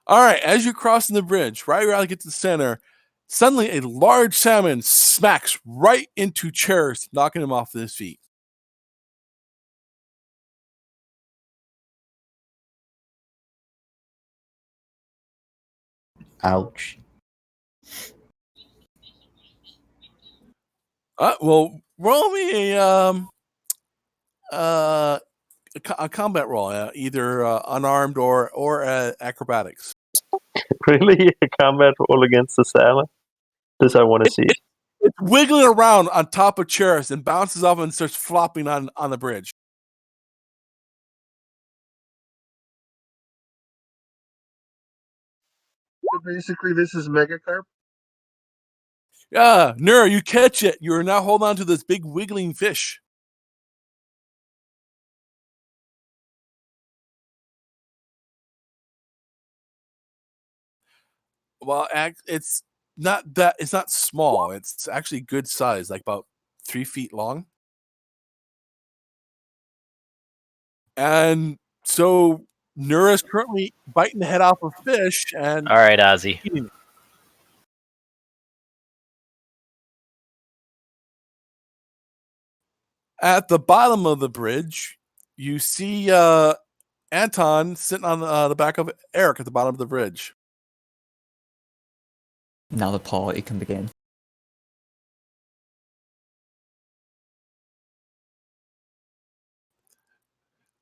All right. As you're crossing the bridge, right around to get to the center, suddenly a large salmon smacks right into Cheris, knocking him off his feet. Ouch. Well, roll me a combat roll, either unarmed or acrobatics. Really? A combat roll against the salmon? This I want to see. It's wiggling around on top of Cheris and bounces off and starts flopping on the bridge. So basically, this is Megacarp. Yeah, Nura, you catch it. You are now holding on to this big wiggling fish. Well, it's not small. It's actually good size, like about 3 feet long. And so Nura is currently biting the head off a fish. And all right, Ozzy. At the bottom of the bridge, you see Anton sitting on the back of Eric at the bottom of the bridge. Now the party can begin.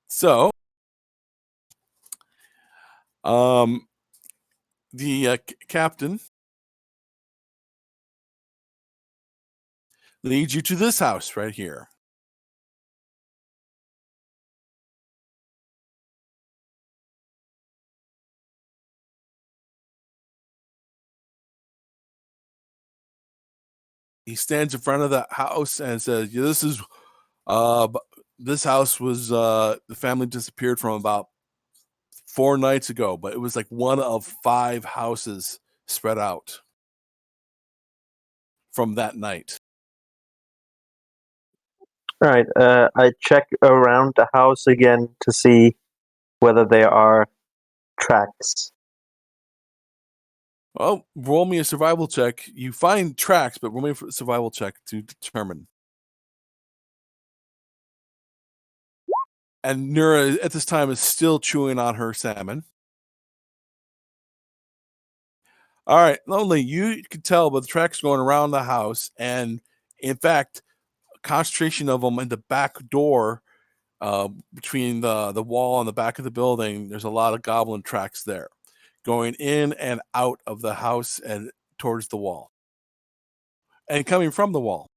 So, the captain leads you to this house right here. He stands in front of the house and says, "This is, this house was the family disappeared from about 4 nights ago, but it was like one of 5 houses spread out from that night." All right. I check around the house again to see whether there are tracks. Well, roll me a survival check. You find tracks, but roll me a survival check to determine. And Nura at this time is still chewing on her salmon. All right, Lonely, you can tell by the tracks going around the house, and in fact, a concentration of them in the back door between the wall and the back of the building. There's a lot of goblin tracks there, going in and out of the house and towards the wall, and coming from the wall.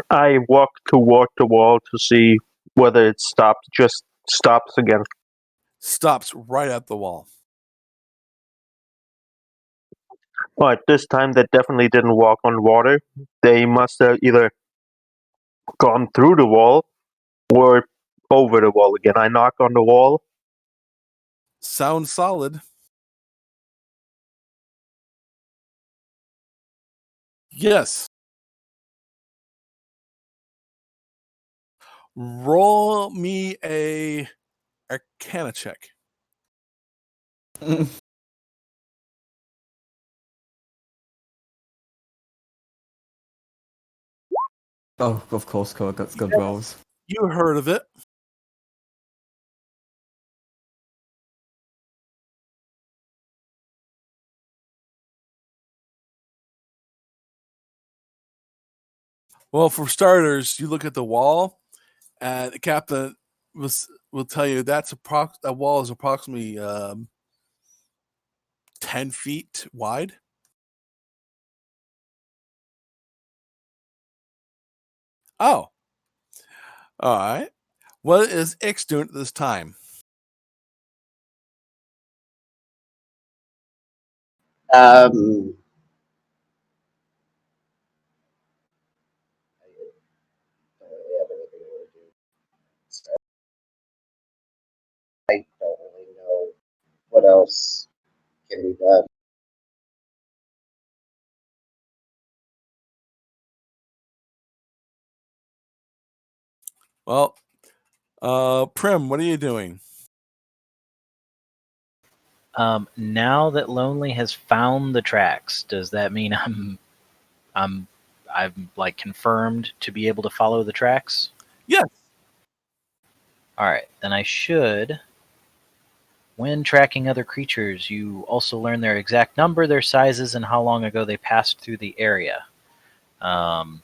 I walk toward the wall to see whether it just stops again. Stops right at the wall. But this time they definitely didn't walk on water. They must have either gone through the wall or over the wall again. I knock on the wall. Sounds solid. Yes. Roll me a Arcana check. Oh, of course, Cole got good rolls. You heard of it. Well, for starters, you look at the wall, and the captain will tell you that wall is approximately 10 feet wide. Oh. All right. What is Ix doing at this time? Um, I don't really have anything to do. So I don't really know what else can be done. Well, Prim, what are you doing? Now that Lonely has found the tracks, does that mean I'm like confirmed to be able to follow the tracks? Yes. All right, then I should. When tracking other creatures, you also learn their exact number, their sizes, and how long ago they passed through the area. I'm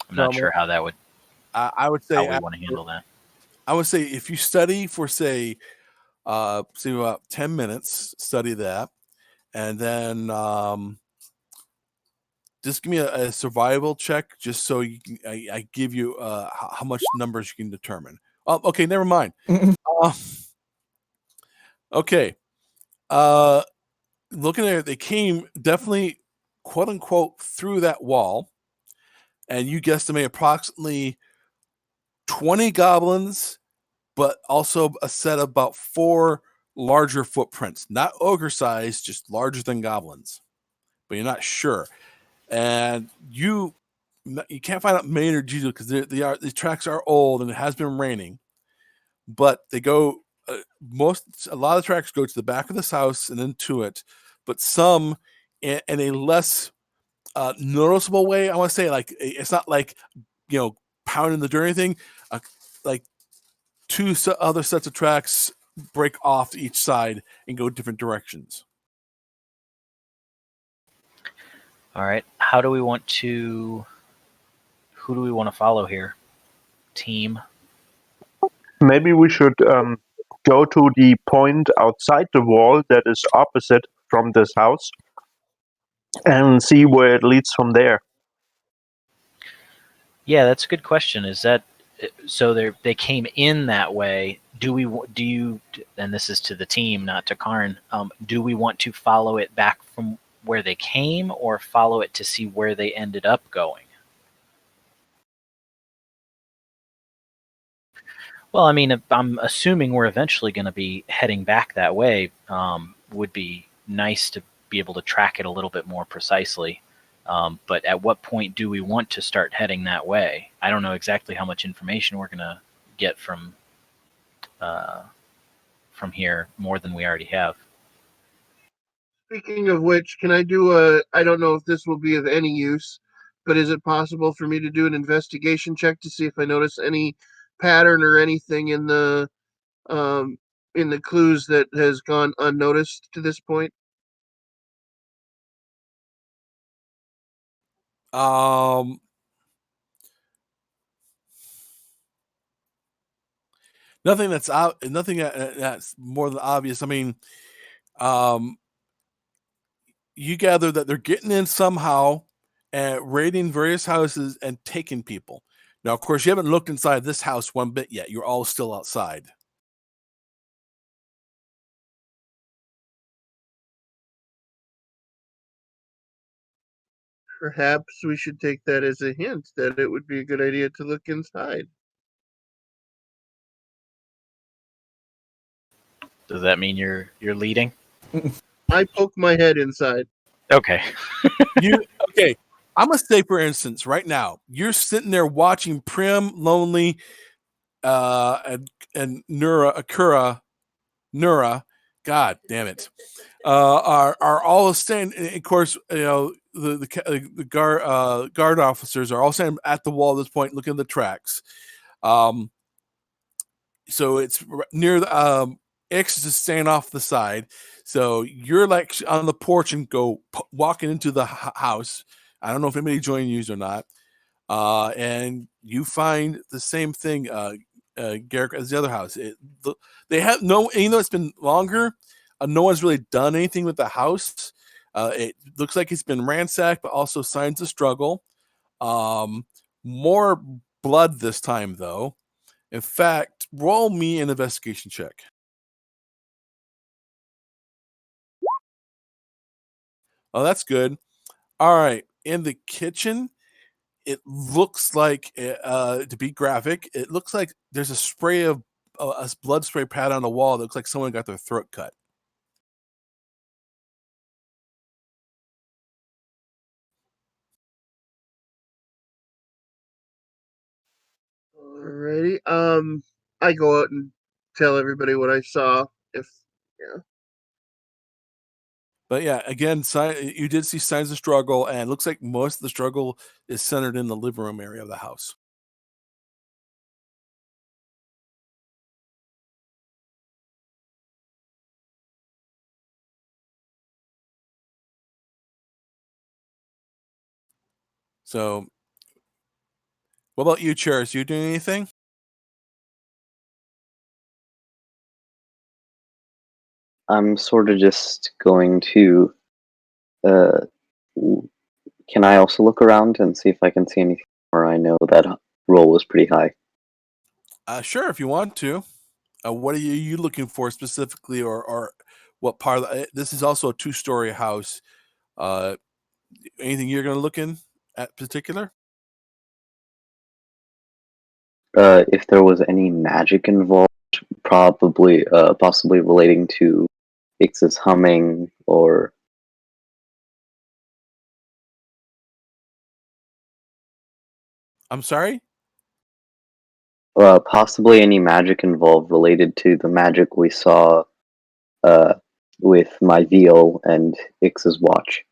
not sure how that would. I would say how we want to handle that. I would say if you study for say about 10 minutes, study that, and then just give me a survival check, just so you can. I give you how much numbers you can determine. Oh, okay, never mind. Okay, looking at it, they came definitely, quote unquote, through that wall, and you guesstimate approximately 20 goblins, but also a set of about 4 larger footprints, not ogre size, just larger than goblins, but you're not sure. And you can't find out Maine or Gizo because the tracks are old and it has been raining, but they go a lot of the tracks go to the back of this house and into it, but some in a less noticeable way. I want to say it's not like pounding the dirt or anything. Like 2 other sets of tracks break off each side and go different directions. All right. Who do we want to follow here? Team. Maybe we should go to the point outside the wall that is opposite from this house and see where it leads from there. Yeah, that's a good question. Is that so? They came in that way. Do you? And this is to the team, not to Karn. Do we want to follow it back from where they came, or follow it to see where they ended up going? Well, I mean, I'm assuming we're eventually going to be heading back that way. Would be nice to be able to track it a little bit more precisely. But at what point do we want to start heading that way? I don't know exactly how much information we're going to get from from here more than we already have. Speaking of which, can I do I don't know if this will be of any use, but is it possible for me to do an investigation check to see if I notice any pattern or anything um in the clues that has gone unnoticed to this point? Um, nothing that's out. Nothing that's more than obvious. I mean, um, you gather that they're getting in somehow and raiding various houses and taking people. Now, of course, you haven't looked inside this house one bit yet. You're all still outside. Perhaps we should take that as a hint that it would be a good idea to look inside. Does that mean you're leading? I poke my head inside. Okay. Okay? I'm gonna say, for instance, right now, you're sitting there watching Prim, Lonely, and Nura. God damn it, are all standing. Of course, you know the guard officers are all standing at the wall at this point, looking at the tracks. So it's near the X is just staying off the side. So you're like on the porch and go walking into the house. I don't know if anybody joined you or not. And you find the same thing, Garrick, as the other house. They have no, even though it's been longer, no one's really done anything with the house. It looks like it's been ransacked, but also signs of struggle. More blood this time, though. In fact, roll me an investigation check. Oh, that's good. All right. In the kitchen, it looks like, to be graphic, it looks like there's a spray of a blood spray pad on the wall that looks like someone got their throat cut. Alrighty. I go out and tell everybody what I saw. If yeah. But yeah, again, you did see signs of struggle, and it looks like most of the struggle is centered in the living room area of the house. So, what about you, Chairs? You doing anything? I'm sort of just going to. Uh, can I also look around and see if I can see anything where I know that roll was pretty high? Sure, if you want to. What are you looking for specifically, or what part of this is also a 2-story house? Uh, anything you're going to look in at particular? If there was any magic involved, probably, possibly relating to Ix's humming or. I'm sorry? Possibly any magic involved related to the magic we saw with my veal and Ix's watch.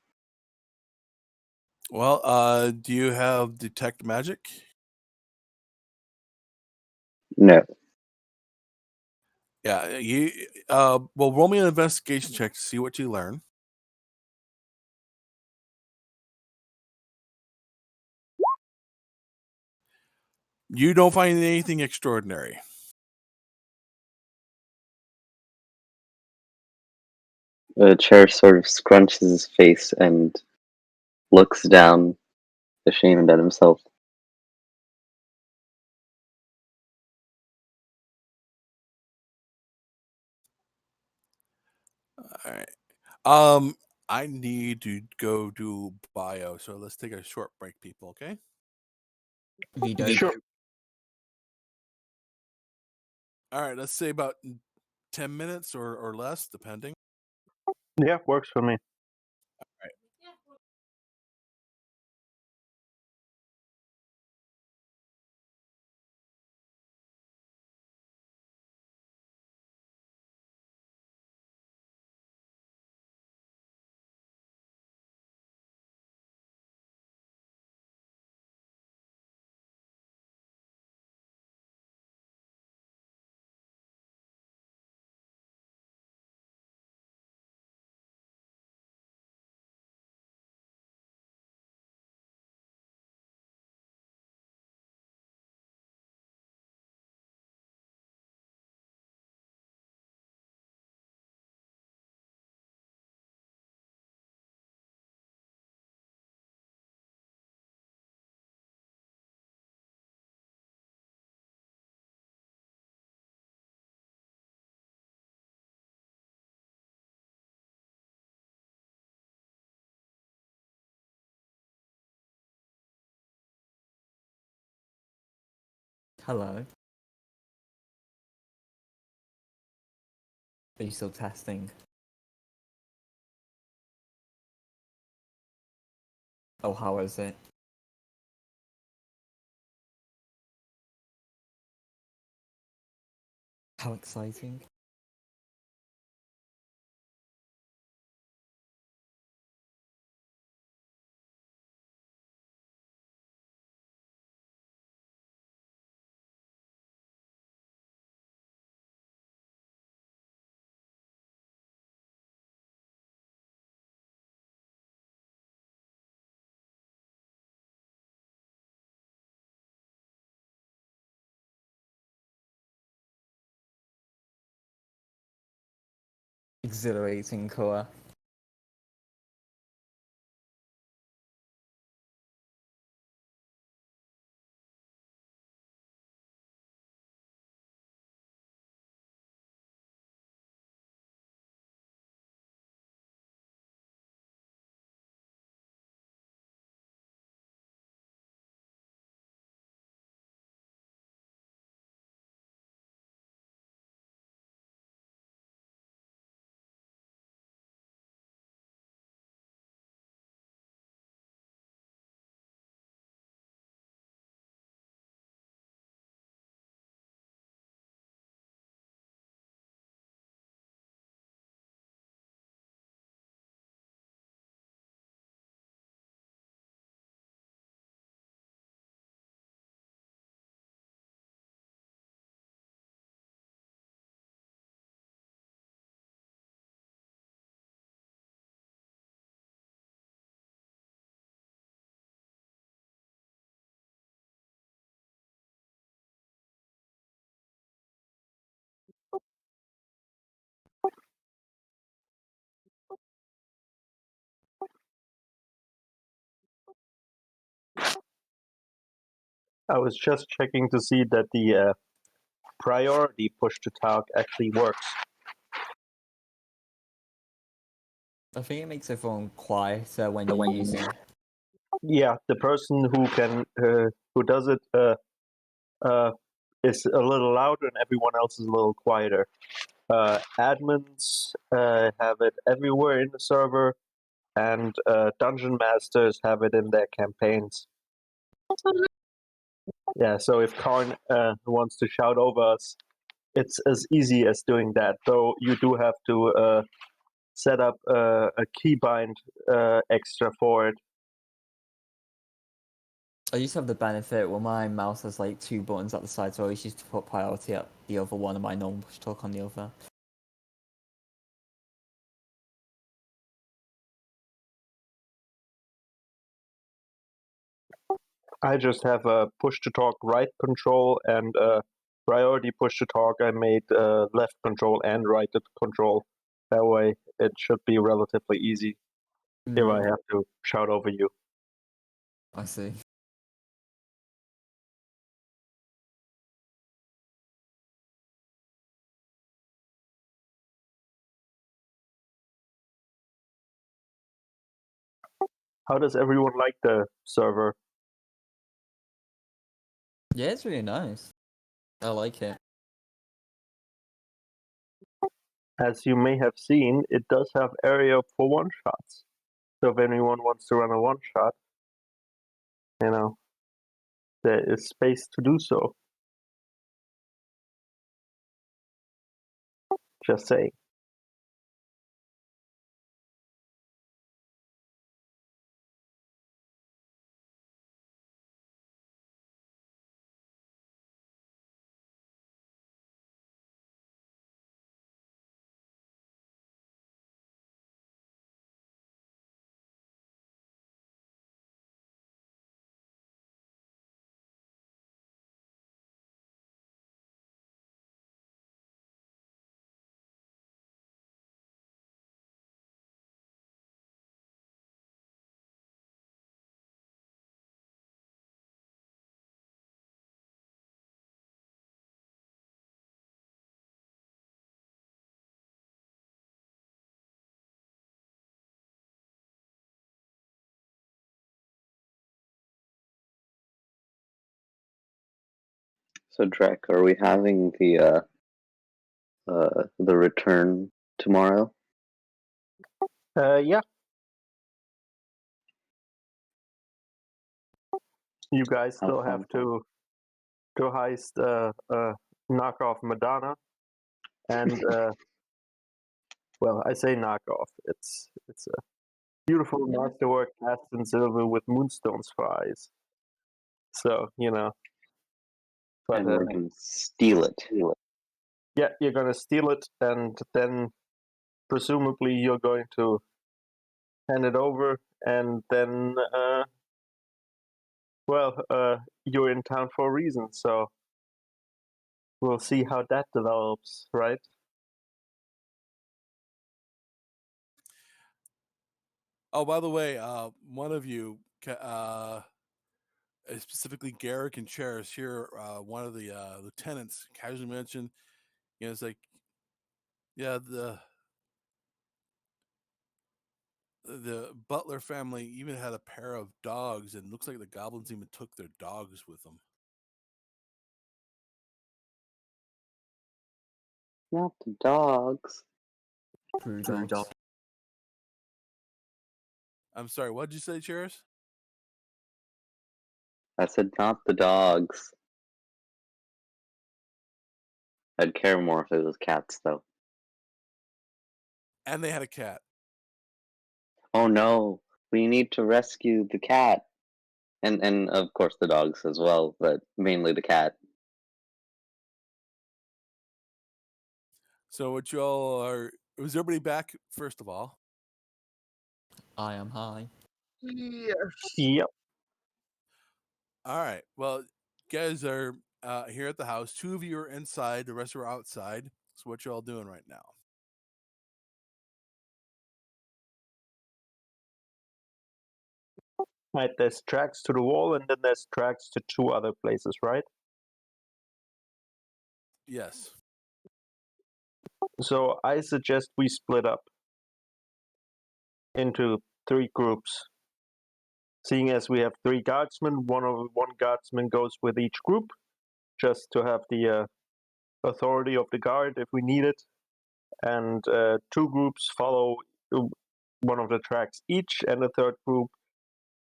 Well, do you have detect magic? No. Yeah, you. Well, roll me an investigation check to see what you learn. You don't find anything extraordinary. Chair sort of scrunches his face and looks down, ashamed at himself. All right. I need to go do bio, so let's take a short break, people. Okay. Sure. All right. Let's say about 10 minutes or less, depending. Yeah, works for me. Hello. Are you still testing? Oh, how is it? How exciting. Exhilarating, Koa. I was just checking to see that the priority push to talk actually works. I think it makes everyone quieter when you use it. Yeah, the person who does it is a little louder and everyone else is a little quieter. Admins have it everywhere in the server, and dungeon masters have it in their campaigns. Yeah, so if Karn wants to shout over us, it's as easy as doing that. Though you do have to set up a keybind extra for it. I used to have the benefit where my mouse has like 2 buttons at the side, so I always used to put priority at the other one and my normal push talk on the other. I just have a push to talk right control and priority push to talk. I made left control and right control. That way, it should be relatively easy if I have to shout over you. I see. How does everyone like the server? Yeah, it's really nice. I like it. As you may have seen, it does have area for one shots. So if anyone wants to run a one shot, there is space to do so. Just saying. So, Drek, are we having the return tomorrow? Yeah. You guys How still fun. have to heist knockoff Madonna, and well, I say knockoff. It's a beautiful masterwork cast in silver with moonstones for eyes. So but And we're gonna steal it. yeah, you're gonna steal it, and then presumably you're going to hand it over, and then you're in town for a reason. So we'll see how that develops, right? Oh, by the way, one of you, specifically Garrick and Cheris here, one of the lieutenants casually mentioned, it's like, yeah, the Butler family even had a pair of dogs, and looks like the goblins even took their dogs with them. Not the dogs. Brewdogs. I'm sorry, what did you say, Cheris? I said not the dogs. I'd care more if it was cats, though. And they had a cat. Oh no, we need to rescue the cat. And of course the dogs as well, but mainly the cat. So what y'all are? Was everybody back? First of all, I am high. Yes. Yep. all right. Well, you guys are here at the house. 2 of you are inside. The rest are outside. So what y'all doing right now? Right, there's tracks to the wall, and then there's tracks to 2 other places, right? Yes. So I suggest we split up into 3 groups. Seeing as we have 3 guardsmen, one guardsman goes with each group, just to have the authority of the guard if we need it, and 2 groups follow one of the tracks each, and the 3rd group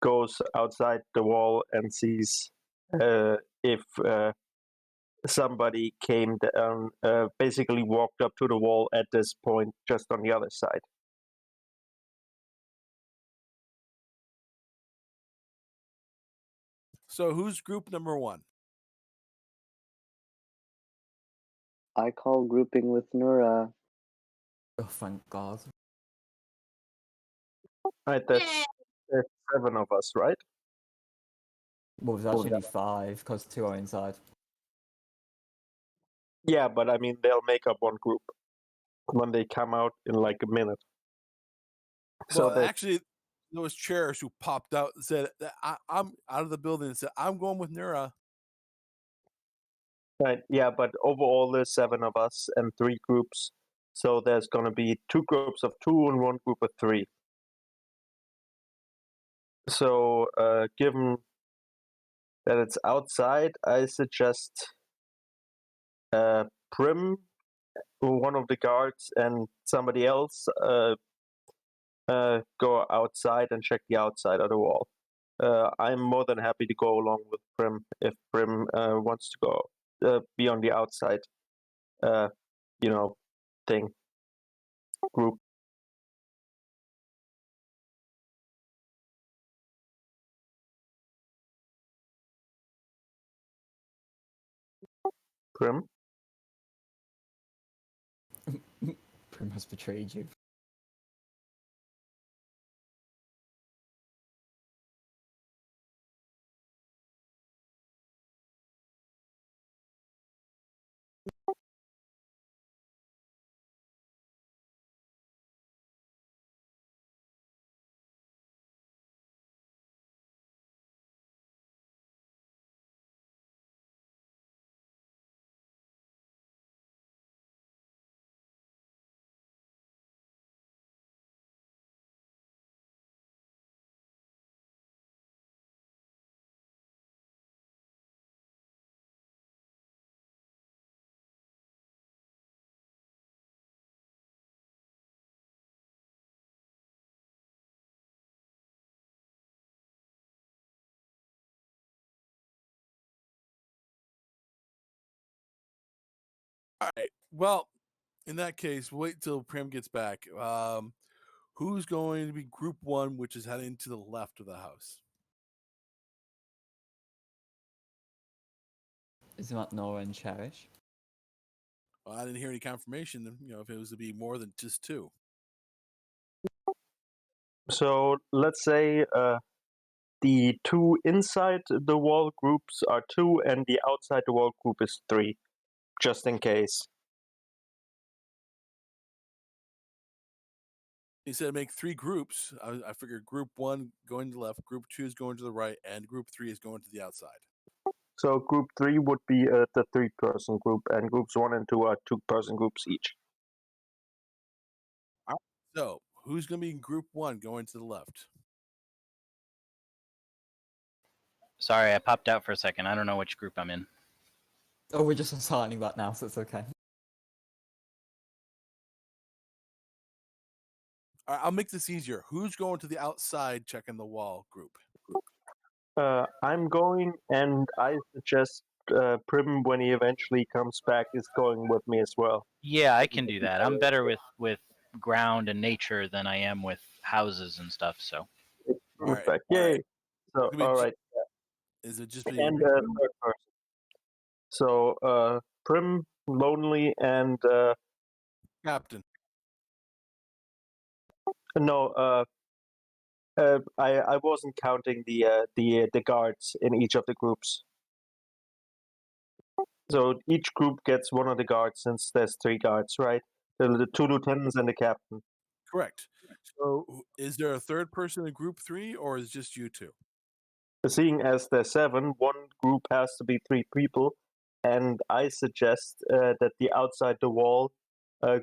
goes outside the wall and sees if somebody came down, basically walked up to the wall at this point, just on the other side. So who's group number 1? I call grouping with Nura. Oh, thank God. Right, there's 7 of us, right? Well, there's actually only 5, because 2 are inside. Yeah, but I mean, they'll make up one group when they come out in like a minute. So Well, actually, there was Cheris who popped out and said that I'm out of the building and said I'm going with Nura. right, yeah, but overall there's 7 of us and 3 groups. So there's going to be 2 groups of 2 and 1 group of 3. So given that it's outside, I suggest Prim, one of the guards, and somebody else go outside and check the outside of the wall. I'm more than happy to go along with Prim if Prim wants to go be on the outside, thing group. Prim. Prim has betrayed you. All right. Well, in that case, wait till Prim gets back. Who's going to be Group 1, which is heading to the left of the house? Isn't that Nora and Cherish? Well, I didn't hear any confirmation. If it was to be more than just two. So let's say the two inside the wall groups are 2, and the outside the wall group is 3, just in case. He said make 3 groups. I figured Group 1 going to the left, Group 2 is going to the right, and Group 3 is going to the outside. So group 3 would be the 3-person group, and groups 1 and 2 are 2-person groups each. So who's going to be in Group 1 going to the left? Sorry, I popped out for a second. I don't know which group I'm in. Oh, we're just assigning that now, so it's okay. All right, I'll make this easier. Who's going to the outside checking the wall group? I'm going, and I suggest Prim, when he eventually comes back, is going with me as well. Yeah, I can do that. I'm better with ground and nature than I am with houses and stuff. So All right. Back. Yay! So, It'll be all right. Is it just be And third person. So, Prim, Lonely, and Captain? no, I wasn't counting the guards in each of the groups. So each group gets one of the guards, since there's 3 guards, right? The 2 lieutenants and the captain. Correct. So is there a third person in Group 3, or is it just you two? Seeing as there's 7, one group has to be 3 people, and I suggest that the outside the wall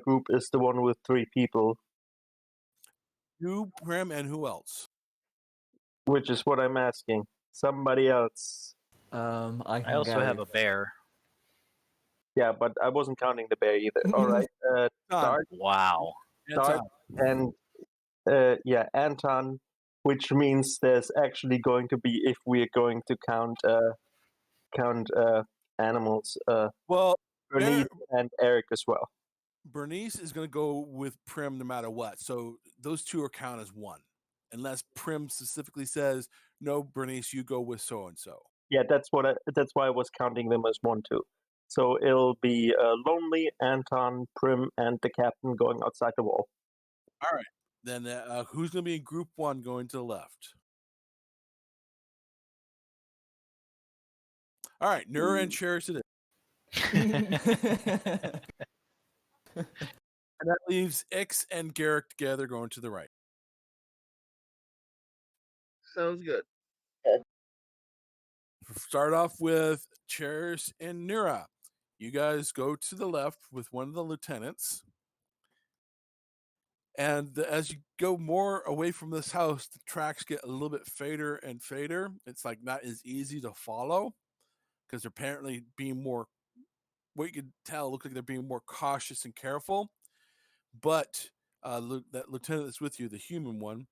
group is the one with 3 people, You, Prim, and who else? which is what I'm asking. Somebody else. I can I also go. have a bear. Yeah, but I wasn't counting the bear either. All right, Dark, Wow. Dark, and Anton, which means there's actually going to be, if we're going to count animals, Well, Bernice and Eric as well. Bernice is going to go with Prim no matter what. So those 2 are counted as 1. Unless Prim specifically says, no, Bernice, you go with so-and-so. Yeah, that's why I was counting them as 1 too. So it'll be Lonely, Anton, Prim, and the captain going outside the wall. All right. Then who's going to be in Group 1 going to the left? All right. Nura and Cherish it is. And that leaves Ix and Garrick together going to the right. Sounds good. Start off with Cherish and Nura. You guys go to the left with one of the lieutenants. And as you go more away from this house, the tracks get a little bit fader and fader. It's like not as easy to follow because they're apparently being more, what you can tell, looks like they're being more cautious and careful. But that lieutenant that's with you, the human one,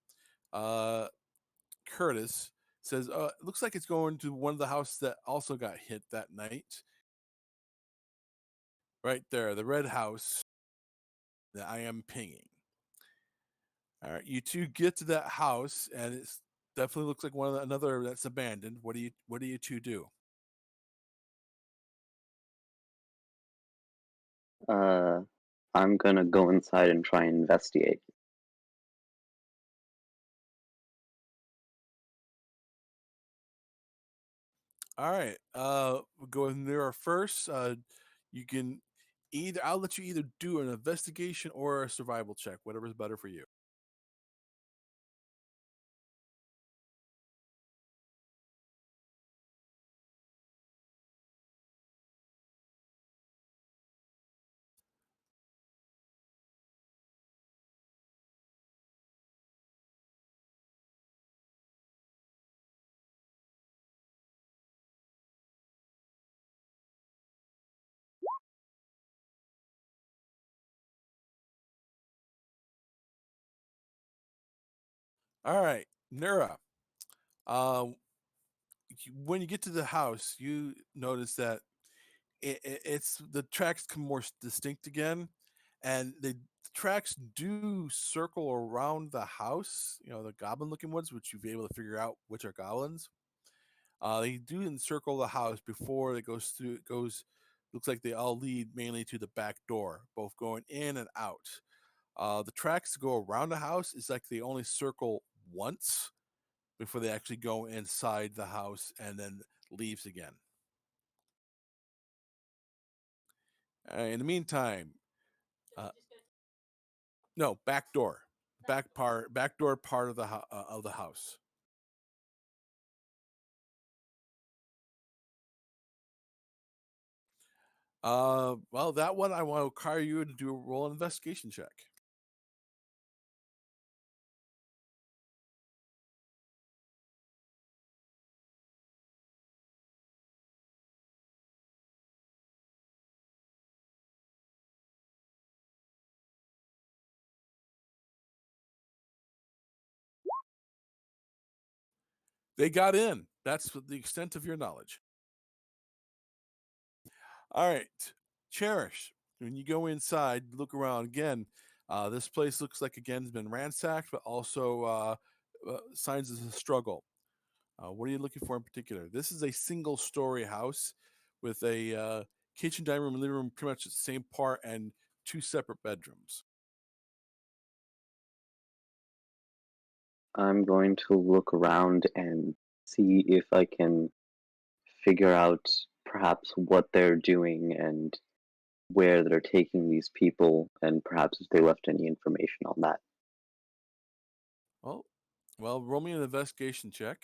Curtis, says, it looks like it's going to one of the houses that also got hit that night. Right there, the red house that I am pinging. All right, you two get to that house, and it's definitely looks like another that's abandoned. What do you two do? I'm gonna go inside and try and investigate. All right, we'll go with Nira first. You can I'll let you either do an investigation or a survival check, whatever's better for you. All right, Nira. When you get to the house, you notice that it's the tracks become more distinct again, and the tracks do circle around the house. You know, the goblin-looking ones, which you'll be able to figure out which are goblins. They do encircle the house before it goes through. It goes. Looks like they all lead mainly to the back door, both going in and out. The tracks to go around the house is like they only circle once before they actually go inside the house and then leaves again. In the meantime, no, back door, back door part of the house. Well, that one I want to require you to do a roll investigation check. They got in. That's the extent of your knowledge. All right, Cherish. When you go inside, look around again. This place looks like again has been ransacked, but also signs of a struggle. What are you looking for in particular? This is a single-story house with a kitchen, dining room, and living room, pretty much the same part, and 2 separate bedrooms. I'm going to look around and see if I can figure out perhaps what they're doing and where they're taking these people, and perhaps if they left any information on that. Well, roll me an investigation check.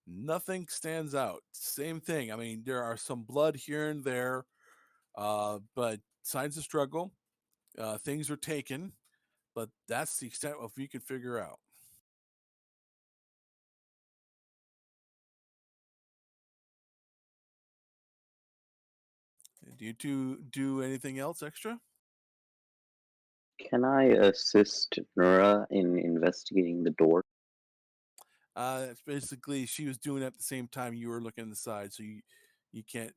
Nothing stands out. Same thing. I mean, there are some blood here and there, but signs of struggle. Things are taken, but that's the extent of you can figure out. Do you two do anything else extra? Can I assist Nura in investigating the door? It's basically she was doing it at the same time you were looking inside, so you can't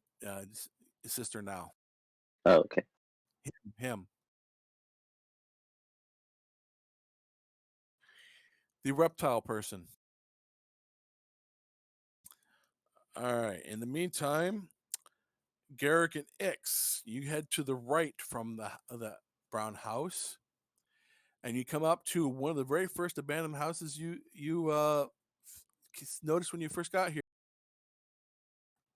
assist her now. Oh, okay. Him. The reptile person. All right. In the meantime, Garrick and Ix, you head to the right from the brown house, and you come up to one of the very first abandoned houses you noticed when you first got here.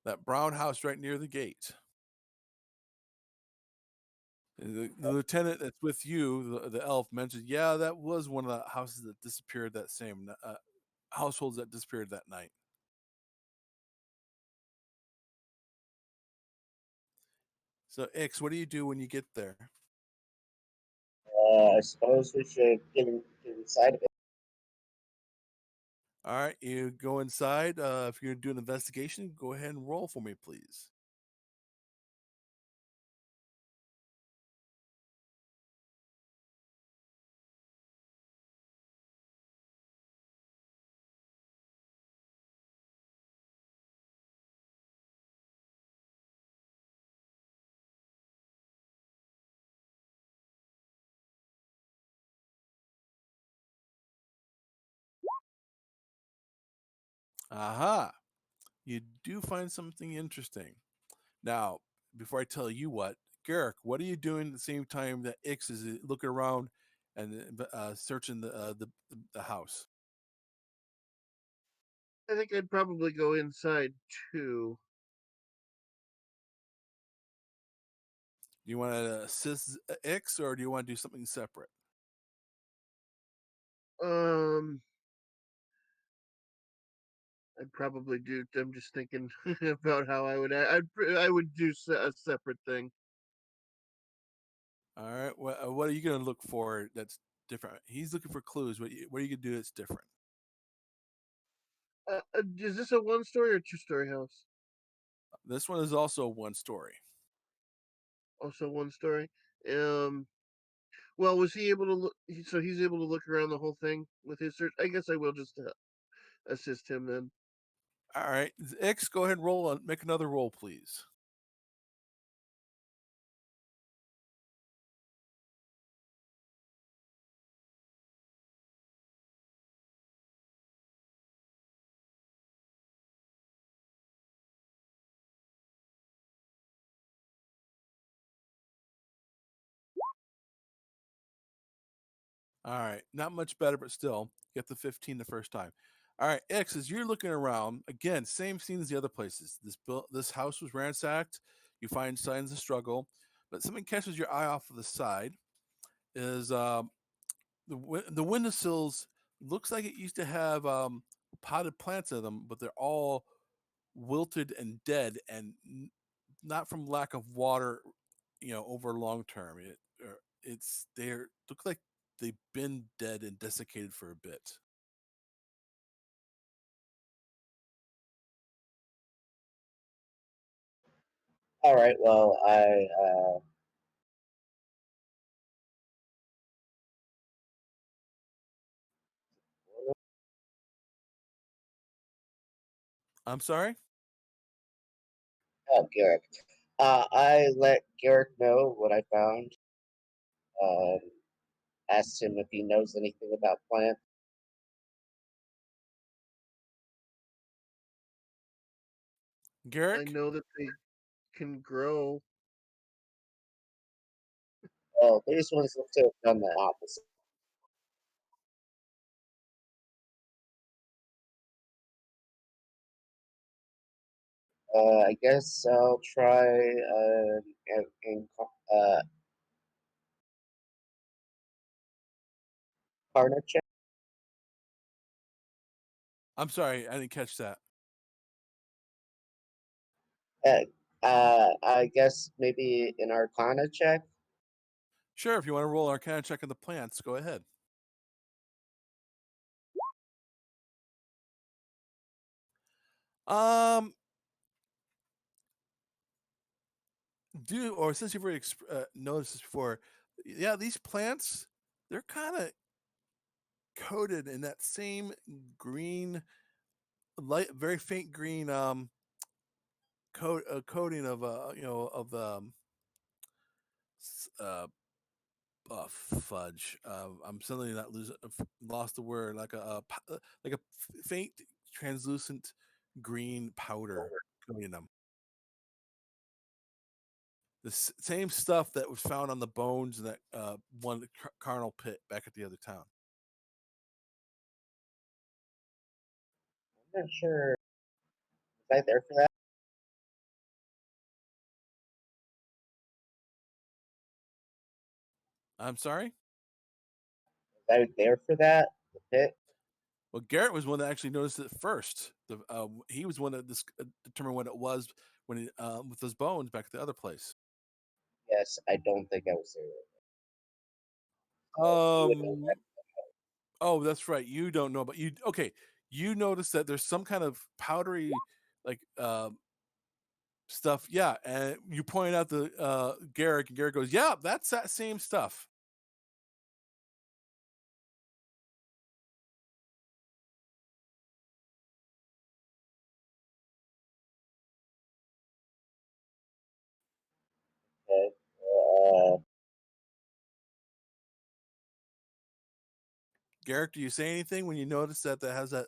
That brown house right near the gate. The lieutenant that's with you, the elf, mentioned, yeah, that was one of the houses that disappeared that same households that disappeared that night. So, Ix, what do you do when you get there? I suppose we should get inside of it. All right, you go inside. If you're going to do an investigation, go ahead and roll for me, please. Aha! You do find something interesting. Now, before I tell you what, Garrick, what are you doing at the same time that Ix is looking around and searching the house? I think I'd probably go inside too. Do you want to assist Ix, or do you want to do something separate? I'd probably do. I'm just thinking about how I would. I would do a separate thing. All right. What are you going to look for that's different? He's looking for clues. What are you going to do that's different? Is this a one-story or two-story house? This one is also one story. Also one story. Well, was he able to look? So he's able to look around the whole thing with his search. I guess I will just assist him then. All right, X, go ahead and roll. Make another roll, please. All right, not much better, but still, get the 15 the first time. All right, X, as you're looking around, again, same scene as the other places. This house was ransacked. You find signs of struggle, but something catches your eye off of the side. Is the windowsills looks like it used to have potted plants in them, but they're all wilted and dead, and not from lack of water, over long term. It's they're look like they've been dead and desiccated for a bit. All right. Well, I'm sorry. oh, Garrick. I let Garrick know what I found. Um, asked him if he knows anything about plants. I Garrick. know that they can grow. Oh, these ones look to have done the opposite. I guess I'll try uh, Carnage. I'm sorry, I didn't catch that. I guess maybe an Arcana check. Sure, if you want to roll Arcana check on the plants, go ahead. Um, since you've already noticed this before, yeah, these plants, they're kind of coated in that same green, light, very faint green coating of of uh fudge. I'm suddenly not losing lost the word, like like a faint translucent green powder coating them. The same stuff that was found on the bones in that one carnal pit back at the other town. I'm not sure. Was I there for that? I'm sorry. Was I there for that? The pit. Well, Garrett was one that actually noticed it first. He was one that determined what it was when with those bones back at the other place. Yes, I don't think I was there. You would know Um. Oh, that's right. You don't know, but you okay. You notice that there's some kind of powdery, like stuff. Yeah, and you point out the Garrick, and Garrick goes, "Yeah, that's that same stuff." that. Garrick, do you say anything when you notice that has that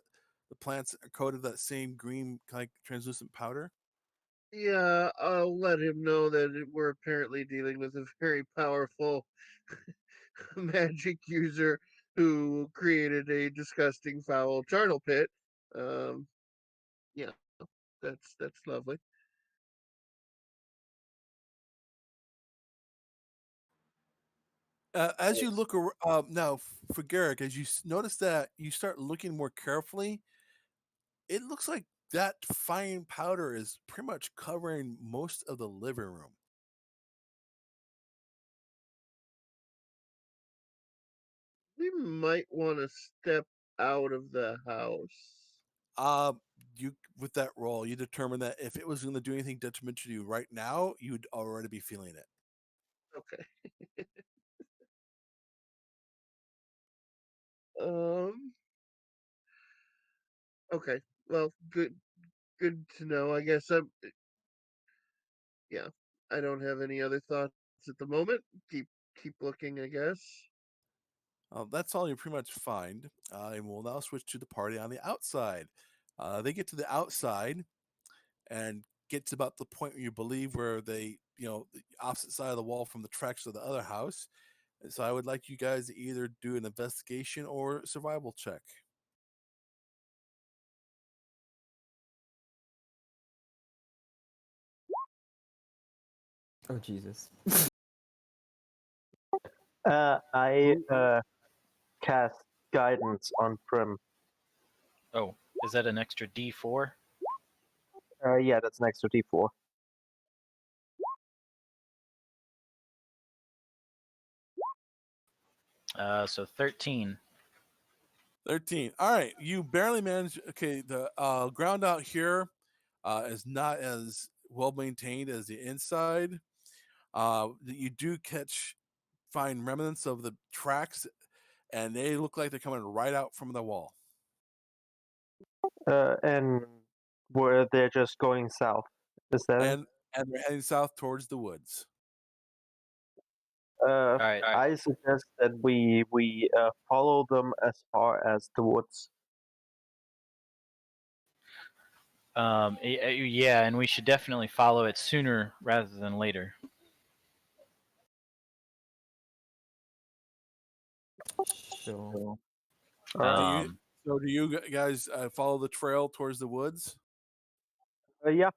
the plants are coated that same green like translucent powder? Yeah, I'll let him know that we're apparently dealing with a very powerful magic user who created a disgusting foul charnel pit. Um, yeah, that's lovely. As you look now for Garrick, as you notice that you start looking more carefully, it looks like that fine powder is pretty much covering most of the living room. We might want to step out of the house. Uh, you with that roll, you determine that if it was going to do anything detrimental to you right now, you'd already be feeling it. Okay. Um. Okay. Well, good. good to know. I guess yeah, I don't have any other thoughts at the moment. Keep looking, I guess. That's all you pretty much find. And we'll now switch to the party on the outside. They get to the outside and get to about the point where you believe where they, the opposite side of the wall from the tracks of the other house. And so I would like you guys to either do an investigation or survival check. Oh Jesus. I cast guidance on Prim. Oh, is that an extra D4? Yeah, that's an extra D4. So 13. 13. All right. You barely managed. Okay. The ground out here is not as well maintained as the inside. You do find remnants of the tracks, and they look like they're coming right out from the wall. And where they're just going south. Is that it? And they're heading south towards the woods. All right. I suggest that we follow them as far as the woods. Yeah, and we should definitely follow it sooner rather than later. Sure. So do you guys follow the trail towards the woods? Yeah.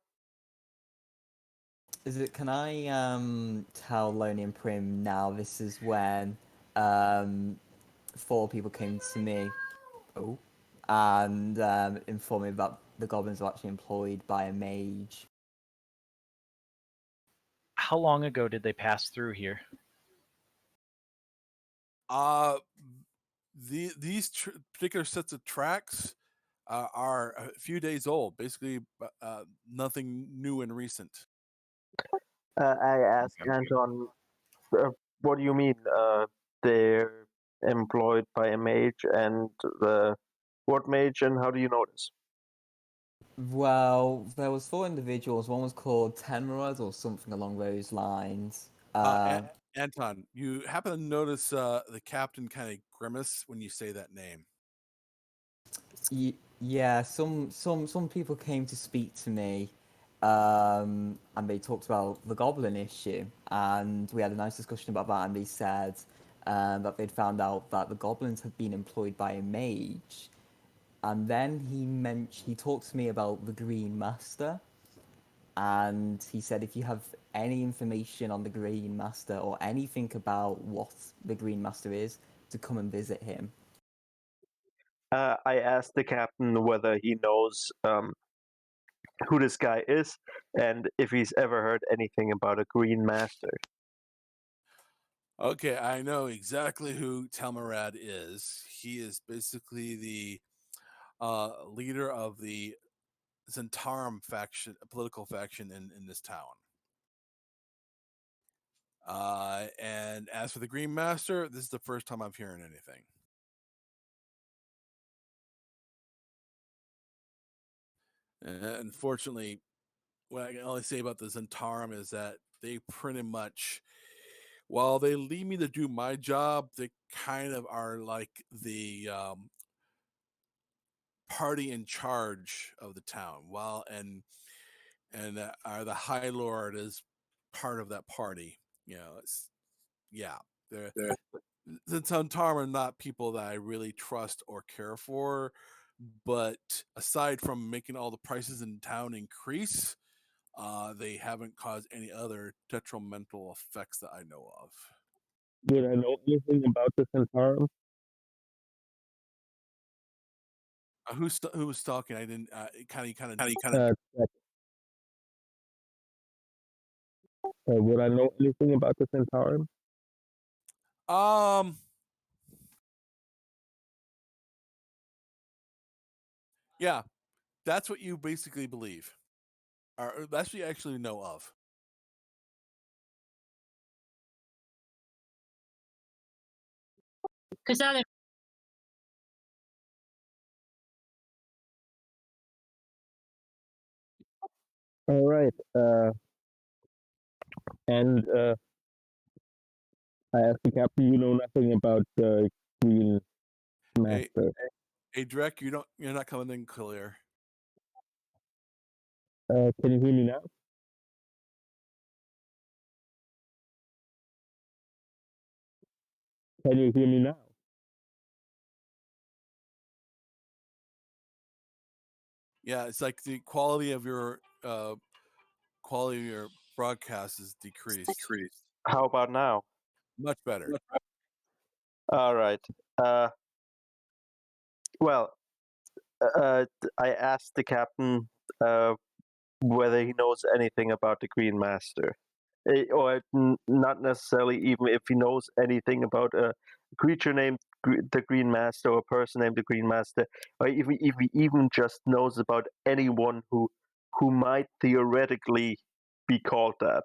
Can I tell Loney and Prim now this is when 4 people came to me and informed me that the goblins were actually employed by a mage. How long ago did they pass through here? These particular sets of tracks are a few days old. Basically, nothing new and recent. I asked Anton, what do you mean they're employed by a mage, and what mage, and how do you know this? Well, there was 4 individuals. One was called Tenmerad or something along those lines. Anton, you happen to notice the captain kind of grimace when you say that name. Yeah, some people came to speak to me, and they talked about the goblin issue, and we had a nice discussion about that. And they said that they'd found out that the goblins had been employed by a mage, and then he talked to me about the Green Master, and he said if you have any information on the Green Master or anything about what the Green Master is, to come and visit him. I asked the captain whether he knows who this guy is, and if he's ever heard anything about a Green Master. Okay, I know exactly who Telmarad is. He is basically the leader of the Zentarum faction, a political faction in this town. And as for the Green Master, this is the first time I'm hearing anything. Unfortunately, what I can only say about the Zentarum is that they pretty much, while they leave me to do my job, they kind of are like the party in charge of the town. Are the High Lord is part of that party. The Zentarum are not people that I really trust or care for. But aside from making all the prices in town increase, they haven't caused any other detrimental effects that I know of. Would I know anything about the Centarum? Who was talking? I didn't. Would I know anything about the Centarum? Yeah, that's what you basically believe, or that's what you actually know of. Because that All right. And I asked the captain, you know nothing about the Green Master. Hey, Drek, you're not coming in clear. Can you hear me now? Can you hear me now? Yeah, it's like the quality of your broadcast is decreased. How about now? Much better. All right. Well, I asked the captain whether he knows anything about the Green Master. Or not necessarily even if he knows anything about a creature named the Green Master or a person named the Green Master, or if he even just knows about anyone who might theoretically be called that.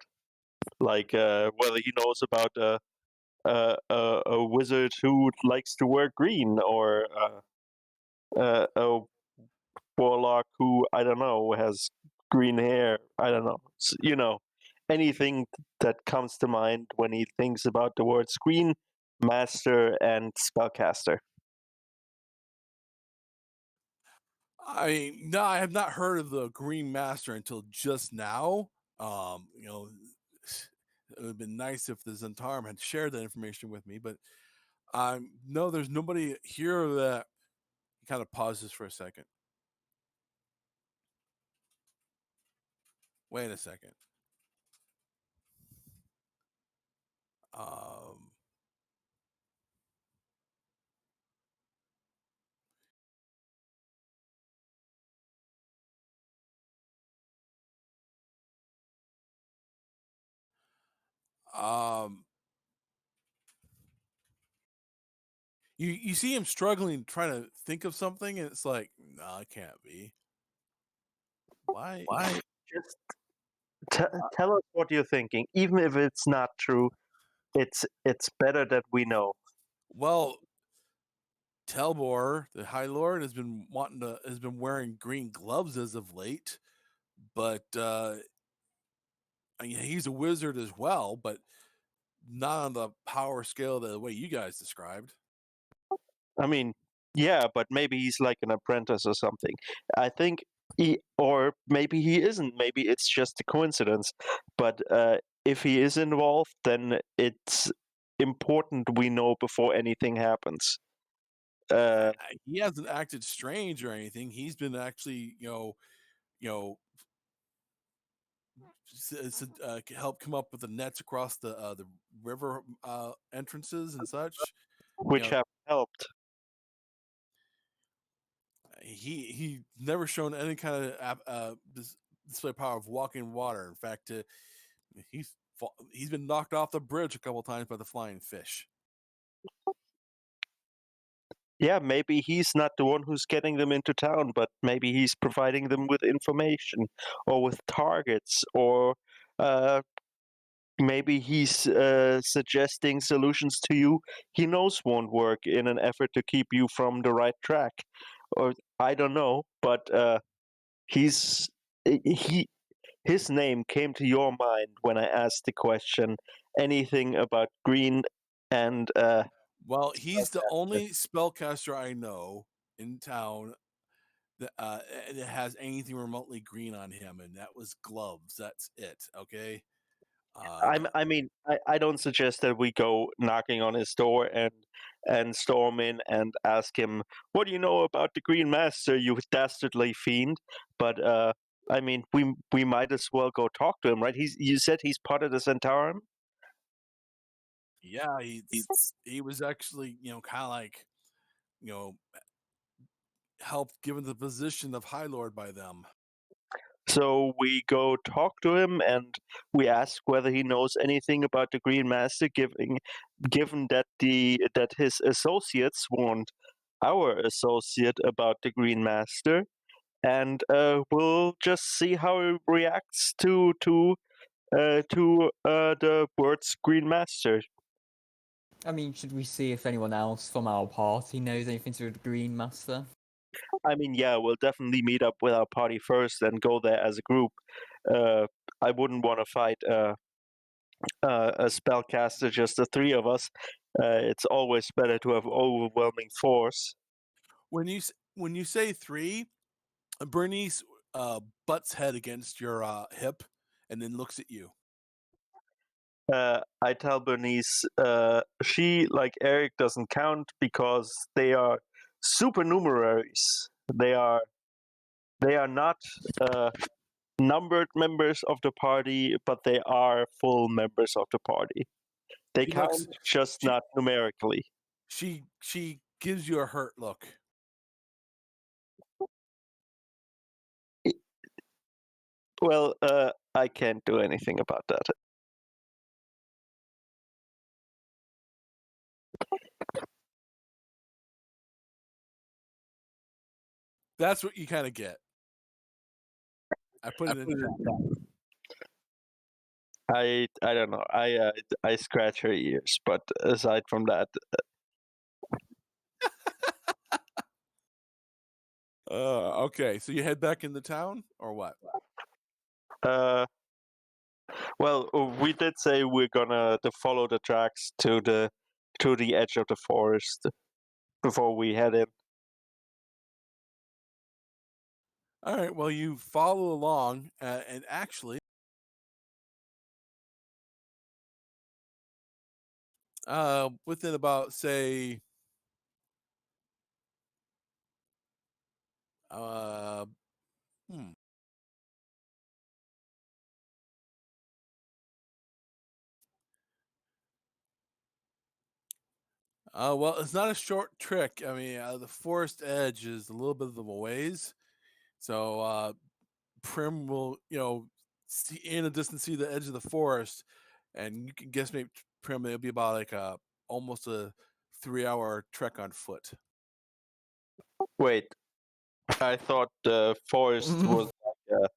Like whether he knows about a wizard who likes to wear green, or a warlock who, I don't know, has green hair. I don't know. Anything that comes to mind when he thinks about the words Green Master and Spellcaster. No, I have not heard of the Green Master until just now. It would have been nice if the Zentarum had shared that information with me, but no, there's nobody here that. He kind of pauses for a second. Wait a second. You see him struggling, trying to think of something, and it's like, no, it can't be. Why? Just tell us what you're thinking, even if it's not true. It's better that we know. Well, Telbor, the High Lord, has been wearing green gloves as of late, but he's a wizard as well, but not on the power scale the way you guys described. I mean, yeah, but maybe he's like an apprentice or something. I think or maybe he isn't. Maybe it's just a coincidence. But if he is involved, then it's important we know before anything happens. He hasn't acted strange or anything. He's been actually, help come up with the nets across the river entrances and such, which have helped. He never shown any kind of display power of walking water. In fact, he's been knocked off the bridge a couple times by the flying fish. Yeah, maybe he's not the one who's getting them into town, but maybe he's providing them with information or with targets, or maybe he's suggesting solutions to you he knows won't work in an effort to keep you from the right track. Or I don't know, but his name came to your mind when I asked the question. Anything about green and well, he's the only spellcaster I know in town that has anything remotely green on him, and that was gloves. That's it. Okay. I don't suggest that we go knocking on his door and storm in and ask him, "What do you know about the Green Master, you dastardly fiend?" But we might as well go talk to him, right? You said he's part of the Zentarum. Yeah, he was actually, kind of like, helped given the position of High Lord by them. So we go talk to him and we ask whether he knows anything about the Green Master, given that his associates warned our associate about the Green Master, and we'll just see how he reacts to the words Green Master. I mean, should we see if anyone else from our party knows anything to do with the Green Master? I mean, yeah, we'll definitely meet up with our party first and go there as a group. I wouldn't want to fight a spellcaster, just the three of us. It's always better to have overwhelming force. When you say three, Bernice butts head against your hip and then looks at you. I tell Bernice she, like Eric, doesn't count because they are supernumeraries. They are not numbered members of the party, but they are full members of the party. They She count, looks- just she- not numerically. She gives you a hurt look. Well, I can't do anything about that. That's what you kind of get. I put it in chat. I don't know. I scratch her ears, but aside from that, Okay, so you head back in the town or what? well, we did say we're gonna follow the tracks to the edge of the forest before we head in. All right. Well, you follow along, and actually, within about say, hmm. Well, it's not a short trek. I mean, the forest edge is a little bit of a ways, so Prim will, see in the distance, see the edge of the forest, and you can guess maybe Prim it'll be about like almost a 3-hour trek on foot. Wait, I thought the forest was like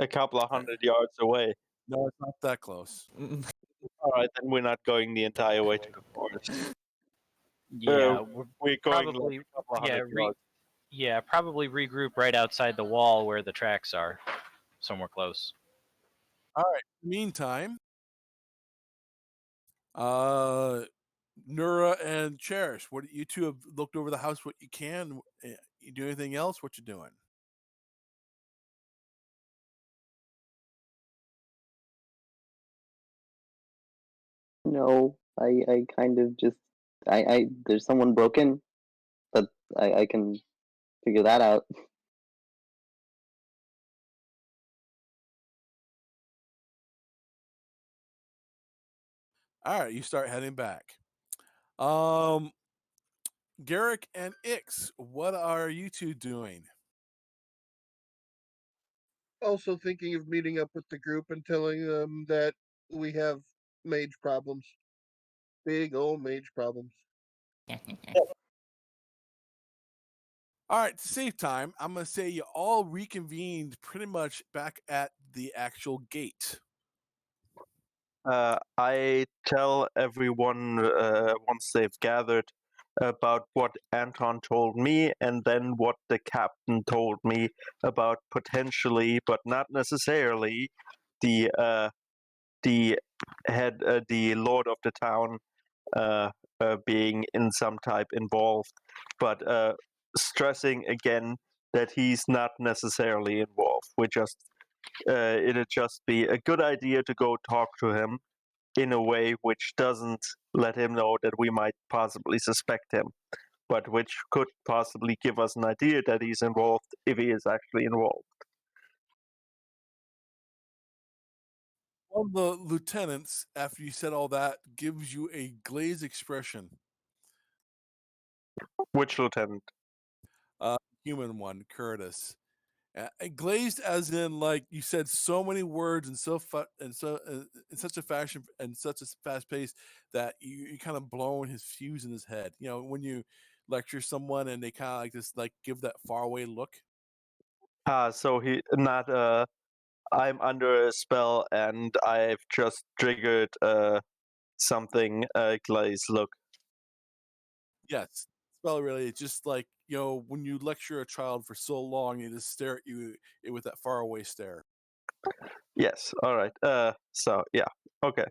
a couple of 100 yards away. No, it's not that close. All right, then we're not going the entire way to the forest. Yeah, we're going probably like a couple of 100 yards. probably regroup right outside the wall where the tracks are, somewhere close. All right. Meantime, Nura and Cherish, what you two have looked over the house what you can. You do anything else? What you doing? No, I kind of just I there's someone broken, but I can figure that out. All right, you start heading back. Garrick and Ix, what are you two doing? Also thinking of meeting up with the group and telling them that we have mage problems. Big old mage problems. All right, to save time, I'm going to say you all reconvened pretty much back at the actual gate. I tell everyone once they've gathered about what Anton told me, and then what the captain told me about potentially, but not necessarily, the head, the lord of the town, being in some type involved, but stressing again that he's not necessarily involved. It'd just be a good idea to go talk to him in a way which doesn't let him know that we might possibly suspect him, but which could possibly give us an idea that he's involved if he is actually involved. One of the lieutenants, after you said all that, gives you a glazed expression. Which lieutenant? Human one, Curtis. Glazed as in, like you said, so many words and in such a fashion and such a fast pace that you kind of blowing his fuse in his head. You know, when you lecture someone and they kind of like just like give that faraway look. So he not I'm under a spell and I've just triggered something glazed look. Yes, spell really. It's just like, when you lecture a child for so long, they just stare at you with that faraway stare. Yes. All right. So yeah. Okay.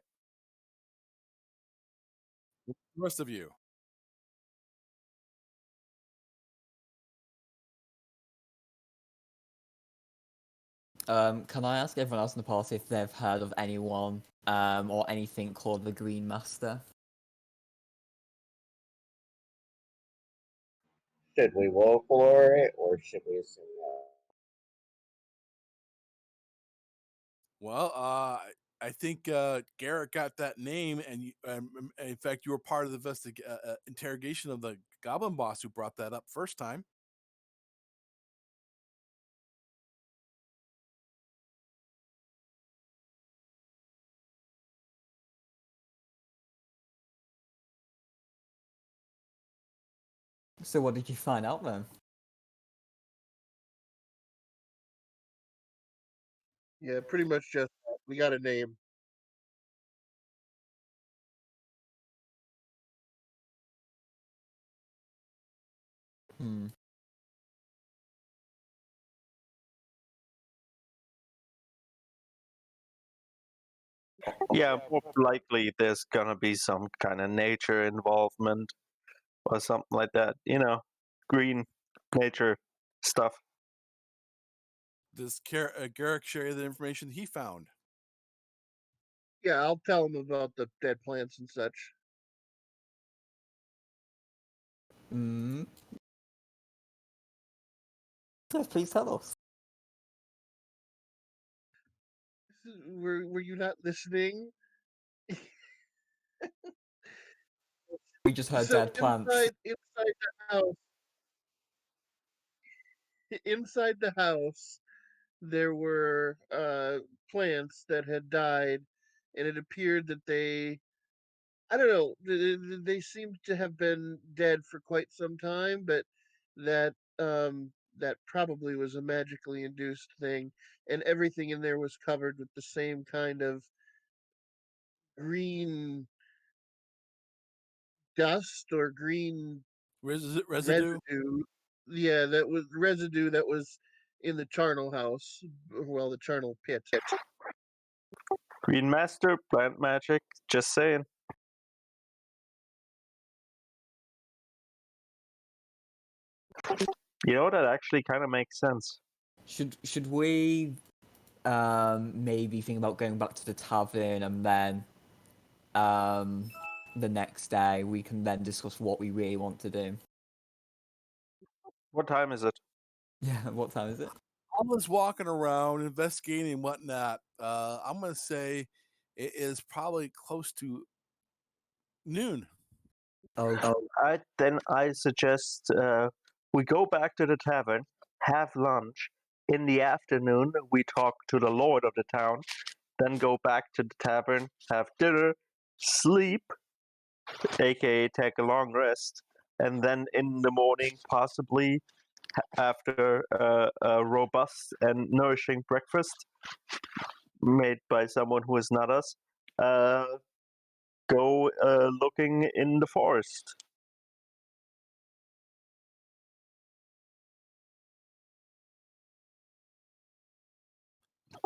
The rest of you. Can I ask everyone else in the party if they've heard of anyone or anything called the Green Master? Should we roll for it, or should we assume that? Well, I think Garrett got that name, and in fact, you were part of the interrogation of the Goblin boss who brought that up first time. So what did you find out then? Yeah, pretty much just that. We got a name. Hmm. Yeah, more likely there's gonna be some kind of nature involvement or something like that. Green nature stuff. Does Garrick share the information he found? Yeah, I'll tell him about the dead plants and such. Hmm. Yes, please tell us. Were you not listening? We just heard So dead plants. inside the house, inside the house, there were plants that had died, and it appeared that I don't know, they seemed to have been dead for quite some time, but that probably was a magically induced thing, and everything in there was covered with the same kind of green dust or green Residue? residue. Yeah, that was residue that was in the charnel house, well, the charnel pit. Green Master, plant magic. Just saying. That actually kind of makes sense. Should we maybe think about going back to the tavern, and then the next day we can then discuss what we really want to do? What time is it? Yeah, what time is it? I was walking around investigating and whatnot. I'm going to say it is probably close to noon. Oh, I suggest we go back to the tavern, have lunch. In the afternoon, we talk to the lord of the town, then go back to the tavern, have dinner, sleep, aka take a long rest, and then in the morning, possibly after a robust and nourishing breakfast made by someone who is not us, go looking in the forest.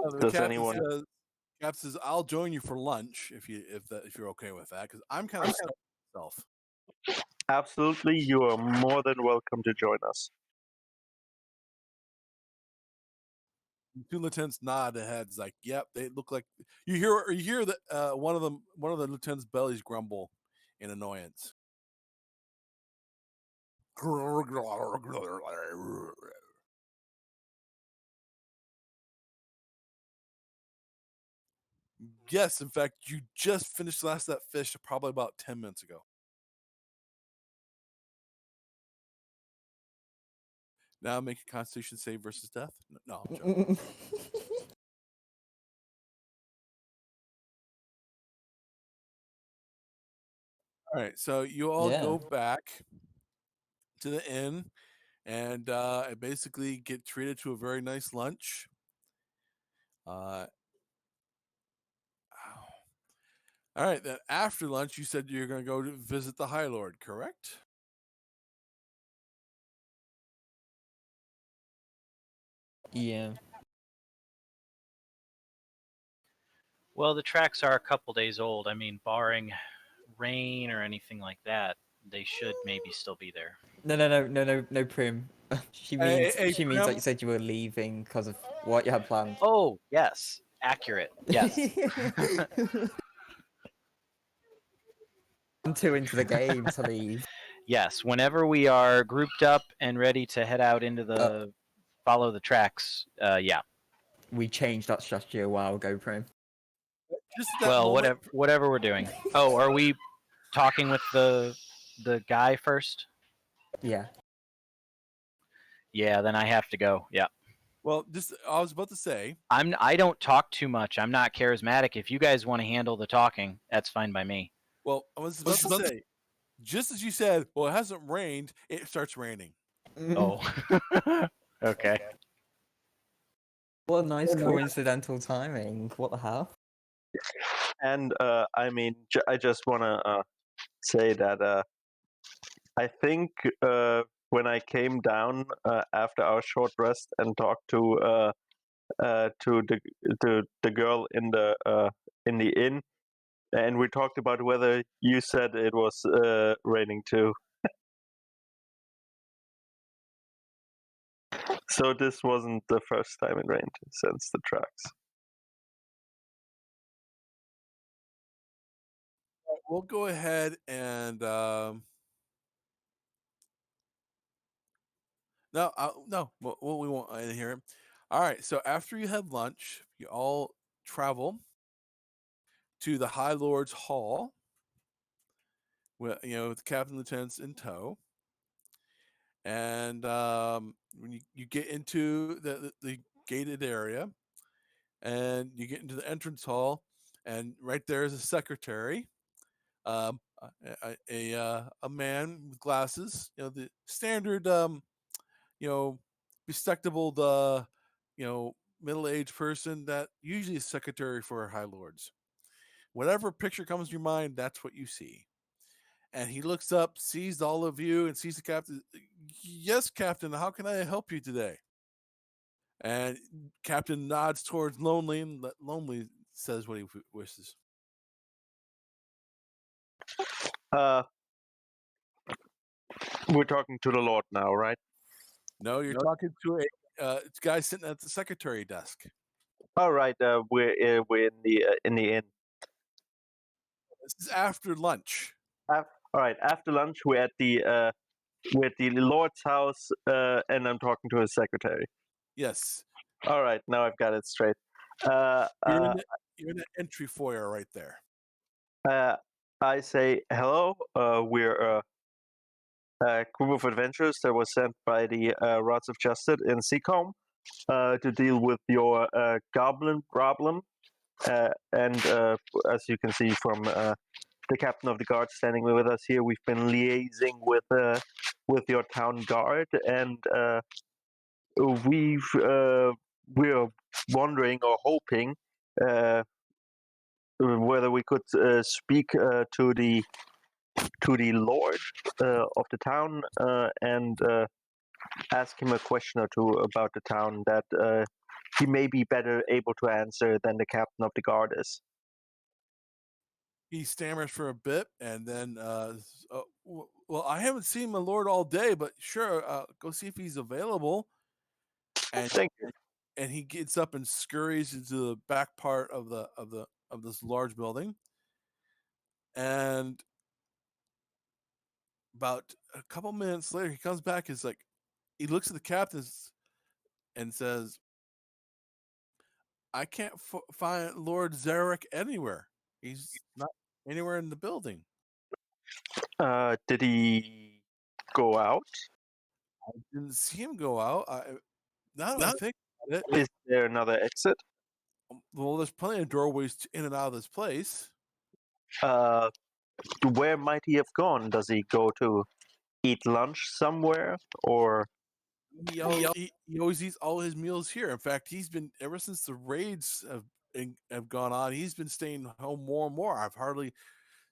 The Does captain anyone? says, Cap says, "I'll join you for lunch if you're okay with that, because I'm kind of stuck myself." Absolutely, you are more than welcome to join us. Two lieutenants nod their heads like, "Yep, they look like." You hear that one of the lieutenants' bellies grumble in annoyance. Yes, in fact, you just finished the last of that fish probably about 10 minutes ago. Now make a Constitution save versus death. No, I'm joking. All right, so you all go back to the inn and basically get treated to a very nice lunch. All right, then after lunch, you said you're going to go to visit the High Lord, correct? yeah. Well, the tracks are a couple days old. I mean, barring rain or anything like that, they should maybe still be there. No, Prim. She means Hey, she means Prim. like you said you were leaving because of what you had planned. Oh, yes. Accurate. Yes. I'm too into the game to leave. Yes. Whenever we are grouped up and ready to head out into the follow the tracks, yeah. We changed that strategy a while ago, Prim. Just at that Well, moment, whatever we're doing. Oh, are we talking with the guy first? Yeah. Yeah, then I have to go. Yeah. Well, I was about to say. I don't talk too much. I'm not charismatic. If you guys want to handle the talking, that's fine by me. Well, I was about to say. Just as you said, well, it hasn't rained. It starts raining. Oh. Okay. What a nice coincidental timing. What the hell? And I mean, I just want to say that I think when I came down after our short rest and talked to the girl in the inn, and we talked about whether you said it was raining too. So this wasn't the first time it rained since the tracks. We'll go ahead and no, we won't hear him. All right. So after you have lunch, you all travel to the High Lord's Hall. With the captain lieutenants in tow, and when you get into the gated area, and you get into the entrance hall, and right there is a secretary, a man with glasses, the standard, bespectacled, middle-aged person that usually is secretary for high lords. Whatever picture comes to your mind, that's what you see. And he looks up, sees all of you, and sees the captain. Yes, Captain, how can I help you today? And Captain nods towards Lonely, and Lonely says what he wishes. We're talking to the Lord now, right? No, you're talking to a guy sitting at the secretary desk. All right, we're in the inn. This is after lunch. All right, after lunch, we're at the Lord's house, and I'm talking to his secretary. Yes. All right, now I've got it straight. You're in the entry foyer right there. I say hello. We're a group of adventurers that was sent by the Rods of Justice in Seacombe to deal with your goblin problem. And as you can see from the captain of the guard standing with us here, we've been liaising with your town guard, and we're wondering or hoping whether we could speak to the lord of the town and ask him a question or two about the town that he may be better able to answer than the captain of the guard is. He stammers for a bit, and then, well, I haven't seen my lord all day, but sure, go see if he's available. And Thank you. And he gets up and scurries into the back part of this large building. And about a couple minutes later, he comes back. He's like, he looks at the captains and says, "I can't find Lord Zarek anywhere. He's not anywhere in the building." Did he go out? I didn't see him go out. Now that I think about it, Is there another exit? well, there's plenty of doorways in and out of this place. Where might he have gone? Does he go to eat lunch somewhere, or He always eats all his meals here. In fact, he's been, ever since the raids have gone on, he's been staying home more and more. I've hardly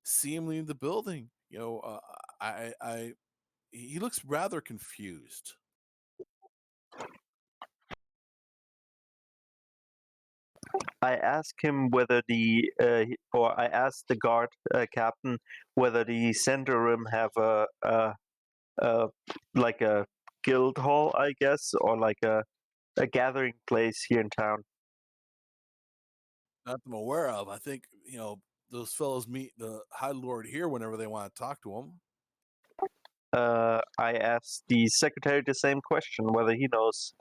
seen him leave the building. He looks rather confused. I ask him whether or I ask the guard captain whether the center room have a like a guild hall, I guess, or like a gathering place here in town. Not that I'm aware of. I think those fellows meet the High Lord here whenever they want to talk to him. I asked the secretary the same question, whether he knows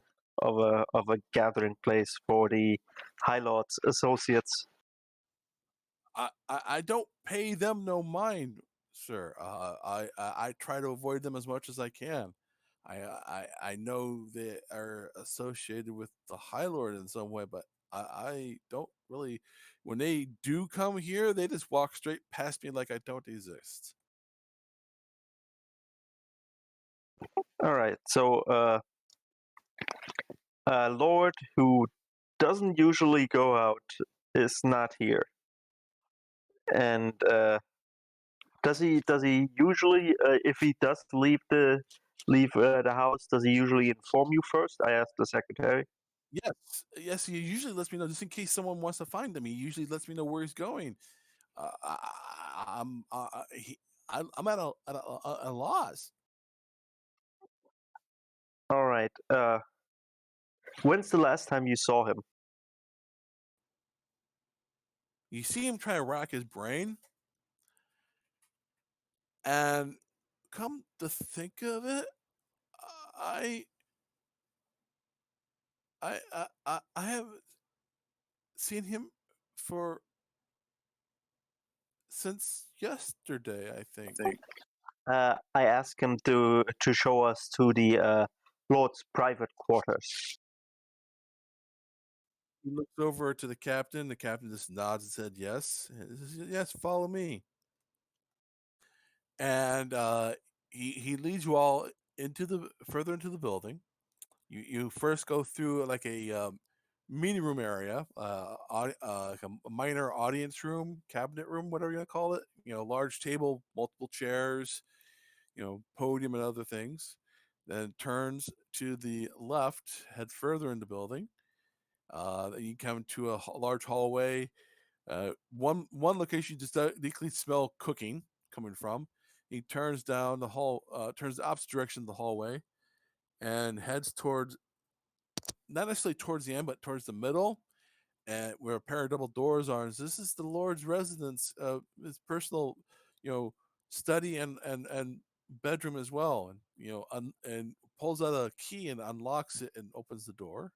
of a gathering place for the High Lord's associates. I don't pay them no mind, sir. I try to avoid them as much as I can. I know they are associated with the High Lord in some way, but I don't really. When they do come here, they just walk straight past me like I don't exist. All right, so a lord who doesn't usually go out is not here, and does he usually if he does leave the house, does he usually inform you first? I asked the secretary. Yes. He usually lets me know just in case someone wants to find him. He usually lets me know where he's going. I'm I'm at a loss. All right. When's the last time you saw him? You see him try to rack his brain, and come to think of it, I haven't seen him for since yesterday. I think. I asked him to show us to the Lord's private quarters. He looks over to the captain. The captain just nods and said, "Yes, yes, follow me." And he leads you all further into the building. You first go through like a meeting room area, like a minor audience room, cabinet room, whatever you want to call it. Large table, multiple chairs, podium and other things. Then turns to the left, head further in the building. You come to a large hallway. One location you just uniquely smell cooking coming from. He turns down the hall, turns the opposite direction of the hallway, and heads towards not necessarily towards the end, but towards the middle, and where a pair of double doors are. And this is the Lord's residence, his personal, study and bedroom as well. And and pulls out a key and unlocks it and opens the door.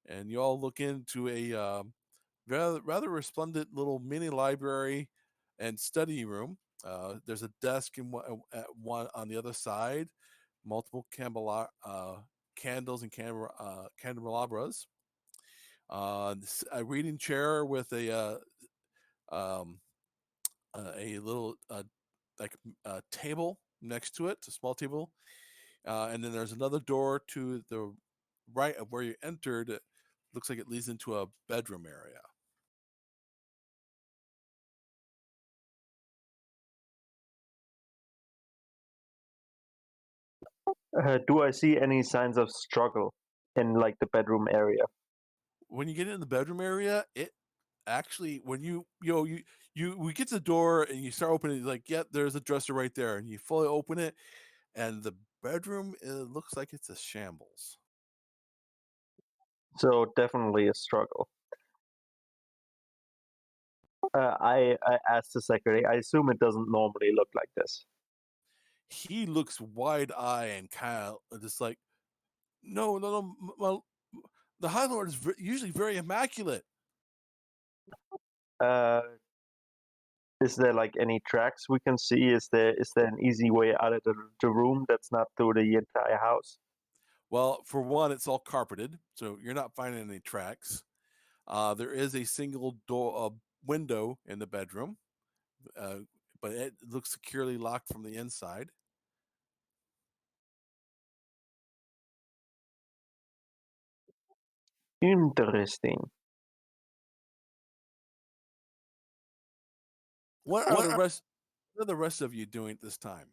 And you all look into a rather resplendent little mini library and study room. There's a desk at one on the other side, multiple candles and candelabras. A reading chair with a little like table next to it, a small table, and then there's another door to the right of where you entered. It looks like it leads into a bedroom area. Do I see any signs of struggle in like the bedroom area? When you get in the bedroom area, it actually when we get to the door and you start opening it, like, yeah, there's a dresser right there, and you fully open it, and the bedroom, it looks like it's a shambles. So definitely a struggle. I asked the secretary. I assume it doesn't normally look like this. He looks wide eye and kind of just like, no, well, the High Lord is usually very immaculate. Is there like any tracks we can see? Is there an easy way out of the room that's not through the entire house? Well, for one, it's all carpeted, so you're not finding any tracks. There is a single door window in the bedroom, but it looks securely locked from the inside. Interesting. What are the rest of you doing at this time?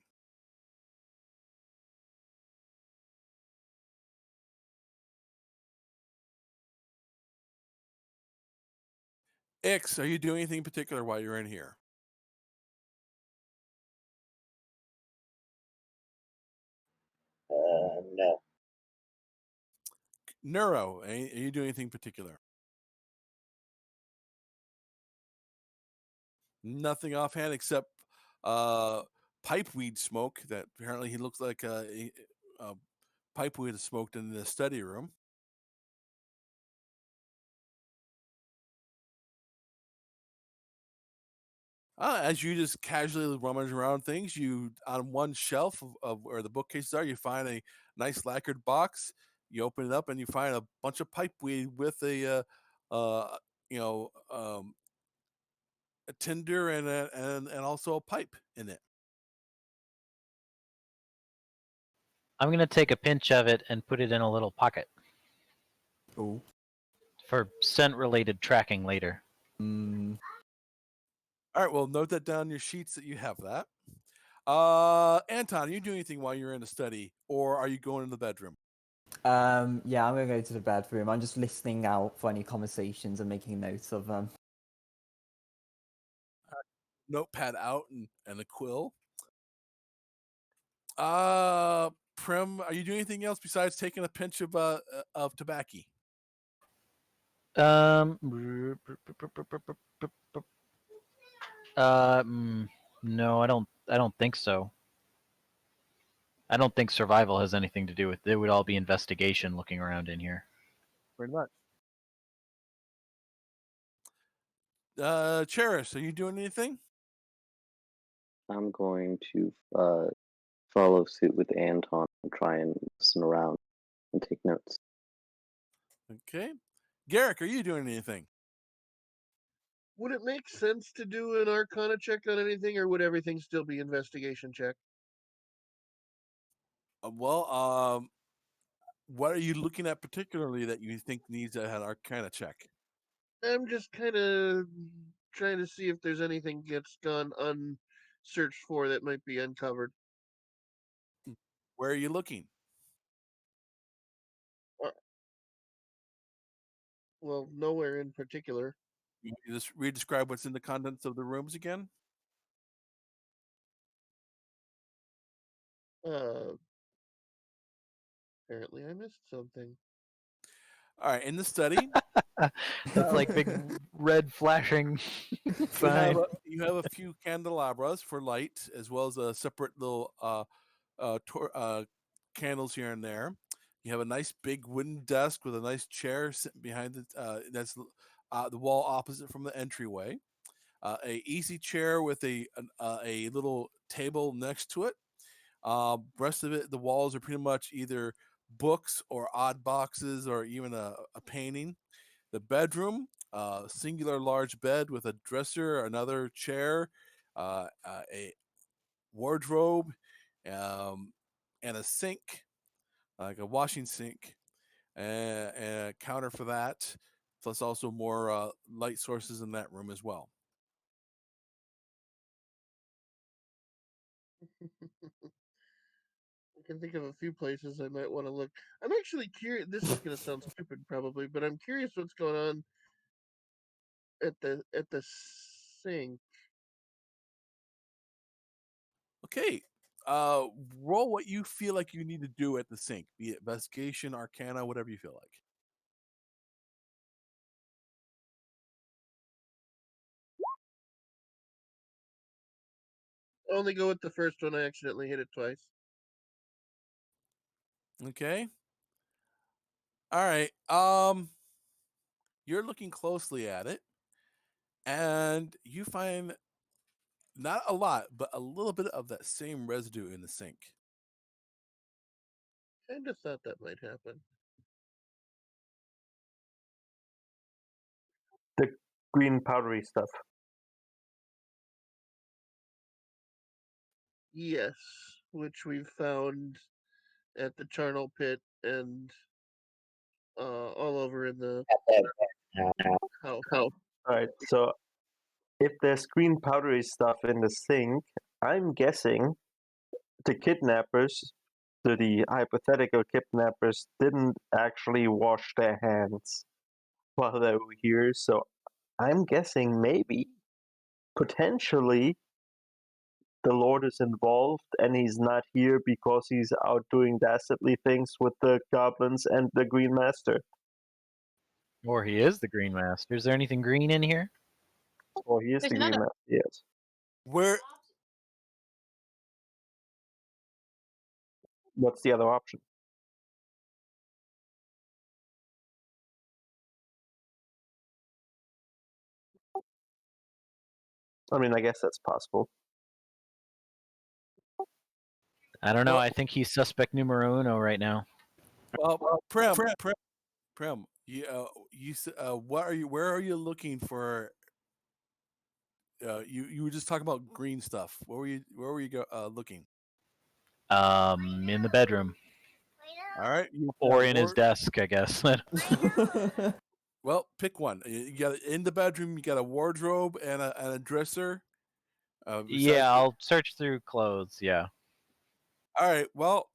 Ix, are you doing anything particular while you're in here? No. Neuro, are you doing anything particular? Nothing offhand except pipe weed smoke that apparently he looks like a pipe weed is smoked in the study room. As you just casually rummage around things, you on one shelf of where the bookcases are, you find a nice lacquered box. You open it up and you find a bunch of pipe weed with a a tinder and also a pipe in it. I'm going to take a pinch of it and put it in a little pocket. Ooh. For scent-related tracking later. Mm. All right, well, note that down in your sheets that you have that. Anton, are you doing anything while you're in the study, or are you going in the bedroom? Yeah, I'm gonna go to the bedroom. I'm just listening out for any conversations and making notes of them. Notepad out and a quill. Prim, are you doing anything else besides taking a pinch of tobacco? No, I don't think so. I don't think survival has anything to do with it. It would all be investigation looking around in here. Pretty much. Cherish, are you doing anything? I'm going to follow suit with Anton and try and listen around and take notes. Okay. Garrick, are you doing anything? Would it make sense to do an Arcana check on anything, or would everything still be investigation check? What are you looking at particularly that you think needs an Arcana check? I'm just kind of trying to see if there's anything that's gone unsearched for that might be uncovered. Where are you looking? Well, nowhere in particular. You just re-describe what's in the contents of the rooms again? Apparently I missed something. All right, in the study, That's like big red flashing sign. you have a few candelabras for light, as well as a separate little candles here and there. You have a nice big wooden desk with a nice chair sitting behind it. That's the wall opposite from the entryway. A easy chair with a little table next to it. Rest of it, the walls are pretty much either books or odd boxes or even a painting. The bedroom, singular large bed with a dresser, another chair, a wardrobe, and a sink, like a washing sink, and a counter for that. Plus, also more light sources in that room as well. I can think of a few places I might want to look. I'm actually curious. This is going to sound stupid, probably, but I'm curious what's going on at the sink. Okay. Roll what you feel like you need to do at the sink, be it investigation, arcana, whatever you feel like. Only go with the first one. I accidentally hit it twice. Okay. All right. You're looking closely at it, and you find not a lot, but a little bit of that same residue in the sink. Kind of thought that might happen. The green powdery stuff. Yes, which we've found at the charnel pit and all over in the house. All right, so if there's green powdery stuff in the sink, I'm guessing the kidnappers, the hypothetical kidnappers, didn't actually wash their hands while they were here. So I'm guessing maybe, potentially, the Lord is involved and he's not here because he's out doing dastardly things with the goblins and the Green Master. Or he is the Green Master. Is there anything green in here? Or he is There's the Green another- Master, yes. Where What's the other option? I mean, I guess that's possible. I don't know. Well- I think he's suspect numero uno right now. well, Prem, what are you? Where are you looking for? You were just talking about green stuff. Where were you looking? In the bedroom. All right, Or in his desk, I guess. Well, pick one. You got in the bedroom. You got a wardrobe and a dresser. Yeah, I'll search through clothes. Yeah. All right. Well,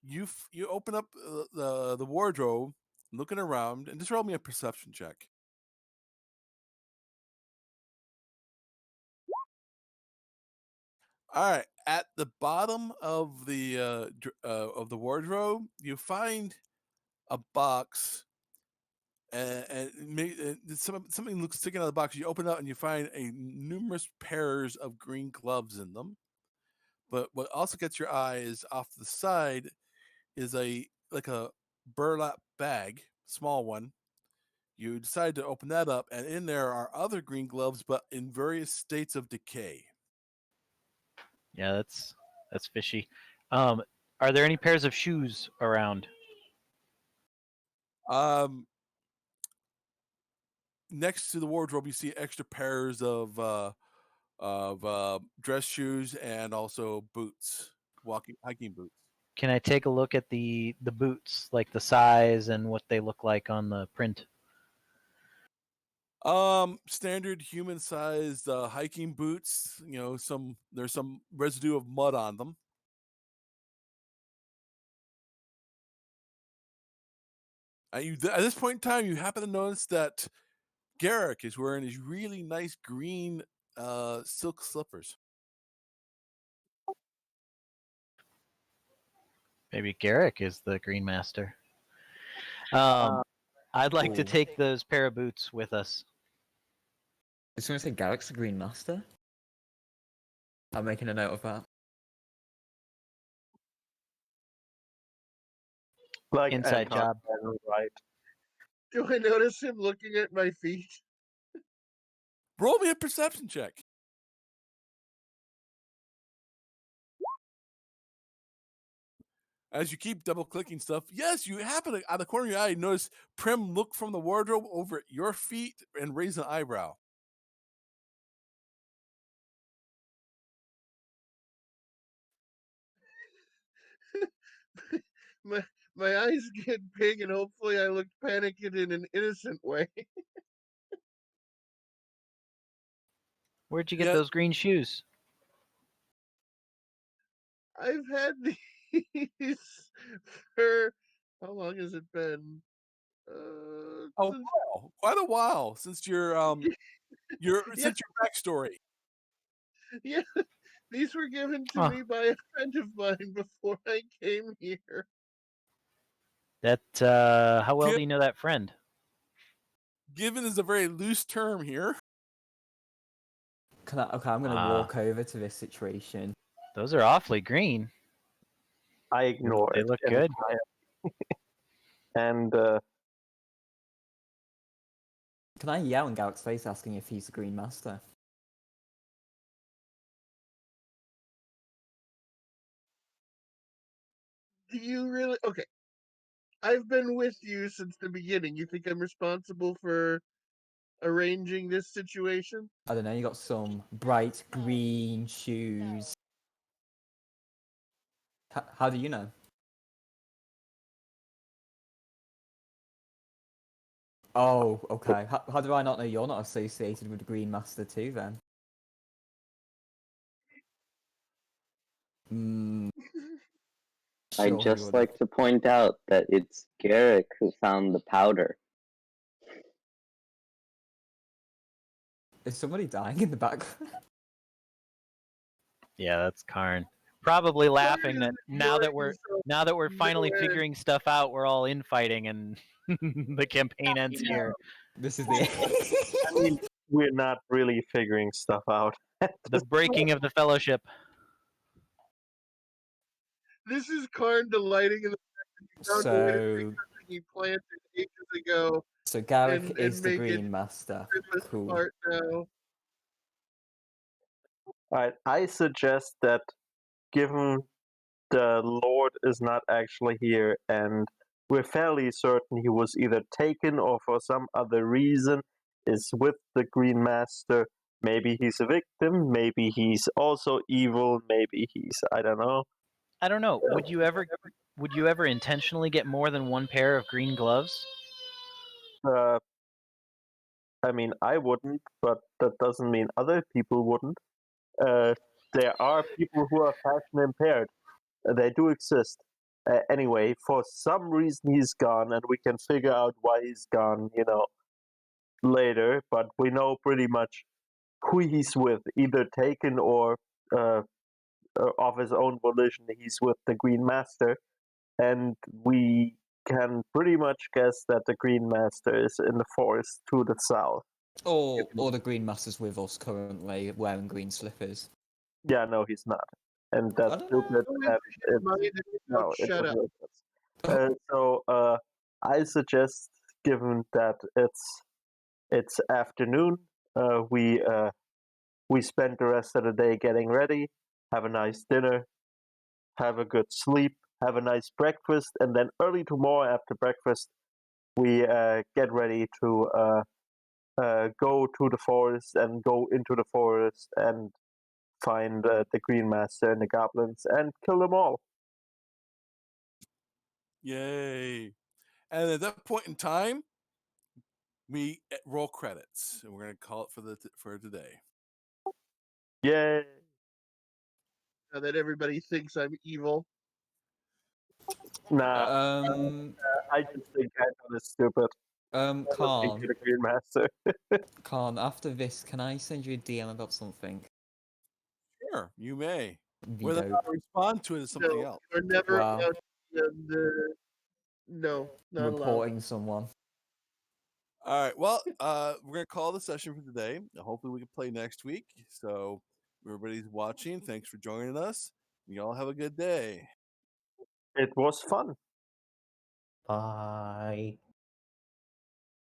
you open up the wardrobe, looking around, and just roll me a perception check. All right. At the bottom of the wardrobe, you find a box, and something looks sticking out of the box. You open it up and you find numerous pairs of green gloves in them. But what also gets your eye is off to the side is a burlap bag, small one. You decide to open that up, and in there are other green gloves, but in various states of decay. Yeah, that's fishy. Are there any pairs of shoes around? Next to the wardrobe, you see extra pairs of dress shoes and also boots, hiking boots. Can I take a look at the boots, like the size and what they look like on the print? Standard human-sized hiking boots. There's some residue of mud on them. At this point in time, you happen to notice that Garrick is wearing these really nice green silk slippers. Maybe Garrick is the Green Master. I'd like to Ooh. take those pair of boots with us. Did someone say Garrick's the Green Master? I'm making a note of that. Like Inside Anton, job. right? Do I notice him looking at my feet? Roll me a perception check. As you keep double clicking stuff, yes, you happen to, out of the corner of your eye, notice Prim look from the wardrobe over at your feet and raise an eyebrow. My eyes get big, and hopefully I look panicked in an innocent way. Where'd you get Yeah. those green shoes? I've had these for how long has it been? Quite a while since your Yeah. since your backstory. Yeah, these were given to Huh. me by a friend of mine before I came here. That how well do you know that friend? Given is a very loose term here. Okay, I'm gonna walk over to this situation. Those are awfully green. I ignore They it. look good. And Can I yell in Garrick's face asking if he's the Green Master? Do you really? Okay. I've been with you since the beginning. You think I'm responsible for arranging this situation? I don't know, you got some bright green shoes. How do you know? Oh, okay. How do I not know you're not associated with the Green Master too, then? I'd Sure, just you like to point out that it's Garrick who found the powder. Is somebody dying in the background? Yeah, that's Karn. Probably laughing that now that we're finally figuring stuff out, we're all infighting and the campaign ends here. This is the. I mean, we're not really figuring stuff out. The breaking of the fellowship. This is Karn delighting in the fact that So, he planted ages ago. so Garrick and is the make it Green Master. Christmas Cool. part now. Alright, I suggest that given the Lord is not actually here and we're fairly certain he was either taken or for some other reason is with the Green Master. Maybe he's a victim, maybe he's also evil, maybe he's I don't know. I don't know. Would you ever intentionally get more than one pair of green gloves? I mean, I wouldn't, but that doesn't mean other people wouldn't. There are people who are fashion impaired. They do exist. Anyway, for some reason he's gone, and we can figure out why he's gone, later. But we know pretty much who he's with, either taken or of his own volition. He's with the Green Master, and we can pretty much guess that the Green Master is in the forest to the south. Or the Green Master's with us currently, wearing green slippers. Yeah, no, he's not. And I that's don't know. stupid. No, it Shut was up. ridiculous. So I suggest, given that it's afternoon, we spend the rest of the day getting ready, have a nice dinner, have a good sleep, have a nice breakfast, and then early tomorrow after breakfast, we get ready to go to the forest and go into the forest and find the Green Master and the goblins and kill them all. Yay! And at that point in time, we roll credits, and we're going to call it for today. Yay! Now that everybody thinks I'm evil. Nah, I just think Anton is stupid. Khan, The Green Master. Khan, after this, can I send you a DM about something? Sure, you may. Be Whether or not dope. I respond to it is something No, else. you're never Wow. allowed to be on the. No, not allowed. Reporting someone. All right. Well, we're going to call the session for today. Hopefully, we can play next week. So, everybody's watching. Thanks for joining us. You all have a good day. It was fun. Bye.